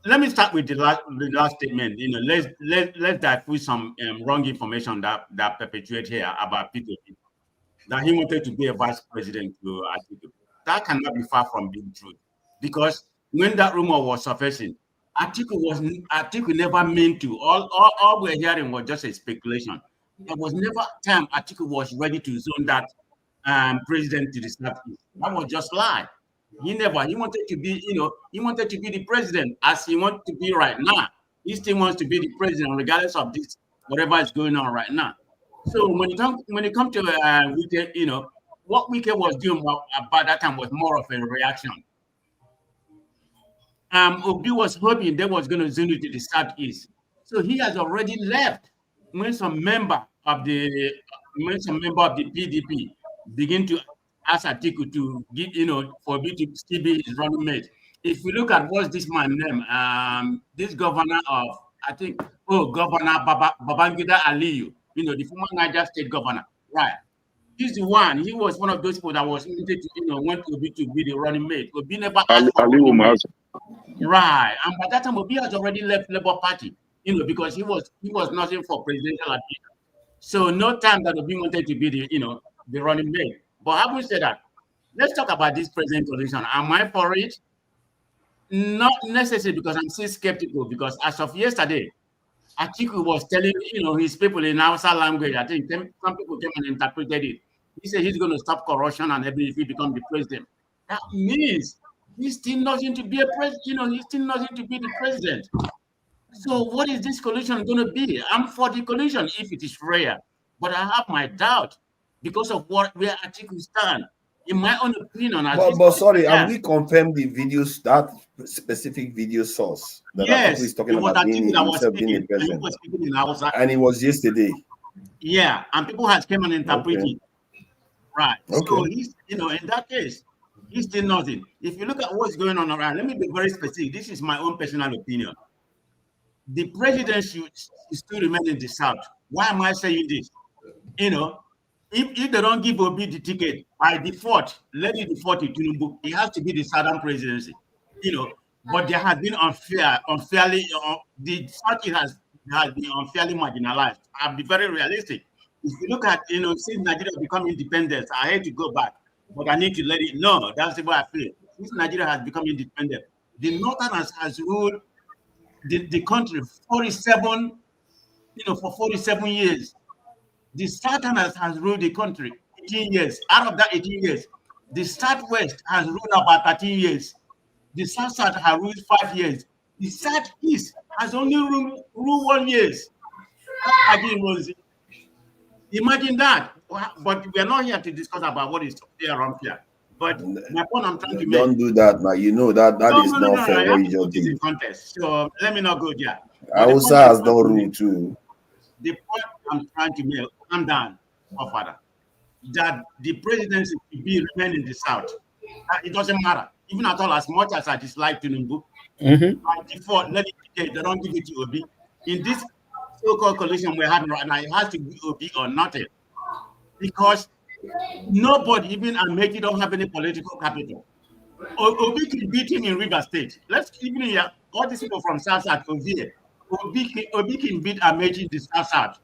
Let me start with the last statement. You know, let's diffuse some wrong information that perpetuate here about Peter Obi, that he wanted to be a vice president to Atiku. That cannot be far from being true, because when that rumor was surfacing, Atiku never meant to. All we're hearing was just a speculation. There was never time Atiku was ready to zone that president to the southeast. That was just lie. He wanted to be, he wanted to be the president as he wants to be right now. He still wants to be the president regardless of this, whatever is going on right now. So when it comes to Wike, what Wike was doing about that time was more of a reaction. Obi was hoping they was going to zone it to the southeast. So he has already left when some member of the PDP begin to ask Atiku to give, for Obi to still be his running mate. If you look at what's this man's name, this governor of, Governor Babangida Aliyu, the former Niger State governor, right? He's the one. He was one of those people that was wanted to, want Obi to be the running mate. Obi never asked for running mate. Right, and by that time, Obi has already left Labour Party, because he was nothing for presidential advisor. So no time that Obi wanted to be the running mate. But having said that, let's talk about this president election. Am I for it? Not necessarily, because I'm still skeptical, because as of yesterday, Atiku was telling his people in Hausa language. I think some people came and interpreted it. He said he's going to stop corruption and everything if he becomes the president. That means he's still nothing to be a president. He's still nothing to be the president. So what is this coalition going to be? I'm for the coalition if it is rare, but I have my doubt because of where Atiku stand. In my own opinion, but sorry, have we confirmed the videos, that specific video source that yes, Atiku is talking about being a president? And it was yesterday. Yeah, and people has came and interpreted. Okay. Right. Okay. So he's, in that case, he's still nothing. If you look at what's going on around, let me be very specific. This is my own personal opinion. The presidency should still remain in the South. Why am I saying this? If they don't give Obi the ticket, by default, let it default to Tinubu. It has to be the Southern presidency. But there has been unfairly, the South has been unfairly marginalized. I'll be very realistic. If you look at, since Nigeria become independent, I hate to go back, but I need to let it know. That's the way I feel. Since Nigeria has become independent, the Northerners has ruled the country 47, for 47 years. The Southerners has ruled the country 18 years. Out of that 18 years, the Southwest has ruled about 13 years. The South has ruled 5 years. The Southeast has only ruled 1 year. Imagine that. But we are not here to discuss about what is there around here. But my point I'm trying to make. Don't do that, man. You know that is not fair. What you just did. Contest. So let me not go there. Hausa has no rule too. The point I'm trying to make, calm down, father, that the presidency will be remain in the South. It doesn't matter. Even at all, as much as I dislike Tinubu, by default, let it be, they don't give it to Obi. In this so-called coalition we're having right now, it has to be Obi or nothing. Because nobody, even Amaechi, don't have any political capital. Obi can beat him in River State. Let's even hear all these people from South Obi can beat Amaechi in the South.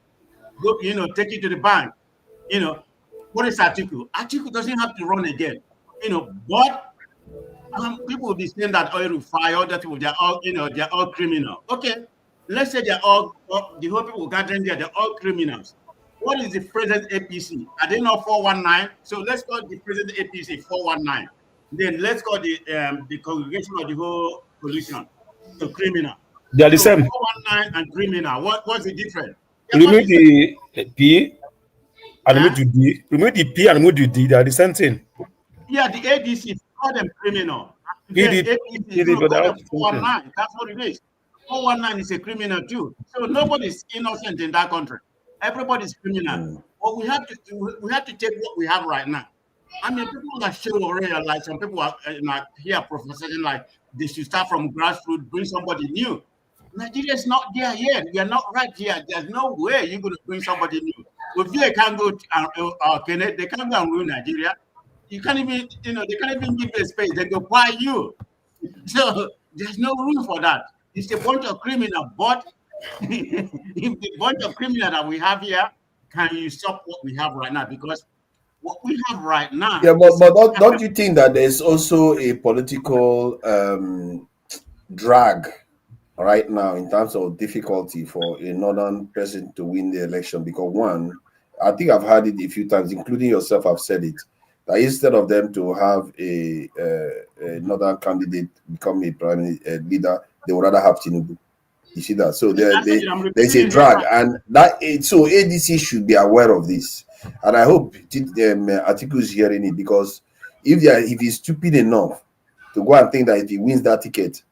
Go, take it to the bank. What is Atiku? Atiku doesn't have to run again. But people will be saying that Rufai, all that people, they're all criminal. Okay, let's say they're all the whole people gathering there, they're all criminals. What is the present APC? Are they not 419? So let's call the present APC 419. Then let's call the congregation of the whole coalition to criminal. They are the same. 419 and criminal. What's the difference? Remove the P and remove the D. Remove the P and remove the D. They are the same thing. Yeah, the ADC, call them criminal. APC, 419. That's what it is. 419 is a criminal too. So nobody's innocent in that country. Everybody's criminal. But we have to take what we have right now. I mean, people that show already, like some people are here professing like they should start from grassroots, bring somebody new. Nigeria is not there yet. We are not right here. There's no way you're going to bring somebody new. If they can't go to Kenneth, they can't go and rule Nigeria. You can't even, they can't even give you a space. They go buy you. So There's no room for that. It's a bunch of criminals. But if the bunch of criminals that we have here can usurp what we have right now, because what we have right now. Yeah, but don't you think that there's also a political drag right now in terms of difficulty for a northern person to win the election? Because one, I think I've heard it a few times, including yourself, I've said it, that instead of them to have a northern candidate become a prime leader, they would rather have Tinubu. You see that? So there's a drag, and so ADC should be aware of this. And I hope Atiku is hearing it, because if he's stupid enough to go and think that if he wins that ticket,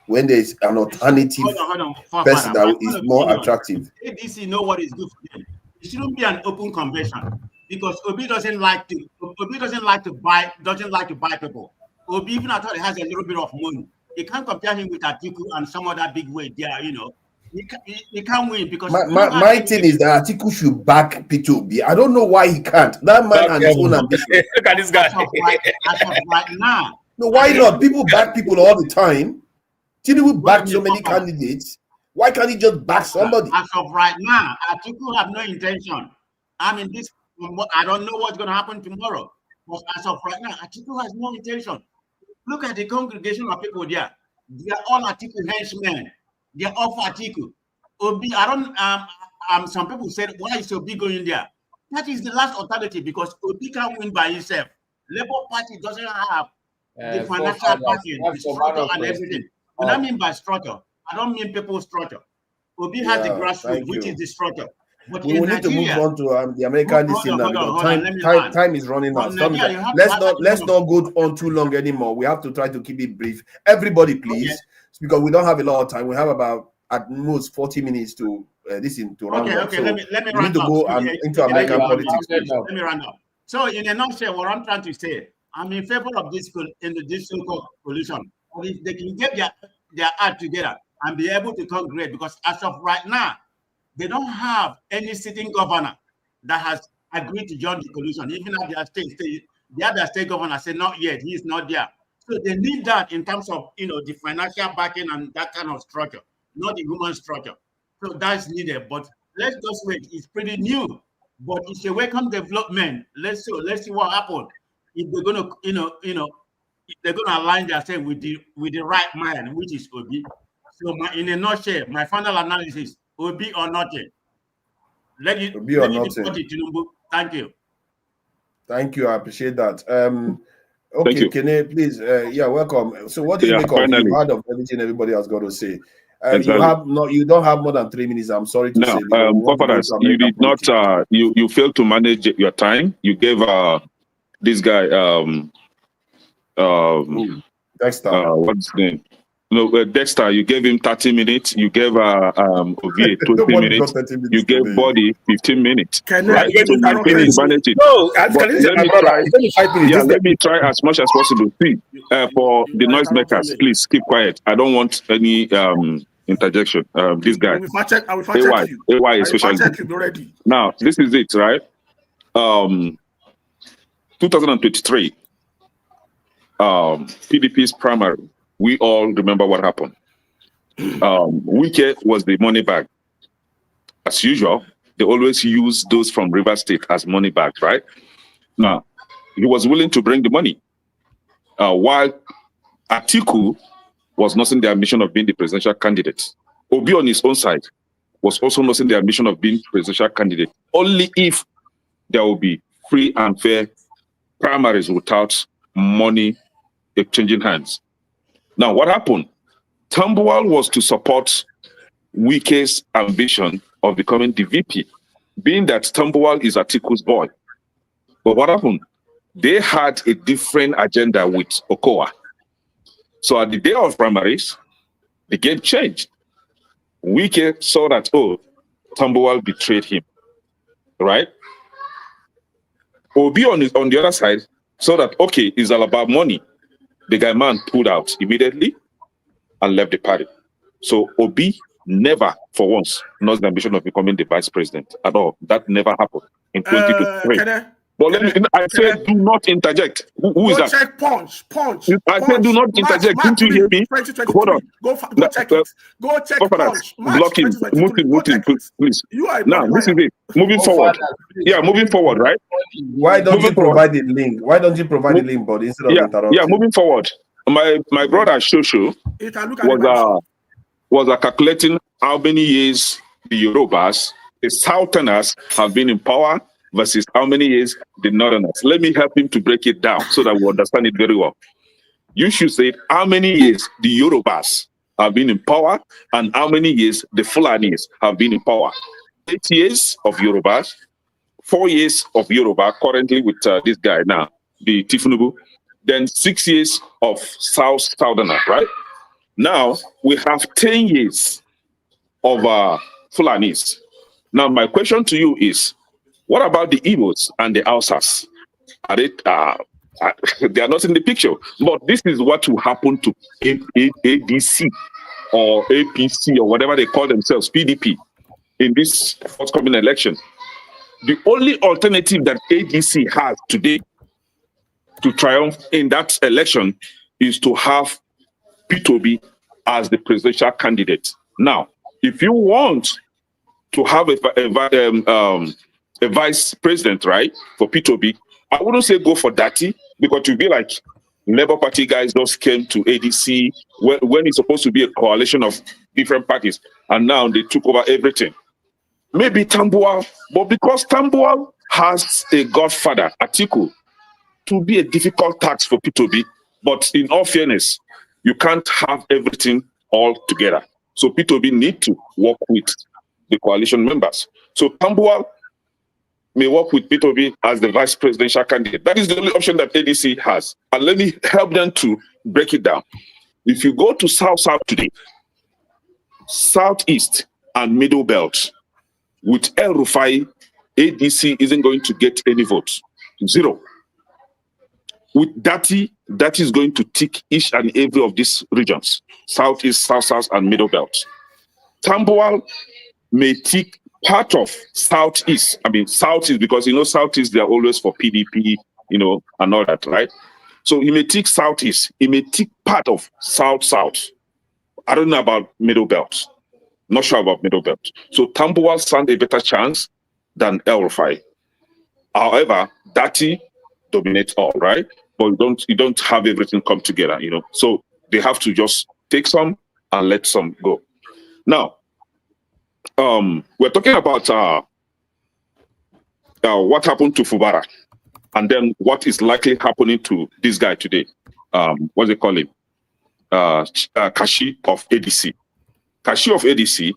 when there's an alternative person that is more attractive. ADC know what is good for them. It shouldn't be an open convention, because Obi doesn't like to buy people. Obi, even I thought he has a little bit of money. You can't compare him with Atiku and some other big weight there, you know. He can't win because my thing is that Atiku should back Peter Obi. I don't know why he can't. That man and his own ambition. Look at this guy. As of right now. No, why not? People back people all the time. Tinubu backed so many candidates. Why can't he just back somebody? As of right now, Atiku have no intention. I mean, I don't know what's going to happen tomorrow. But as of right now, Atiku has no intention. Look at the congregation of people there. They are all Atiku henchmen. They are all for Atiku. Obi, some people said, why is Obi going there? That is the last alternative, because Obi can't win by himself. Labour Party doesn't have the financial backing, the structure and everything. When I mean by structure, I don't mean people's structure. Obi has the grassroots, which is the structure. But we need to move on to the American DC now. Time is running out. Let's not go on too long anymore. We have to try to keep it brief. Everybody, please, because we don't have a lot of time. We have about at most 40 minutes to listen to round up. Okay, so let me we need to go into American politics. Let me run up. So, in a nutshell, what I'm trying to say, I'm in favor of this so-called coalition. But if they can get their act together and be able to come great, because as of right now, they don't have any sitting governor that has agreed to join the coalition. Even at their the other state governor said not yet, he is not there. So they need that in terms of the financial backing and that kind of structure, not the human structure. So that's needed. But let's just wait. It's pretty new, but it's a welcome development. Let's see what happens. If they're gonna, if they're gonna align themselves with the right man, which is Obi. So in a nutshell, my final analysis. Obi or nothing. Let it be Tinubu. Thank you. Thank you. I appreciate that. Okay, Kene, please. Welcome. So, what do you make of? You've heard of everything everybody has got to say. You don't have more than 3 minutes. I'm sorry to say. You did not. You failed to manage your time. You gave this guy Dexter. What's his name? No, Dexter, you gave him 30 minutes. You gave Ovie 20 minutes. You gave Body 15 minutes. Right? So my thing is manage it. No, let me try as much as possible. See, for the noisemakers, please keep quiet. I don't want any interjection. This guy, I will fact check you. AY especially. Now, this is it, right? 2023, PDP's primary. We all remember what happened. Wike was the money bag. As usual, they always use those from River State as money bags, right? Now, he was willing to bring the money. While Atiku was nursing the ambition of being the presidential candidate. Obi on his own side was also nursing the ambition of being presidential candidate, only if there will be free and fair primaries without money exchanging hands. Now, what happened? Tambuwal was to support Wike's ambition of becoming the VP, being that Tambuwal is Atiku's boy. But what happened? They had a different agenda with Okowa. So at the day of primaries, the game changed. Wike saw that, Tambuwal betrayed him, right? Obi on the other side saw that, okay, it's all about money. The guy man pulled out immediately and left the party. So Obi never, for once, knows the ambition of becoming the vice president at all. That never happened in 2023. But I said do not interject. Who is that? Check punch. I said do not interject. Didn't you hear me? Hold on. Go check it. Go check punch. Block him. Move him, please. Now, this is it. Moving forward. Yeah, moving forward, right? Why don't you provide the link? Why don't you provide the link, but instead of interrupting? Yeah, moving forward. My brother Shosho was calculating how many years the Yorubas, the Southerners, have been in power versus how many years the Northerners. Let me help him to break it down so that we understand it very well. You should say how many years the Yorubas have been in power and how many years the Fulanis have been in power. 8 years of Yorubas, 4 years of Yoruba, currently with this guy now, the Tinubu, then 6 years of Southerner, right? Now, we have 10 years of Fulanis. Now, my question to you is, what about the Igbos and the Hausas? Are they are not in the picture. But this is what will happen to ADC or APC or whatever they call themselves, PDP, in this forthcoming election. The only alternative that ADC has today to triumph in that election is to have Peter Obi as the presidential candidate. Now, if you want to have a vice president, right, for Peter Obi, I wouldn't say go for Dati, because it would be like Labour Party guys just came to ADC when it's supposed to be a coalition of different parties, and now they took over everything. Maybe Tambuwal, but because Tambuwal has a godfather, Atiku, to be a difficult task for Peter Obi. But in all fairness, you can't have everything all together. So Peter Obi need to work with the coalition members. So Tambuwal may work with Peter Obi as the vice presidential candidate. That is the only option that ADC has. And let me help them to break it down. If you go to South today, Southeast and Middle Belt, with El Rufai, ADC isn't going to get any votes. Zero. With Dati, that is going to tick each and every of these regions, Southeast, South, and Middle Belt. Tambuwal may tick part of Southeast. I mean, Southeast, because, Southeast, they're always for PDP, and all that, right? So he may tick Southeast. He may tick part of South. I don't know about Middle Belt. Not sure about Middle Belt. So Tambuwal stand a better chance than El Rufai. However, Dati dominates all, right? But you don't have everything come together, So they have to just take some and let some go. Now, we're talking about what happened to Fubara, and then what is likely happening to this guy today. What's they call him? Kashi of ADC. Kashi of ADC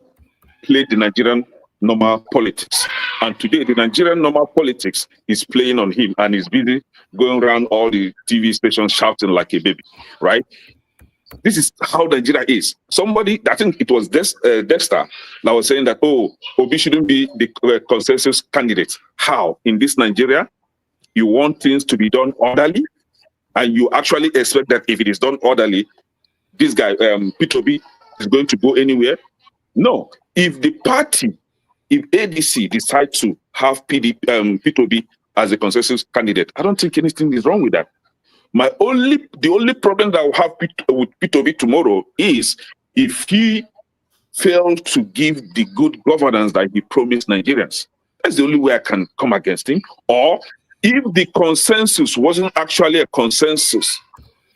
played the Nigerian normal politics. And today, the Nigerian normal politics is playing on him, and he's busy going around all the TV stations shouting like a baby, right? This is how Nigeria is. Somebody, I think it was Dexter, that was saying that, Obi shouldn't be the consensus candidate. How? In this Nigeria, you want things to be done orderly, and you actually expect that if it is done orderly, this guy, Peter Obi, is going to go anywhere? No. If the party, if ADC decide to have Peter Obi as a consensus candidate, I don't think anything is wrong with that. The only problem that I will have with Peter Obi tomorrow is if he failed to give the good governance that he promised Nigerians. That's the only way I can come against him. Or if the consensus wasn't actually a consensus,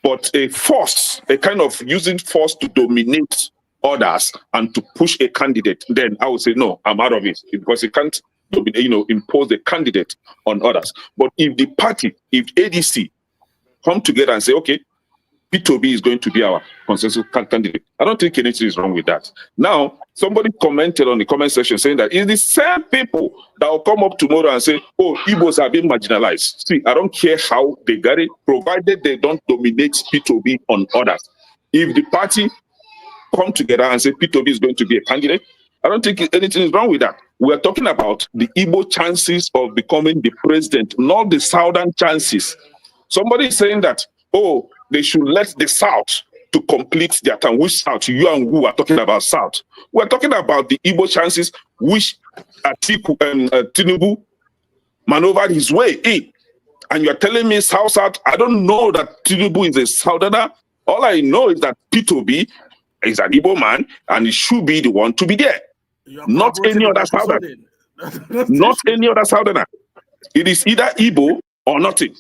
but a force, a kind of using force to dominate others and to push a candidate, then I would say, no, I'm out of it, because it can't, impose a candidate on others. But if the party, if ADC come together and say, okay, Peter Obi is going to be our consensus candidate, I don't think anything is wrong with that. Now, somebody commented on the comment section saying that it's the same people that will come up tomorrow and say, Igbos are being marginalized. See, I don't care how they get it, provided they don't dominate Peter Obi on others. If the party come together and say Peter Obi is going to be a candidate, I don't think anything is wrong with that. We're talking about the Igbo chances of becoming the president, not the Southern chances. Somebody is saying that, they should let the South to complete their term. Which South? You and who are talking about South? We're talking about the Igbo chances which Atiku and Tinubu maneuvered his way in. And you're telling me South. I don't know that Tinubu is a Southerner. All I know is that Peter Obi is an Igbo man, and he should be the one to be there. Not any other Southerner. Not any other Southerner. It is either Igbo or nothing.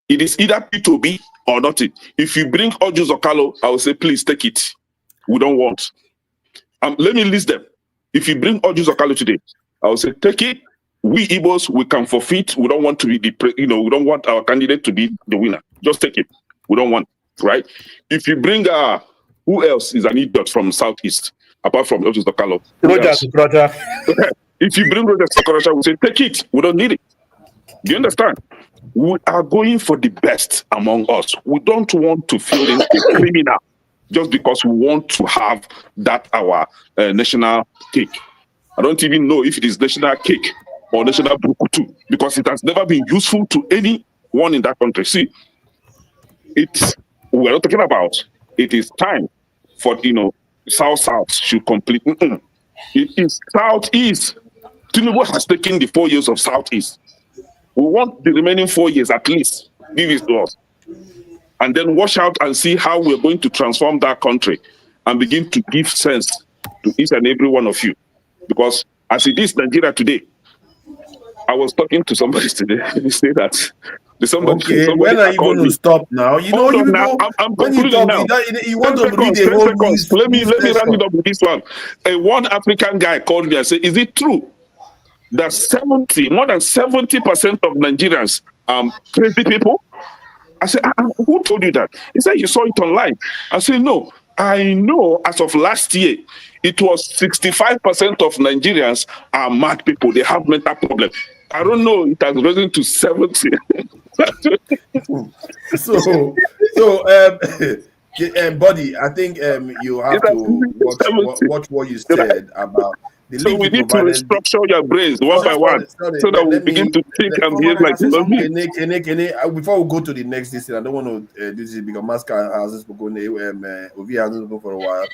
It is either Peter Obi or nothing. If you bring Ojo Zokalo, I will say, please take it. We don't want. Let me list them. If you bring Ojo Zokalo today, I will say, take it. We Igbos, we can forfeit. We don't want to be we don't want our candidate to be the winner. Just take it. We don't want, right? If you bring who else is an idiot from Southeast apart from Ojo Zokalo? If you bring Roger Sakaracha, we say, take it. We don't need it. Do you understand? We are going for the best among us. We don't want to feel in a criminal just because we want to have that our national cake. I don't even know if it is national cake or national brukutu, because it has never been useful to anyone in that country. See, we're not talking about, it is time for, South should complete. It is Southeast. Tinubu has taken the 4 years of Southeast. We want the remaining 4 years at least. Give it to us. And then watch out and see how we're going to transform that country and begin to give sense to each and every one of you. Because as it is Nigeria today, I was talking to somebody today, and he said that somebody when are you going to stop now? You know, you now. I'm concluding now. You want to read the whole news. Let me round it up with this one. One African guy called me and said, is it true that more than 70% of Nigerians are crazy people? I said, who told you that? He said, you saw it online. I said, no, I know as of last year, it was 65% of Nigerians are mad people. They have mental problems. I don't know, it has risen to 70. Buddy, I think you have to watch what you said about the link. So we need to restructure your brains one by one, so that we begin to think and behave like Kene, before we go to the next thing, I don't want to do this because Masca hasn't spoken, Ovi hasn't spoken for a while.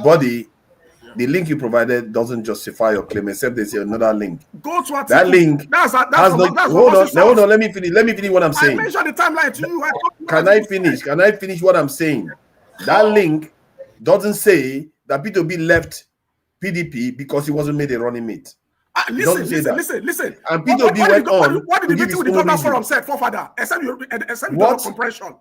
Buddy, the link you provided doesn't justify your claim, except there's another link. Go to Atiku. That link hold on. Let me finish what I'm saying. I mentioned the timeline to you. Can I finish what I'm saying? That link doesn't say that Peter Obi left PDP because he wasn't made a running mate. Listen. And Peter Obi went on. What did the meeting with the governors forum said, forefather? Except you compression.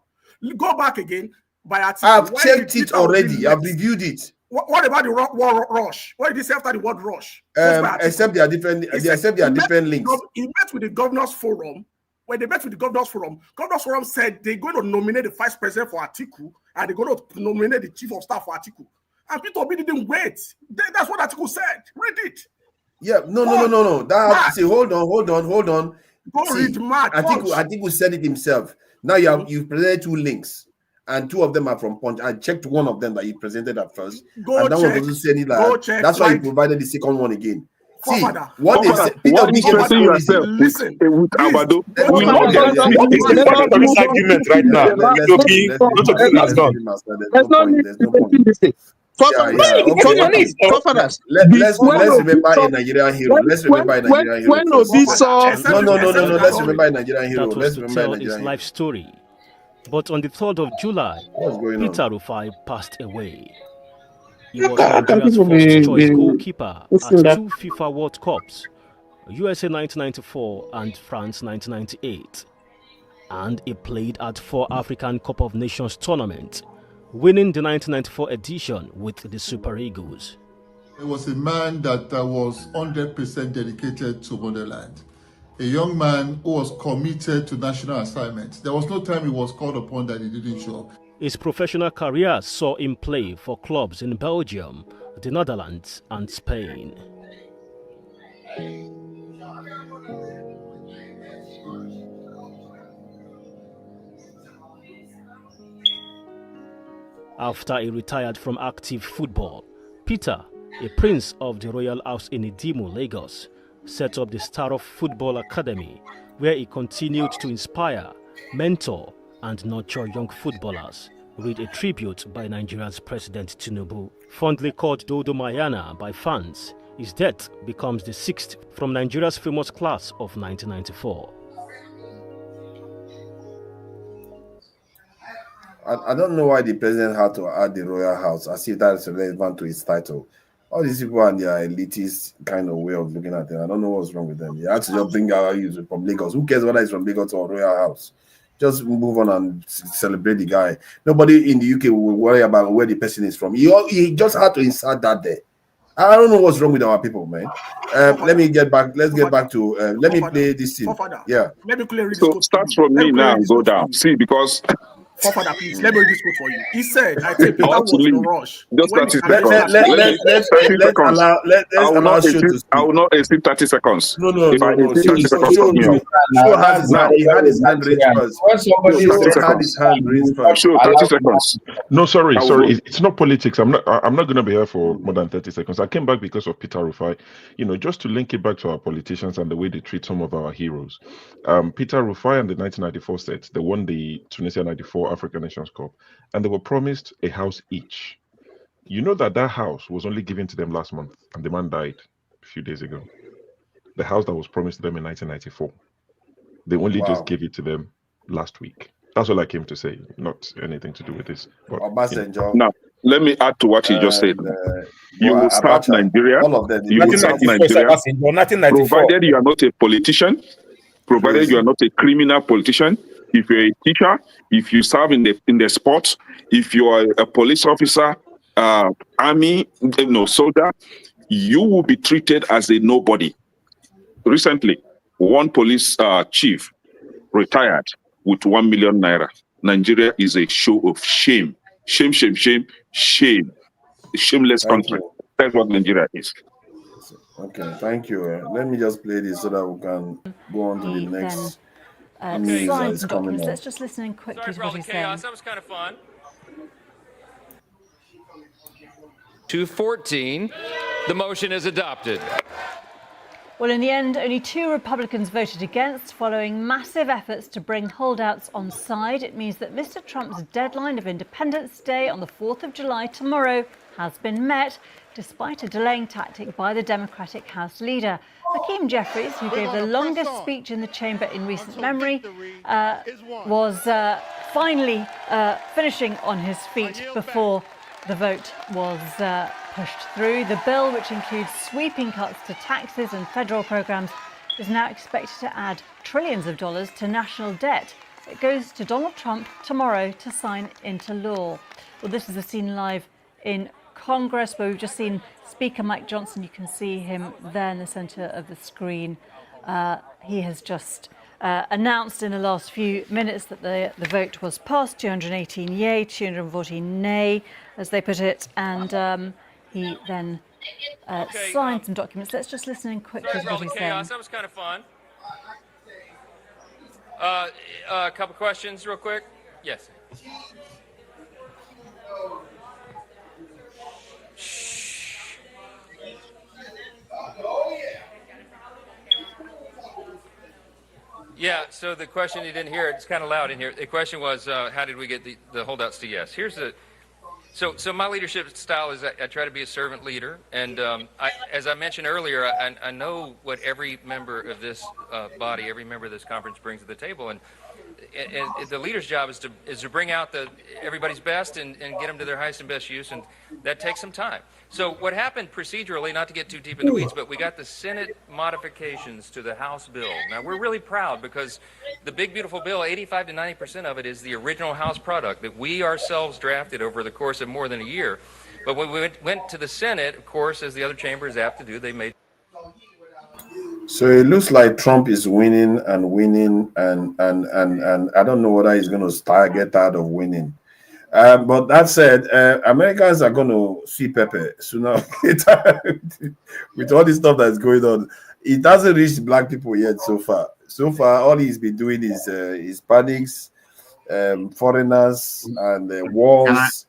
Go back again by Atiku. I've checked it already. I've reviewed it. What about the word rush? What did he say after the word rush? Except they are different. Except they are different links. He met with the governors forum. When they met with the governors forum said they're going to nominate the vice president for Atiku and they're going to nominate the chief of staff for Atiku. And Peter Obi didn't wait. That's what Atiku said. Read it. Yeah, no. Hold on. Go read Mark. Atiku said it himself. Now you've presented two links. And two of them are from Punch. I checked one of them that he presented at first. And that one doesn't say anything like that. That's why he provided the second one again. See, what they said, Peter Obi gave us listen with Abado. We know the part of this argument right now. Let's remember a Nigerian hero. Let's remember a Nigerian hero. No. Let's remember a Nigerian hero. Let's remember his life story. But on the 3rd of July, Peter Rufai passed away. He was Nigeria's first choice goalkeeper at 2 FIFA World Cups, USA 1994 and France 1998. And he played at 4 African Cup of Nations tournaments, winning the 1994 edition with the Super Eagles. He was a man that was 100% dedicated to motherland. A young man who was committed to national assignments. There was no time he was called upon that he didn't show up. His professional career saw him play for clubs in Belgium, the Netherlands, and Spain. After he retired from active football, Peter, a prince of the Royal House in Idimu, Lagos, set up the Star of Football Academy, where he continued to inspire, mentor, and nurture young footballers. Read a tribute by Nigeria's President Tinubu. Fondly called Dodo Mayana by fans, his death becomes the 6th from Nigeria's famous class of 1994. I don't know why the president had to add the royal house as if that's relevant to his title. All these people and their elitist kind of way of looking at them. I don't know what's wrong with them. You have to just bring out he's from Lagos. Who cares whether he's from Lagos or royal house? Just move on and celebrate the guy. Nobody in the UK will worry about where the person is from. He just had to insert that there. I don't know what's wrong with our people, man. Let me get back. Let's get back to. Let me play this scene. Yeah. Let me clearly read So start from me now and go down. See, because Father, please, let me read this quote for you. He said, I think Peter was in a rush. Just 30 seconds. I will not exceed 30 seconds. No. If I exceed 30 seconds, cut me off. He had his hand raised first. Sure, 30 seconds. No, sorry. It's not politics. I'm not going to be here for more than 30 seconds. I came back because of Peter Rufai. Just to link it back to our politicians and the way they treat some of our heroes. Peter Rufai and the 1994 set, they won the Tunisia 94 African Nations Cup, and they were promised a house each. You know that house was only given to them last month, and the man died a few days ago. The house that was promised to them in 1994. They only just gave it to them last week. That's all I came to say, not anything to do with this. But, Now, let me add to what he just said. You will serve Nigeria. You will serve Nigeria, provided you are not a politician, provided you are not a criminal politician. If you're a teacher, if you serve in the sports, if you are a police officer, army, soldier, you will be treated as a nobody. Recently, one police chief retired with 1 million naira. Nigeria is a show of shame. Shame. A shameless country. That's what Nigeria is. Okay, thank you. Let me just play this so that we can go on to the next. Signed some documents. Let's just listen in quickly to what he's saying. That was kind of fun. 214. The motion is adopted. Well, in the end, only 2 Republicans voted against, following massive efforts to bring holdouts on side. It means that Mr. Trump's deadline of Independence Day on the 4th of July tomorrow has been met, despite a delaying tactic by the Democratic House leader. Hakeem Jeffries, who gave the longest speech in the chamber in recent memory, was finally finishing on his feet before the vote was pushed through. The bill, which includes sweeping cuts to taxes and federal programs, is now expected to add trillions of dollars to national debt. It goes to Donald Trump tomorrow to sign into law. Well, this is a scene live in Congress, where we've just seen Speaker Mike Johnson. You can see him there in the centre of the screen. He has just announced in the last few minutes that the vote was passed, 218 yay, 214 nay, as they put it, and he then signed some documents. Let's just listen in quickly to what he's saying. That was kind of fun. A couple questions real quick. Yes. Yeah, so the question, you didn't hear it, it's kind of loud in here. The question was, how did we get the holdouts to yes? Here's the, so my leadership style is I try to be a servant leader. And as I mentioned earlier, I know what every member of this body, every member of this conference brings to the table. And the leader's job is to bring out everybody's best and get them to their highest and best use, and that takes some time. So what happened procedurally, not to get too deep in the weeds, but we got the Senate modifications to the House bill. Now we're really proud because the big beautiful bill, 85 to 90% of it is the original House product that we ourselves drafted over the course of more than a year. But when we went to the Senate, of course, as the other chamber is apt to do, they made. So it looks like Trump is winning, and I don't know whether he's going to get tired of winning. But that said, Americans are going to see Pepe sooner or later with all this stuff that's going on. It hasn't reached black people yet so far. So far, all he's been doing is Hispanics, foreigners, and walls.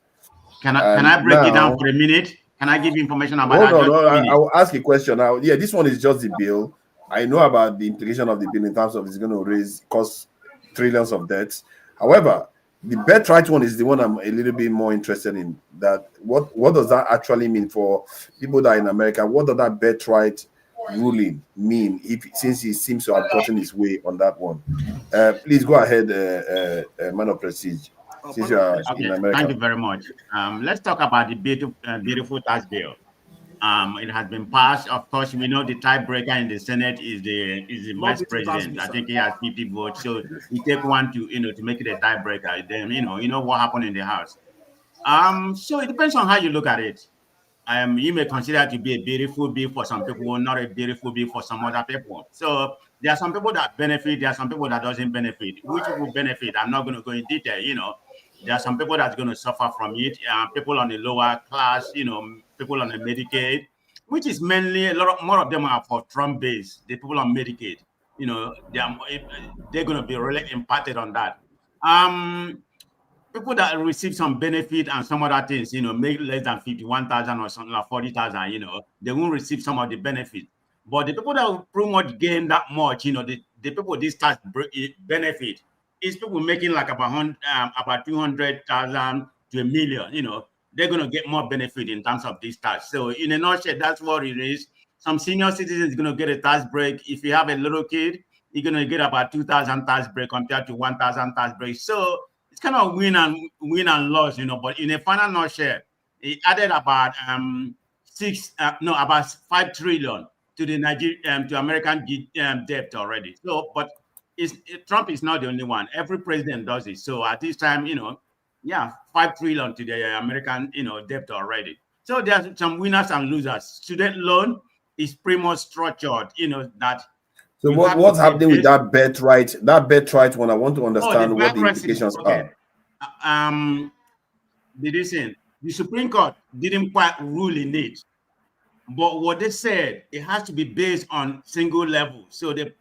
Can I break it down for a minute? Can I give you information about that? Hold on, I will ask a question now. Yeah, this one is just the bill. I know about the implication of the bill in terms of it's going to cost trillions of debts. However, the birthright one is the one I'm a little bit more interested in. That what does that actually mean for people that are in America? What does that birthright ruling mean? Since he seems to have gotten his way on that one, please go ahead, man of prestige. since you are Okay, in America. thank you very much. Let's talk about the beautiful tax bill. It has been passed. Of course, we know the tiebreaker in the Senate is the vice president. I think he has 50 votes, so we take one to to make it a tiebreaker. Then you know what happened in the House. So it depends on how you look at it. You may consider it to be a beautiful bill for some people, not a beautiful bill for some other people. So there are some people that benefit, there are some people that doesn't benefit. Which will benefit? I'm not going to go in detail. There are some people that's going to suffer from it. People on the lower class, people on the Medicaid, which is mainly more of them are for Trump base. The people on Medicaid, they're going to be really impacted on that. People that receive some benefit and some other things, make less than 51,000 or something like 40,000, they won't receive some of the benefit. But the people that will pretty much gain that much, the people this tax benefit is people making like about 200,000 to $1 million. They're going to get more benefit in terms of this tax. So in a nutshell, that's what it is. Some senior citizens going to get a tax break. If you have a little kid, you're going to get about 2,000 tax break compared to 1,000 tax break. So it's kind of win and loss, but in a final nutshell, it added about about 5 trillion to the to American debt already. So, but Trump is not the only one. Every president does it. So at this time, 5 trillion to the American debt already. So there's some winners and losers. Student loan is pretty much structured, that. So what's happening with that birthright? That birthright one, I want to understand what the implications are. The Supreme Court didn't quite rule in it, but what they said, it has to be based on single level. So they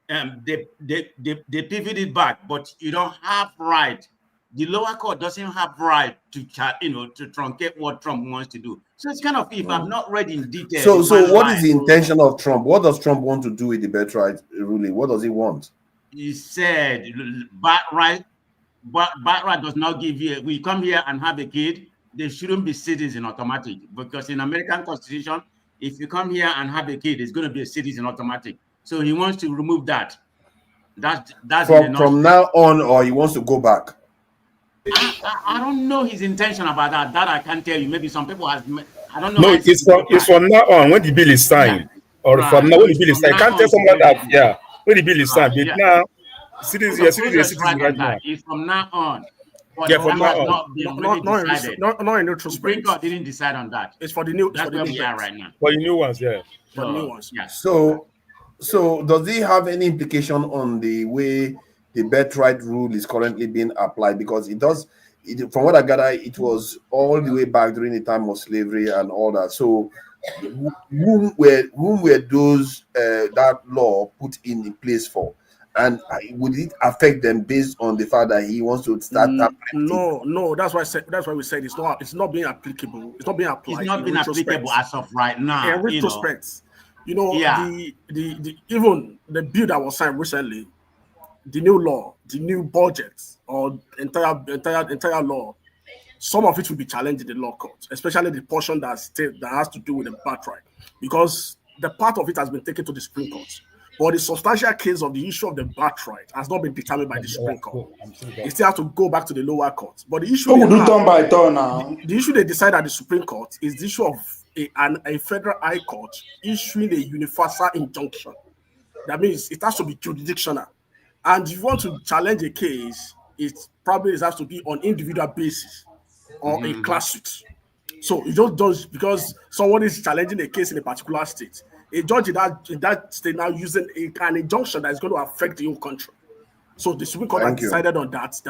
pivoted back, but you don't have right. The lower court doesn't have right to truncate what Trump wants to do. So it's kind of, if I've not read in detail. So what is the intention of Trump? What does Trump want to do with the birthright ruling? What does he want? He said, birthright does not give you. We come here and have a kid, they shouldn't be citizen automatic, because in American Constitution, if you come here and have a kid, it's going to be a citizen automatic. So he wants to remove that. That's from now on, or he wants to go back. I don't know his intention about that. That I can't tell you. Maybe some people have. I don't know. No, it's from now on when the bill is signed, or from now when the bill is signed. I can't tell someone that. When the bill is signed, but now citizen right now. It's from now on. From now on. Not in neutral Supreme Court didn't decide on that. It's for the new. That's where we are right now. For the new ones, For the new ones. Yeah. So does it have any implication on the way the birthright rule is currently being applied? Because it does. From what I gather, it was all the way back during the time of slavery and all that. So, whom were those that law put in place for, and would it affect them based on the fact that he wants to start? No. That's why we said it's not being applicable. It's not being applied. It's not being applicable as of right now. In retrospect, the even the bill that was signed recently, the new law, the new budget, or entire law, some of it will be challenged in the law court, especially the portion that has to do with the birthright, because the part of it has been taken to the Supreme Court. But the substantial case of the issue of the birthright has not been determined by the Supreme Court. It still has to go back to the lower court. But the issue the issue they decide at the Supreme Court is the issue of a federal high court issuing a universal injunction. That means it has to be jurisdictional. And if you want to challenge a case, it probably has to be on individual basis or a class suit. So it just does because someone is challenging a case in a particular state. A judge in that state now using an injunction that is going to affect the whole country. So the Supreme Court has decided on that.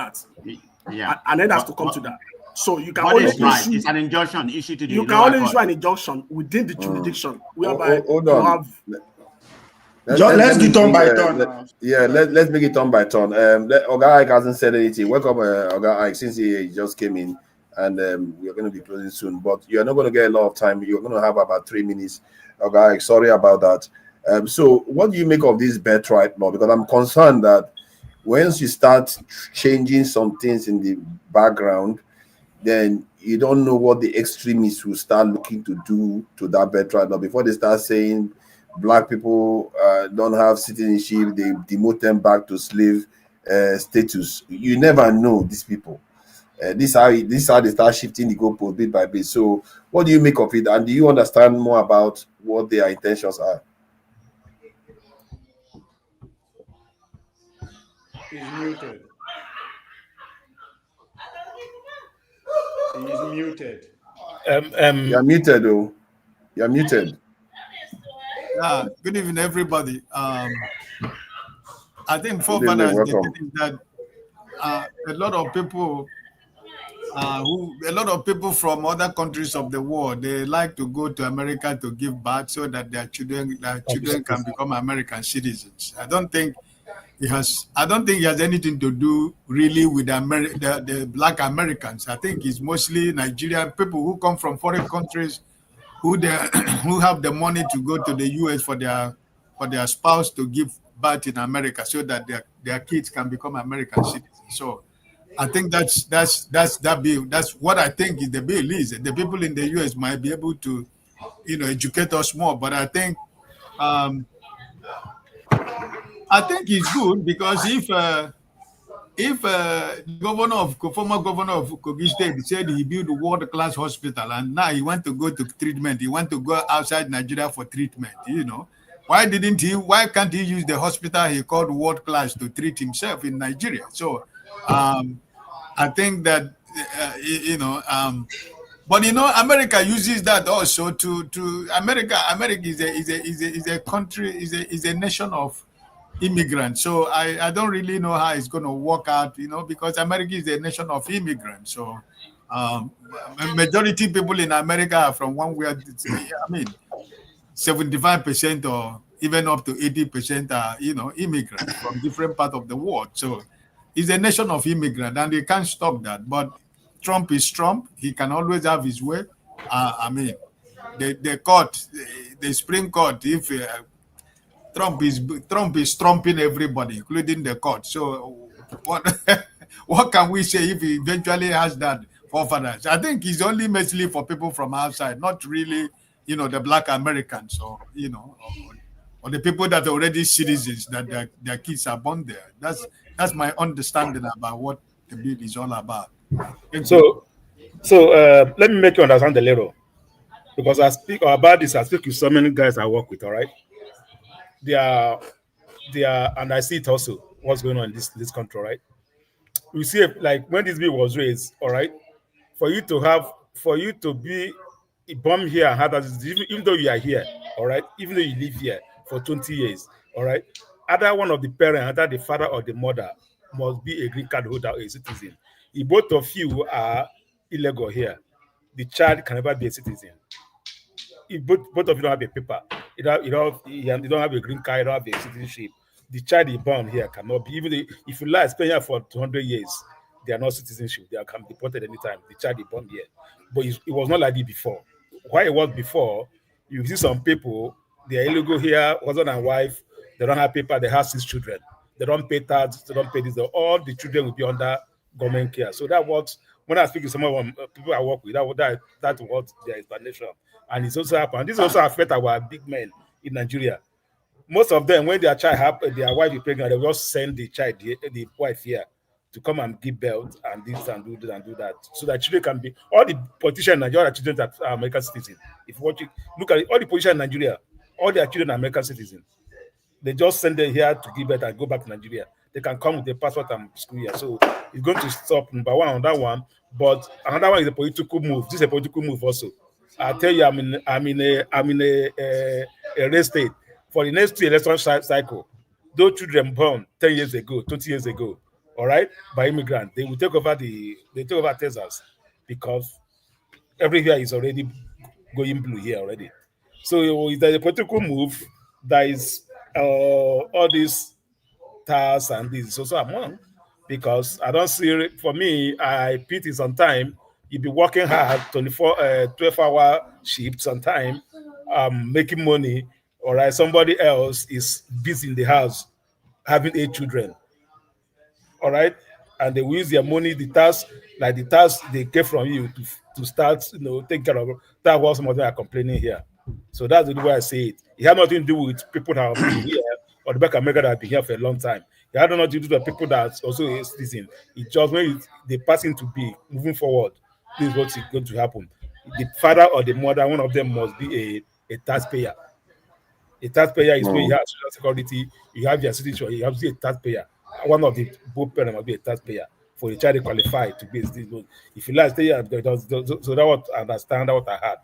And then has to come to that. So you can only issue it's an injunction issued to the you can only issue an injunction within the jurisdiction whereby you have. Let's get turn by turn. Let's make it turn by turn. Oga Ike hasn't said anything. Welcome, Oga Ike, since he just came in, and we are going to be closing soon. But you're not going to get a lot of time. You're going to have about 3 minutes. Oga Ike, sorry about that. So, what do you make of this birthright law? Because I'm concerned that once you start changing some things in the background, then you don't know what the extremists will start looking to do to that birthright law before they start saying Black people don't have citizenship, they demote them back to slave status. You never know these people. This how they start shifting the goalpost bit by bit. So, what do you make of it? And do you understand more about what their intentions are? He's muted. He's muted. You're muted, though. You're muted. Good evening, everybody. I think Good evening, welcome. that a lot of people from other countries of the world, they like to go to America to give birth so that their children can become American citizens. I don't think it has anything to do really with the Black Americans. I think it's mostly Nigerian people who come from foreign countries who have the money to go to the US for their spouse to give birth in America so that their kids can become American citizens. So I think that's that bill. That's what I think is the bill is. The people in the US might be able to, educate us more. But I think it's good because if former governor of Kogi State said he built a world-class hospital and now he want to go to treatment, he want to go outside Nigeria for treatment, why can't he use the hospital he called world-class to treat himself in Nigeria? So I think that, but America uses that also to America is a country, is a nation of immigrants. So I don't really know how it's going to work out, because America is a nation of immigrants. So majority people in America are from 75% or even up to 80% are, immigrants from different parts of the world. So it's a nation of immigrants and they can't stop that. But Trump is Trump. He can always have his way. The court, the Supreme Court, if Trump is trumping everybody, including the court. So what can we say if he eventually has that forefathers? I think it's only mostly for people from outside, not really, the Black Americans or or the people that are already citizens that their kids are born there. That's my understanding about what the bill is all about. So let me make you understand a little, because I speak about this. I speak with so many guys I work with. All right, they are, and I see it also. What's going on in this country, right? We see like when this bill was raised. All right, for you to be born here and have that, even though you are here, all right, even though you live here for 20 years, all right, either one of the parents, either the father or the mother, must be a green card holder or a citizen. If both of you are illegal here, the child can never be a citizen. If both of you don't have a paper, you don't have a green card, you don't have a citizenship, the child is born here cannot be, even if you lie, spend here for 200 years, they are not citizenship, they can be deported anytime. The child is born here. But it was not like this before. Why it was before, you see some people, they are illegal here, husband and wife, they don't have paper, they have 6 children. They don't pay tax, they don't pay this. All the children will be under government care. So that was, when I speak to some of people I work with, that was their explanation. And it's also happened. This also affects our big men in Nigeria. Most of them, when their wife is pregnant, they will just send the wife here to come and give birth and this and do this and do that, so that children can be, all the politicians in Nigeria are children that are American citizens. If you look at it, all the politicians in Nigeria, all their children are American citizens. They just send them here to give birth and go back to Nigeria. They can come with a passport and school here. So it's going to stop number one on that one. But another one is a political move. This is a political move also. I tell you, I'm in a red state. For the next 2 election cycle, those children born 10 years ago, 20 years ago, all right, by immigrants, they will take over Texas, because everywhere is already going blue here already. So there's a political move that is all these tasks and this is also among, because I don't see, for me, I pity sometime you be working hard 12-hour shifts sometime, making money, all right, somebody else is busy in the house having 8 children, all right, and they will use their money, the task they get from you to start, take care of that. What some of them are complaining here. So that's the way I say it. It has nothing to do with people that have been here or the Black America that have been here for a long time. It had nothing to do with people that also a citizen. It just when they passing to be moving forward, this is what's going to happen. The father or the mother, one of them must be a taxpayer. A taxpayer is where you have social security, you have your citizenship, you have to be a taxpayer. One of the both parents must be a taxpayer for the child to qualify to be a citizen. If you like, stay here, so that what I understand what I had.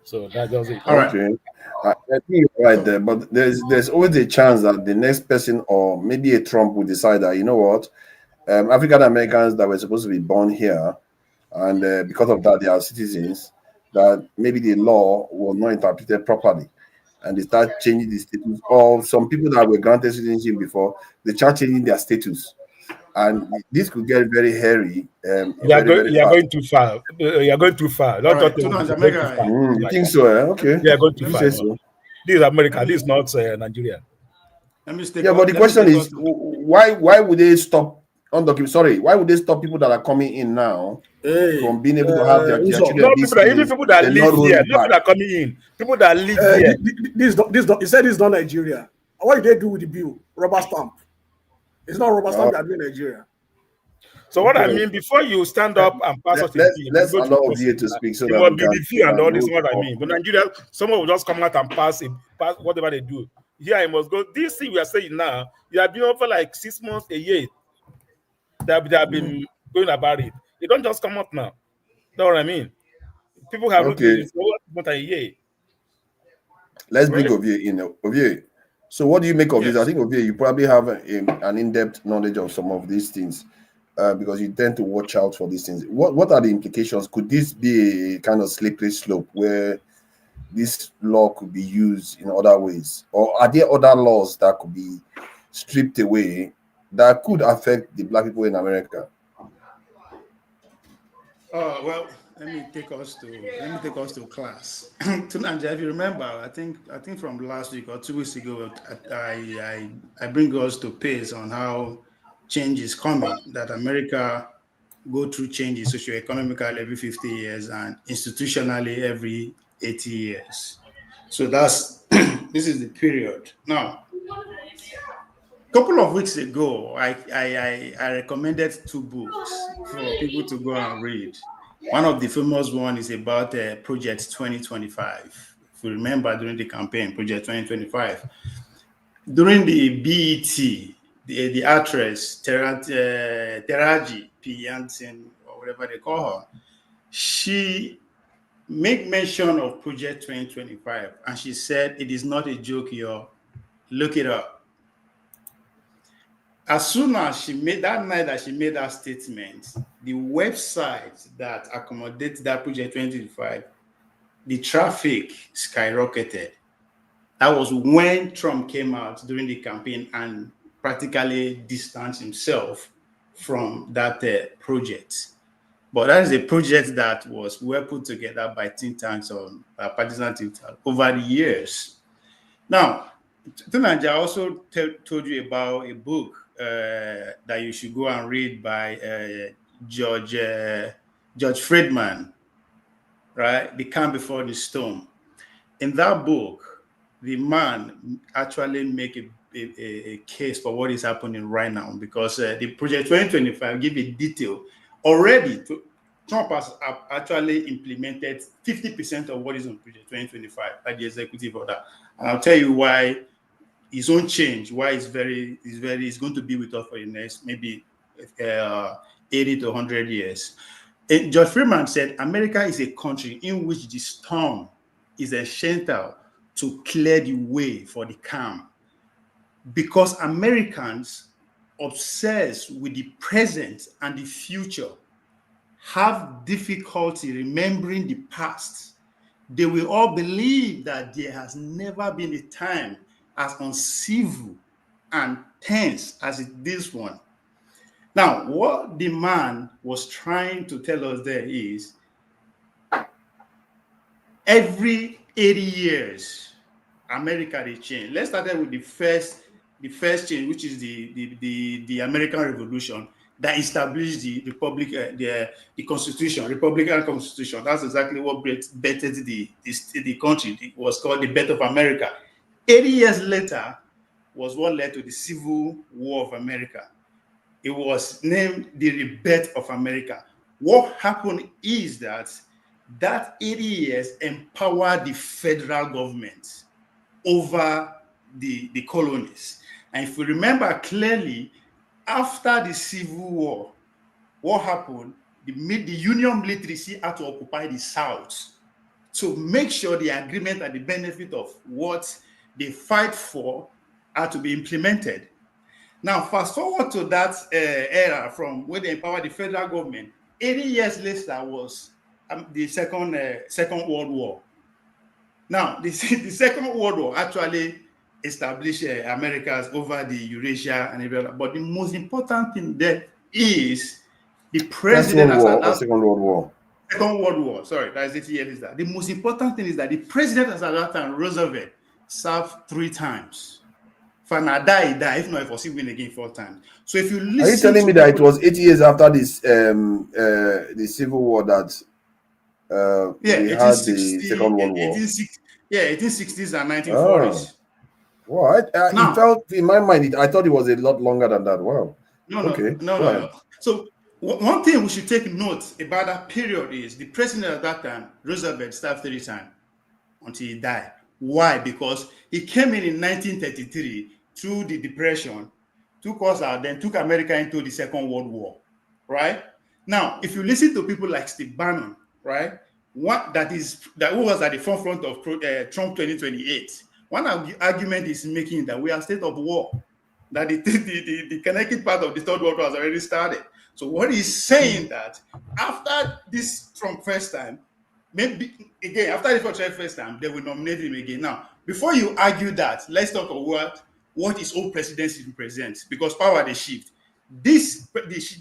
So that's just it. Okay. I think you're right there, but there's always a chance that the next person or maybe a Trump will decide that, you know what, African Americans that were supposed to be born here, and because of that they are citizens, that maybe the law was not interpreted properly, and they start changing the status. Or some people that were granted citizenship before, they start changing their status, and this could get very hairy. You are going too far. You are going too far. Don't talk about you think so? Okay. You are going too far. So. This is America. This is not Nigeria. But the question is, why would they stop undocumented? Sorry, why would they stop people that are coming in now from being able to have their children? No, people that live here. No people that are coming in. People that live here. He said it's not Nigeria. What did they do with the bill? Rubber stamp. It's not rubber stamp that in Nigeria. So what I mean, before you stand up and pass us let's allow you to speak so that we can be and all this. What I mean, but Nigeria, someone will just come out and pass whatever they do. Here I must go. This thing we are saying now, you have been over like 6 months, a year. They have been going about it. They don't just come up now. That's what I mean. People have looked at it for more than a year. Let's bring Ovie in. Ovie. So what do you make of this? I think, Ovie, you probably have an in-depth knowledge of some of these things. Because you tend to watch out for these things. What are the implications? Could this be a kind of slippery slope where this law could be used in other ways? Or are there other laws that could be stripped away that could affect the Black people in America? Well, let me take us to class. Tunanja, if you remember, I think from last week or 2 weeks ago, I bring us to pace on how change is coming, that America go through changes socioeconomically every 50 years and institutionally every 80 years. So that's this is the period. Now, a couple of weeks ago, I recommended 2 books for people to go and read. One of the famous one is about Project 2025. If you remember, during the campaign, Project 2025, during the BET, the actress Taraji P. Yantin, or whatever they call her, she made mention of Project 2025, and she said it is not a joke, y'all. Look it up. As soon as she made that night that she made that statement, the website that accommodates that Project 2025, the traffic skyrocketed. That was when Trump came out during the campaign and practically distanced himself from that project. But that is a project that was well put together by think tanks on partisan think tanks over the years. Now, Tunanja also told you about a book that you should go and read by George Friedman, right? The Calm Before the Storm. In that book, the man actually make a case for what is happening right now, because the Project 2025 give a detail. Already, Trump has actually implemented 50% of what is on Project 2025 by the executive order. And I'll tell you why his own change, why it's going to be with us for the next maybe 80 to 100 years. And George Friedman said, America is a country in which the storm is essential to clear the way for the calm, because Americans obsessed with the present and the future have difficulty remembering the past. They will all believe that there has never been a time as uncivil and tense as this one. Now, what the man was trying to tell us there is every 80 years, America they change. Let's start with the first change, which is the American Revolution that established the republic, the Constitution, Republican Constitution. That's exactly what bettered the country. It was called the birth of America. 80 years later, was what led to the Civil War of America. It was named the Rebirth of America. What happened is that 80 years empowered the federal government over the colonies. And if we remember clearly, after the Civil War, what happened? The Union military had to occupy the South to make sure the agreement and the benefit of what they fight for are to be implemented. Now, fast forward to that era from when they empowered the federal government. 80 years later was the Second World War. Now, the Second World War actually established Americas over the Eurasia and everything. But the most important thing there is the president has announced Second World War. Second World War. Sorry, that's 80 years later. The most important thing is that the president at that time, Roosevelt, served 3 times. For now, die, if not, if was win again 4 times. So if you listen, are you telling me that it was 80 years after this the Civil War that we had the Second World War? 1860s and 1940s. Well, it felt in my mind. I thought it was a lot longer than that. Wow. No. So one thing we should take note about that period is the president at that time, Roosevelt, served 3 times until he died. Why? Because he came in 1933 through the Depression, took us out, then took America into the Second World War, right? Now, if you listen to people like Steve Bannon, right, who was at the forefront of Trump 2028, one argument is making that we are state of war, that the connected part of the Third World War has already started. So what he's saying that after this Trump first time, maybe again after the Trump first time, they will nominate him again. Now, before you argue that, let's talk about what his old presidency represents, because power they shift. The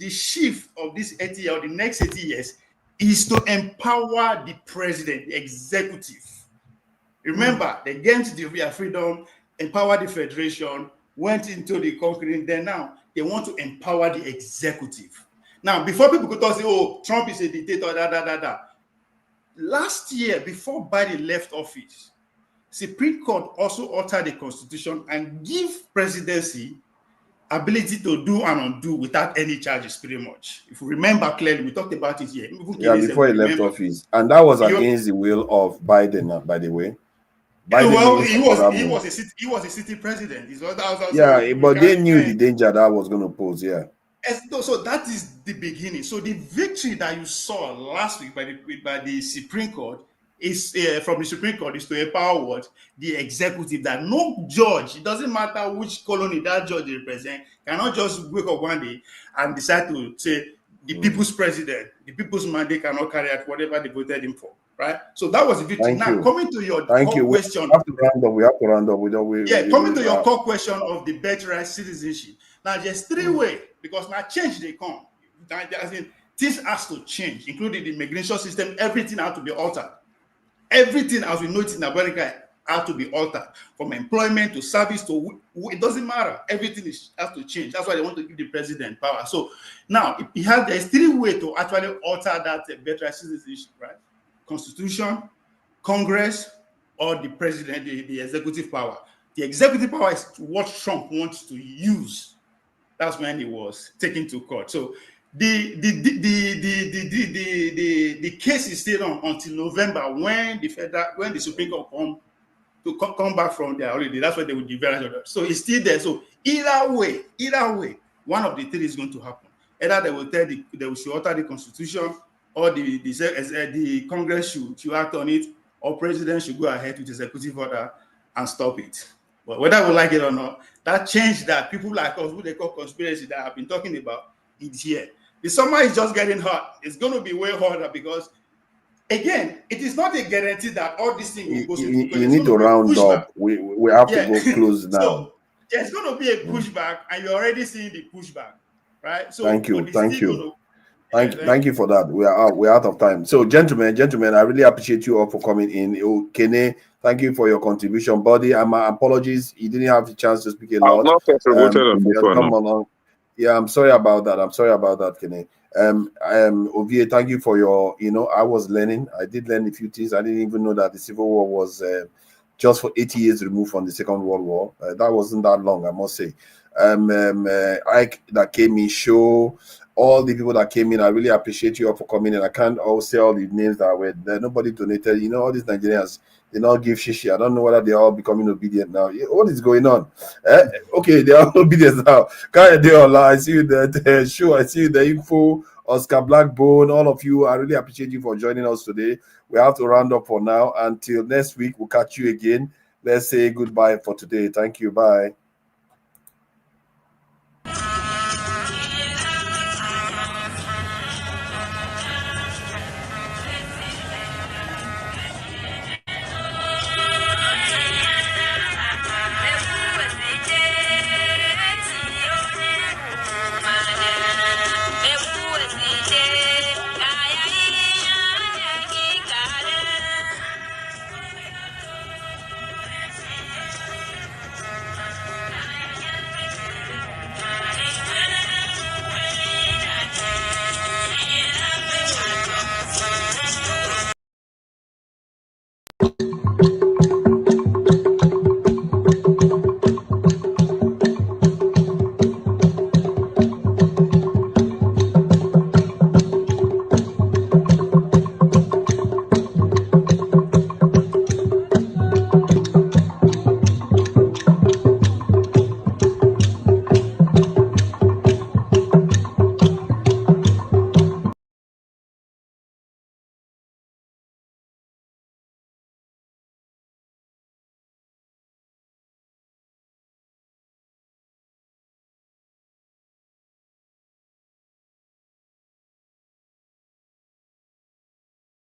shift of this 80 years, or the next 80 years, is to empower the president, the executive. Remember, they gained the freedom, empower the federation, went into the conquering. Then now they want to empower the executive. Now, before people could say, "Oh, Trump is a dictator," last year, before Biden left office, Supreme Court also altered the constitution and give presidency ability to do and undo without any charges, pretty much. If you remember clearly, we talked about it here. Before he left office. And that was against the will of Biden, by the way. Biden he was a sitting president. But they knew the danger that was going to pose, So that is the beginning. So the victory that you saw last week by the Supreme Court is from the Supreme Court is to empower the executive, that no judge, it doesn't matter which colony that judge represents, cannot just wake up one day and decide to say the people's president, the people's mandate cannot carry out whatever they voted him for, right? So that was the victory. Coming to your core question. We have to round up. Coming to your core question of the birthright citizenship. Now there's 3 ways, because now change they come. Things has to change, including the immigration system. Everything has to be altered. Everything, as we know it in America, has to be altered, from employment to service to it doesn't matter. Everything has to change. That's why they want to give the president power. So now there's 3 ways to actually alter that birthright citizenship, right? Constitution, Congress, or the president, the executive power. The executive power is what Trump wants to use. That's when he was taken to court. So the case is still on until November, when the Supreme Court come back from their holiday. That's why they will develop. So it's still there. So either way, one of the 3 is going to happen. Either they will alter the Constitution, or the Congress should act on it, or President should go ahead with executive order and stop it. But whether we like it or not, that change that people like us, who they call conspiracy, that I've been talking about, it's here. The summer is just getting hot. It's going to be way hotter, because, again, it is not a guarantee that all these things will go. You need to round up. We have to go close now. So there's going to be a pushback, and you're already seeing the pushback, right? So thank you for that. We're out of time. So gentlemen, I really appreciate you all for coming in. Kene, thank you for your contribution, buddy. My apologies, you didn't have the chance to speak a lot. I'm sorry about that, Kene. Ovie, thank you for your, I was learning. I did learn a few things. I didn't even know that the Civil War was just for 80 years removed from the Second World War. That wasn't that long, I must say. Ike that came in, show all the people that came in. I really appreciate you all for coming in. I can't all say all the names that were there. Nobody donated. You know, all these Nigerians, they don't give shishi. I don't know whether they're all becoming obedient now. What is going on? Okay, they are obedient now. I see you there. Sure, I see you there. Info, Oscar Blackbone, all of you. I really appreciate you for joining us today. We have to round up for now. Until next week, we'll catch you again. Let's say goodbye for today. Thank you. Bye.